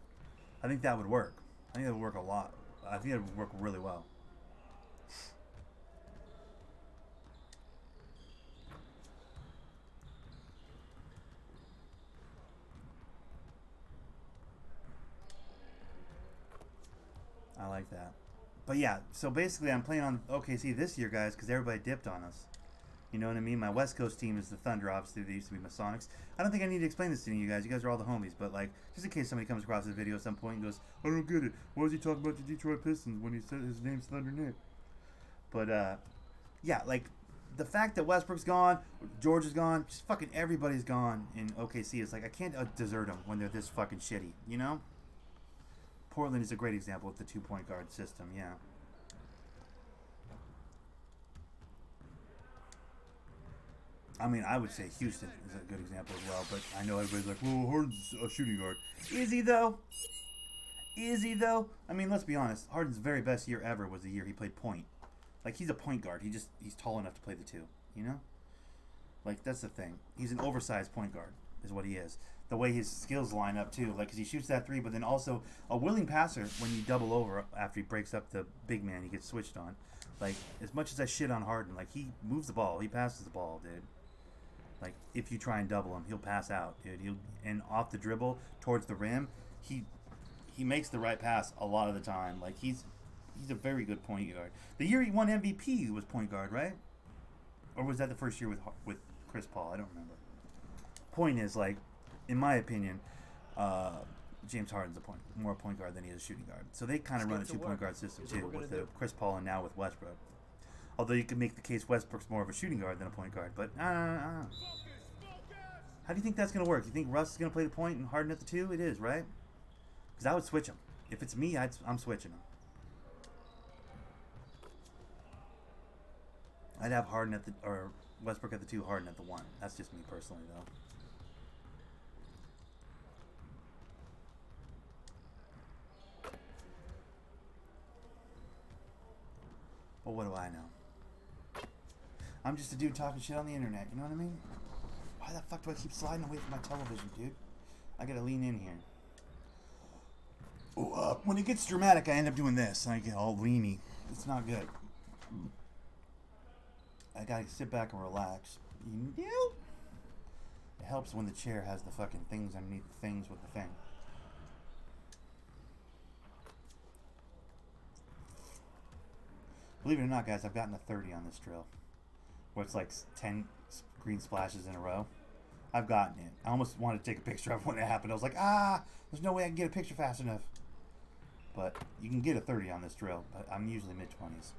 I think that would work. I think that would work a lot. I think it would work really well. I like that. But yeah, so basically I'm playing on OKC this year, guys, because everybody dipped on us. You know what I mean? My West Coast team is the Thunder, obviously. They used to be Masonics. I don't think I need to explain this to you guys. You guys are all the homies. But, like, just in case somebody comes across this video at some point and goes, I don't get it. Why was he talking about the Detroit Pistons when he said his name's Thundernick? But, yeah, like, the fact that Westbrook's gone, George is gone, just fucking everybody's gone in OKC. It's like, I can't desert them when they're this fucking shitty, you know? Portland is a great example with the 2-point guard system, yeah. I mean, I would say Houston is a good example as well, but I know everybody's like, well, Harden's a shooting guard. Is he, though? Is he, though? I mean, let's be honest. Harden's very best year ever was the year he played point. Like, he's a point guard. He's tall enough to play the 2, you know? Like, that's the thing. He's an oversized point guard is what he is. The way his skills line up, too. Like, because he shoots that 3, but then also a willing passer when you double over after he breaks up the big man, he gets switched on. Like, as much as I shit on Harden, like, he moves the ball. He passes the ball, dude. Like, if you try and double him, he'll pass out, dude. And off the dribble towards the rim, he makes the right pass a lot of the time. Like, he's a very good point guard. The year he won MVP, he was point guard, right? Or was that the first year with Chris Paul? I don't remember. Point is, like, in my opinion, James Harden's more point guard than he is a shooting guard. So they kind of run a 2-point guard system too, with the Chris Paul and now with Westbrook. Although you could make the case Westbrook's more of a shooting guard than a point guard, but how do you think that's going to work? You think Russ is going to play the point and Harden at the 2? It is, right? Because I would switch him. If it's me, I'm switching him. I'd have Harden at the, or Westbrook at the 2, Harden at the 1. That's just me personally, though. Well, what do I know? I'm just a dude talking shit on the internet, you know what I mean? Why the fuck do I keep sliding away from my television, dude? I gotta lean in here. When it gets dramatic, I end up doing this. I get all leany. It's not good. I gotta sit back and relax. You know? It helps when the chair has the fucking things underneath the things with the thing. Believe it or not, guys, I've gotten a 30 on this drill. Where it's like 10 green splashes in a row. I've gotten it. I almost wanted to take a picture of when it happened. I was like, there's no way I can get a picture fast enough. But you can get a 30 on this drill. But I'm usually mid-20s.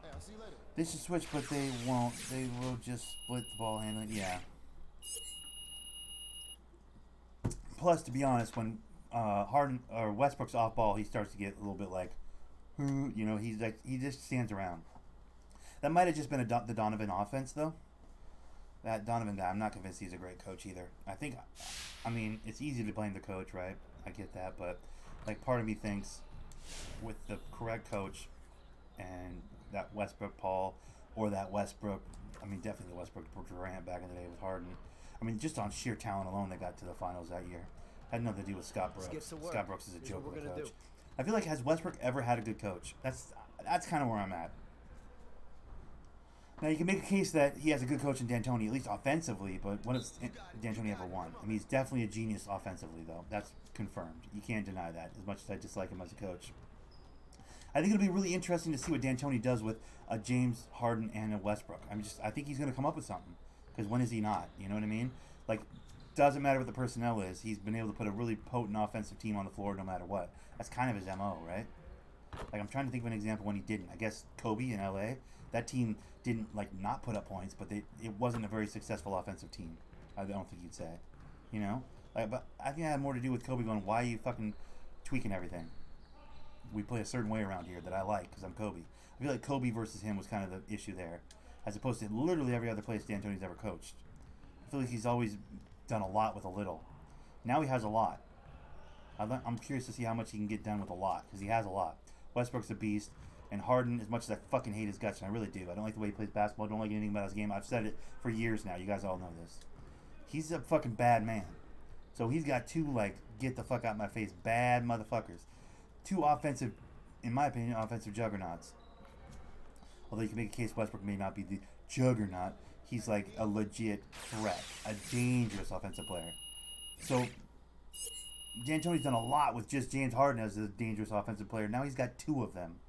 Hey, I'll see you later.
They should switch, but they won't. They will just split the ball handling. Yeah. Plus, to be honest, when Harden or Westbrook's off ball, he starts to get a little bit like, you know, he's like he just stands around. That might have just been the Donovan offense, though. That Donovan guy, I'm not convinced he's a great coach either. I mean, it's easy to blame the coach, right? I get that, but like part of me thinks with the correct coach and that Westbrook Paul or that Westbrook, I mean, definitely the Westbrook Durant back in the day with Harden. I mean, just on sheer talent alone, they got to the finals that year. Had nothing to do with Scott Brooks. Scott Brooks is a joke of a coach. I feel like, has Westbrook ever had a good coach? That's kind of where I'm at. Now, you can make a case that he has a good coach in D'Antoni, at least offensively, but when has D'Antoni ever won? I mean, he's definitely a genius offensively, though. That's confirmed. You can't deny that, as much as I dislike him as a coach. I think it'll be really interesting to see what D'Antoni does with a James Harden and a Westbrook. I think he's going to come up with something, because when is he not? You know what I mean? Like, doesn't matter what the personnel is. He's been able to put a really potent offensive team on the floor no matter what. That's kind of his MO, right? Like, I'm trying to think of an example when he didn't. I guess Kobe in LA, that team didn't, like, not put up points, but it wasn't a very successful offensive team. I don't think you'd say. You know? Like, but I think it had more to do with Kobe going, why are you fucking tweaking everything? We play a certain way around here that I like because I'm Kobe. I feel like Kobe versus him was kind of the issue there, as opposed to literally every other place D'Antoni's ever coached. I feel like he's always done a lot with a little. Now he has a lot. I'm curious to see how much he can get done with a lot, because he has a lot. Westbrook's a beast, and Harden, as much as I fucking hate his guts, and I really do. I don't like the way he plays basketball. I don't like anything about his game. I've said it for years now. You guys all know this. He's a fucking bad man. So he's got two, like, get the fuck out of my face, bad motherfuckers. Two offensive, in my opinion, offensive juggernauts. Although you can make a case Westbrook may not be the juggernaut, he's like a legit threat, a dangerous offensive player. So D'Antoni's done a lot with just James Harden as a dangerous offensive player. Now he's got two of them,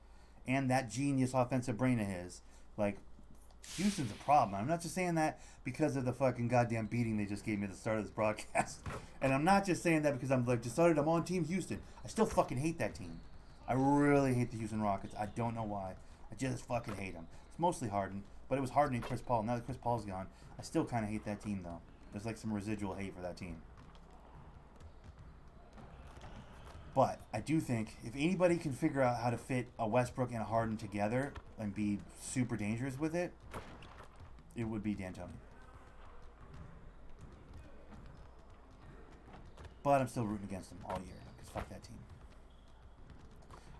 and that genius offensive brain of his. Like, Houston's a problem. I'm not just saying that because of the fucking goddamn beating they just gave me at the start of this broadcast. And I'm not just saying that because I'm like decided I'm on Team Houston. I still fucking hate that team. I really hate the Houston Rockets. I don't know why. I just fucking hate them. It's mostly Harden, but it was Harden and Chris Paul. Now that Chris Paul's gone, I still kind of hate that team, though. There's like some residual hate for that team. But I do think if anybody can figure out how to fit a Westbrook and a Harden together and be super dangerous with it, it would be D'Antoni. But I'm still rooting against them all year because fuck that team.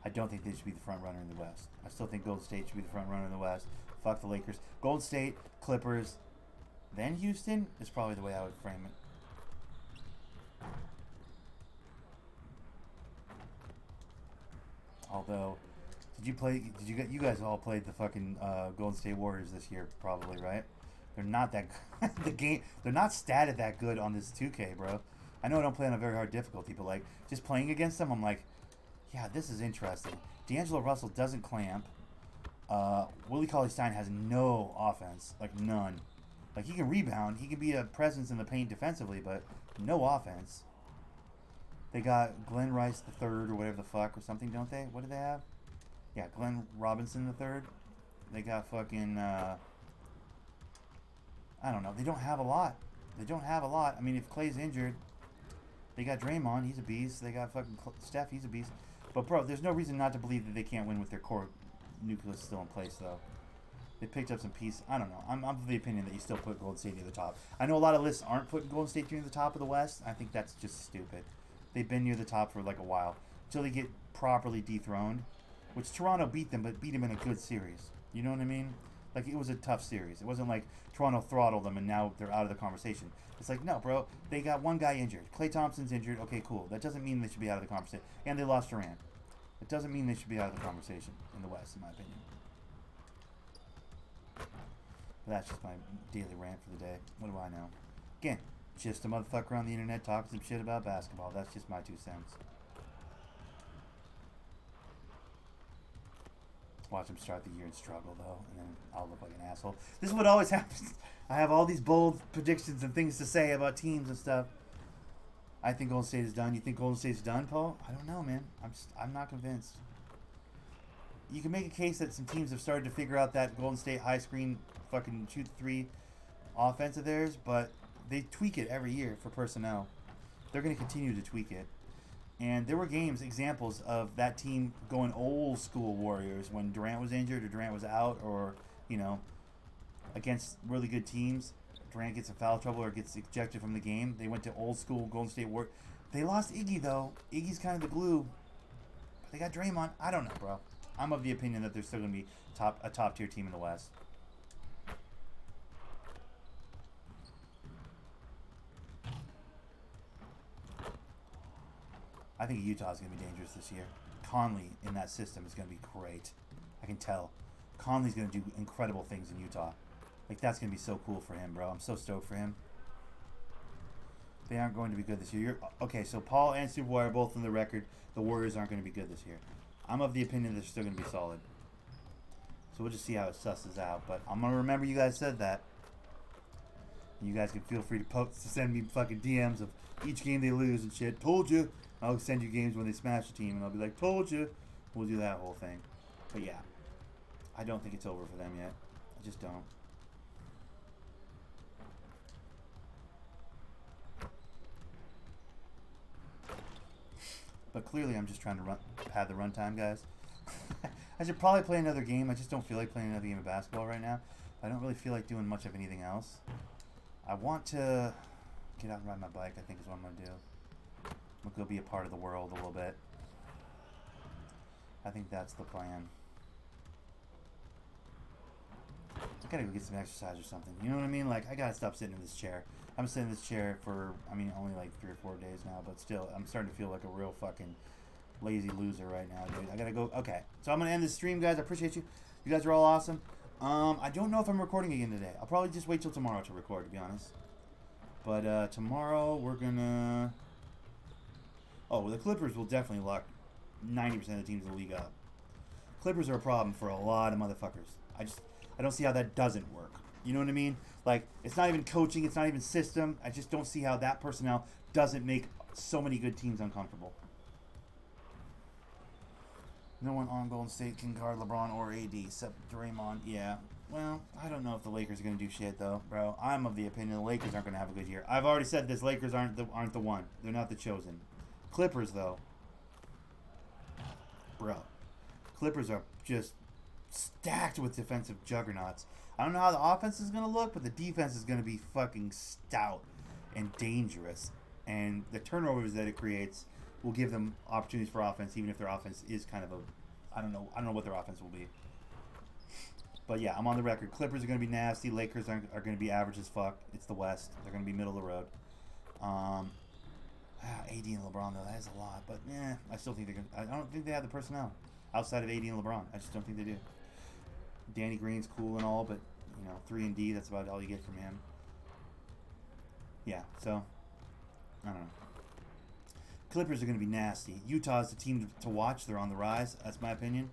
I don't think they should be the front runner in the West. I still think Golden State should be the front runner in the West. Fuck the Lakers. Golden State, Clippers, then Houston is probably the way I would frame it. Although, you guys all played the fucking Golden State Warriors this year, probably, right? They're not that they're not statted that good on this 2K, bro. I know I don't play on a very hard difficulty, but like just playing against them, I'm like, yeah, this is interesting. D'Angelo Russell doesn't clamp. Willie Cauley-Stein has no offense, like none. Like he can rebound, he can be a presence in the paint defensively, but no offense. They got Glenn Rice the third or whatever the fuck or something, don't they? What do they have? Yeah, Glenn Robinson the third. They got fucking I don't know. They don't have a lot. I mean, if Clay's injured, they got Draymond. He's a beast. They got fucking Steph. He's a beast. But bro, there's no reason not to believe that they can't win with their core nucleus still in place, though. They picked up some pieces. I don't know. I'm of the opinion that you still put Golden State near the top. I know a lot of lists aren't putting Golden State near the top of the West. I think that's just stupid. They've been near the top for like a while until they get properly dethroned, which Toronto beat them, but beat them in a good series. You know what I mean? Like, it was a tough series. It wasn't like Toronto throttled them and now they're out of the conversation. It's like, no, bro, they got one guy injured. Klay Thompson's injured. Okay, cool. That doesn't mean they should be out of the conversation. And they lost Durant. It doesn't mean they should be out of the conversation in the West, in my opinion. But that's just my daily rant for the day. What do I know? Again, just a motherfucker on the internet talking some shit about basketball. That's just my 2 cents. Watch him start the year and struggle, though, and then I'll look like an asshole. This is what always happens. I have all these bold predictions and things to say about teams and stuff. I think Golden State is done. You think Golden State's done, Paul? I don't know, man. I'm not convinced. You can make a case that some teams have started to figure out that Golden State high screen fucking shoot 3 offense of theirs, but they tweak it every year for personnel. they're going to continue to tweak it. And there were examples of that team going old school Warriors when Durant was injured or Durant was out, or, you know, against really good teams. Durant gets in foul trouble or gets ejected from the game. They went to old school Golden State Warriors. They lost Iggy, though. Iggy's kind of the glue. But they got Draymond. I don't know, bro. I'm of the opinion that they're still going to be a top-tier team in the West. I think Utah's going to be dangerous this year. Conley in that system is going to be great. I can tell. Conley's going to do incredible things in Utah. Like, that's going to be so cool for him, bro. I'm so stoked for him. They aren't going to be good this year. Okay, so Paul and Superboy are both on the record. The Warriors aren't going to be good this year. I'm of the opinion they're still going to be solid. So we'll just see how it susses out. But I'm going to remember you guys said that. You guys can feel free to send me fucking DMs of each game they lose and shit. Told you. I'll send you games when they smash the team, and I'll be like, told you. We'll do that whole thing. But yeah, I don't think it's over for them yet. I just don't. But clearly I'm just trying to pad the runtime, guys. I should probably play another game. I just don't feel like playing another game of basketball right now. I don't really feel like doing much of anything else. I want to get out and ride my bike, I think is what I'm going to do. I'm going to go be a part of the world a little bit. I think that's the plan. I gotta go get some exercise or something. You know what I mean? Like, I gotta stop sitting in this chair. I'm sitting in this chair for, I mean, only like 3 or 4 days now, but still, I'm starting to feel like a real fucking lazy loser right now, dude. I gotta go. Okay, so I'm gonna end this stream, guys. I appreciate you. You guys are all awesome. I don't know if I'm recording again today. I'll probably just wait till tomorrow to record, to be honest. But tomorrow we're gonna. Oh, the Clippers will definitely lock 90% of the teams in the league up. Clippers are a problem for a lot of motherfuckers. I don't see how that doesn't work. You know what I mean? Like, it's not even coaching, it's not even system. I just don't see how that personnel doesn't make so many good teams uncomfortable. No one on Golden State can guard LeBron or AD except Draymond. Yeah. Well, I don't know if the Lakers are going to do shit, though, bro. I'm of the opinion the Lakers aren't going to have a good year. I've already said this. Lakers aren't the one. They're not the chosen. Clippers, though. Bro. Clippers are just stacked with defensive juggernauts. I don't know how the offense is going to look, but the defense is going to be fucking stout and dangerous. And the turnovers that it creates will give them opportunities for offense, even if their offense is kind of a... I don't know what their offense will be. But yeah, I'm on the record. Clippers are going to be nasty. Lakers are going to be average as fuck. It's the West. They're going to be middle of the road. AD and LeBron, though, that is a lot. But, I still think they're going to... I don't think they have the personnel outside of AD and LeBron. I just don't think they do. Danny Green's cool and all, but, 3 and D, that's about all you get from him. Yeah, so, I don't know. Clippers are going to be nasty. Utah's the team to watch. They're on the rise. That's my opinion.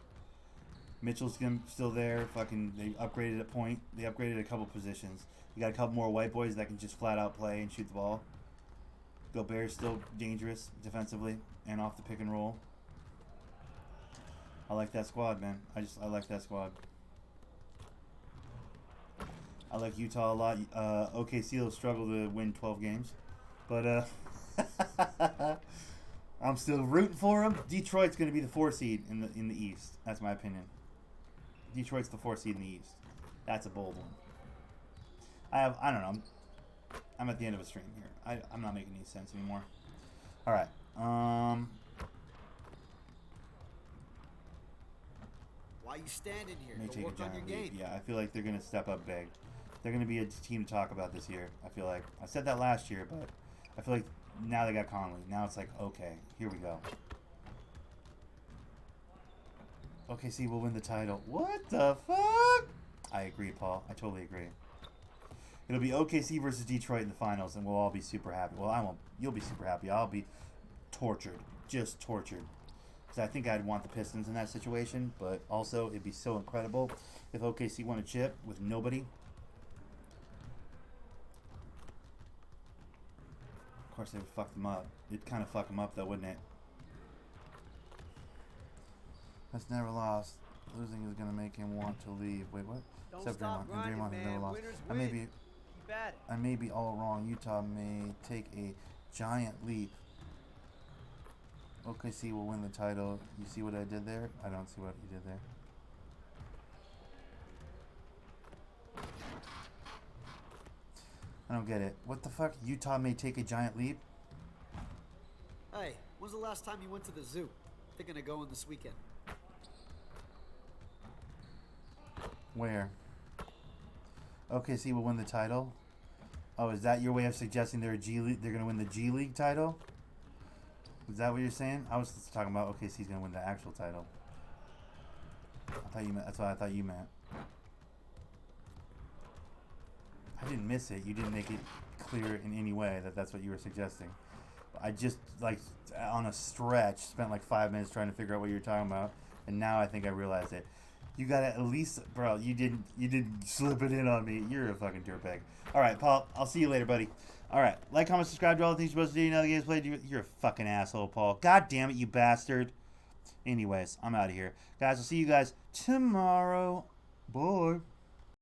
Mitchell's still there. Fucking, they upgraded a point. They upgraded a couple positions. You got a couple more white boys that can just flat out play and shoot the ball. Gobert's still dangerous defensively and off the pick and roll. I like that squad, man. I like that squad. I like Utah a lot. OKC will struggle to win 12 games, but I'm still rooting for them. Detroit's going to be the 4 seed in the East. That's my opinion. Detroit's the 4 seed in the East. That's a bold one. I don't know. I'm at the end of a stream here. I'm not making any sense anymore. All right.
Why you standing here?
May
Go
take
work
a
on your
giant
game.
leap. Yeah, I feel like they're going to step up big. They're going to be a team to talk about this year. I feel like I said that last year, but I feel like now they got Conley. Now it's like, okay, here we go. OKC will win the title. What the fuck? I agree, Paul. I totally agree. It'll be OKC versus Detroit in the finals, and we'll all be super happy. Well, I won't. You'll be super happy. I'll be tortured. Just tortured. Because I think I'd want the Pistons in that situation, but also it'd be so incredible if OKC won a chip with nobody. Of course, they would fuck them up. It'd kind of fuck them up, though, wouldn't it? That's never lost. Losing is going to make him want to leave. Wait, what?
Don't
Except
stop
Draymond. And
grinding,
Draymond has
man.
never lost.
Winners
I
win.
may be...
Keep at it.
I may be all wrong. Utah may take a Giant leap. OKC will win the title. You see what I did there? I don't see what you did there. I don't get it. What the fuck? Utah may take a giant leap?
Hey, when's the last time you went to the zoo? Thinking of going this weekend.
Where? OKC will win the title? Oh, is that your way of suggesting they're going to win the G League title? Is that what you're saying? I was talking about OKC's going to win the actual title. I thought you meant, that's what I thought you meant. I didn't miss it. You didn't make it clear in any way that that's what you were suggesting. I just, like, on a stretch, spent like 5 minutes trying to figure out what you were talking about, and now I think I realized it. You gotta at least, bro, you didn't slip it in on me. You're a fucking dirtbag. All right, Paul, I'll see you later, buddy. All right, like, comment, subscribe to all the things you're supposed to do. You know the game's played. You're a fucking asshole, Paul. God damn it, you bastard. Anyways, I'm out of here. Guys, I'll see you guys tomorrow. Bye.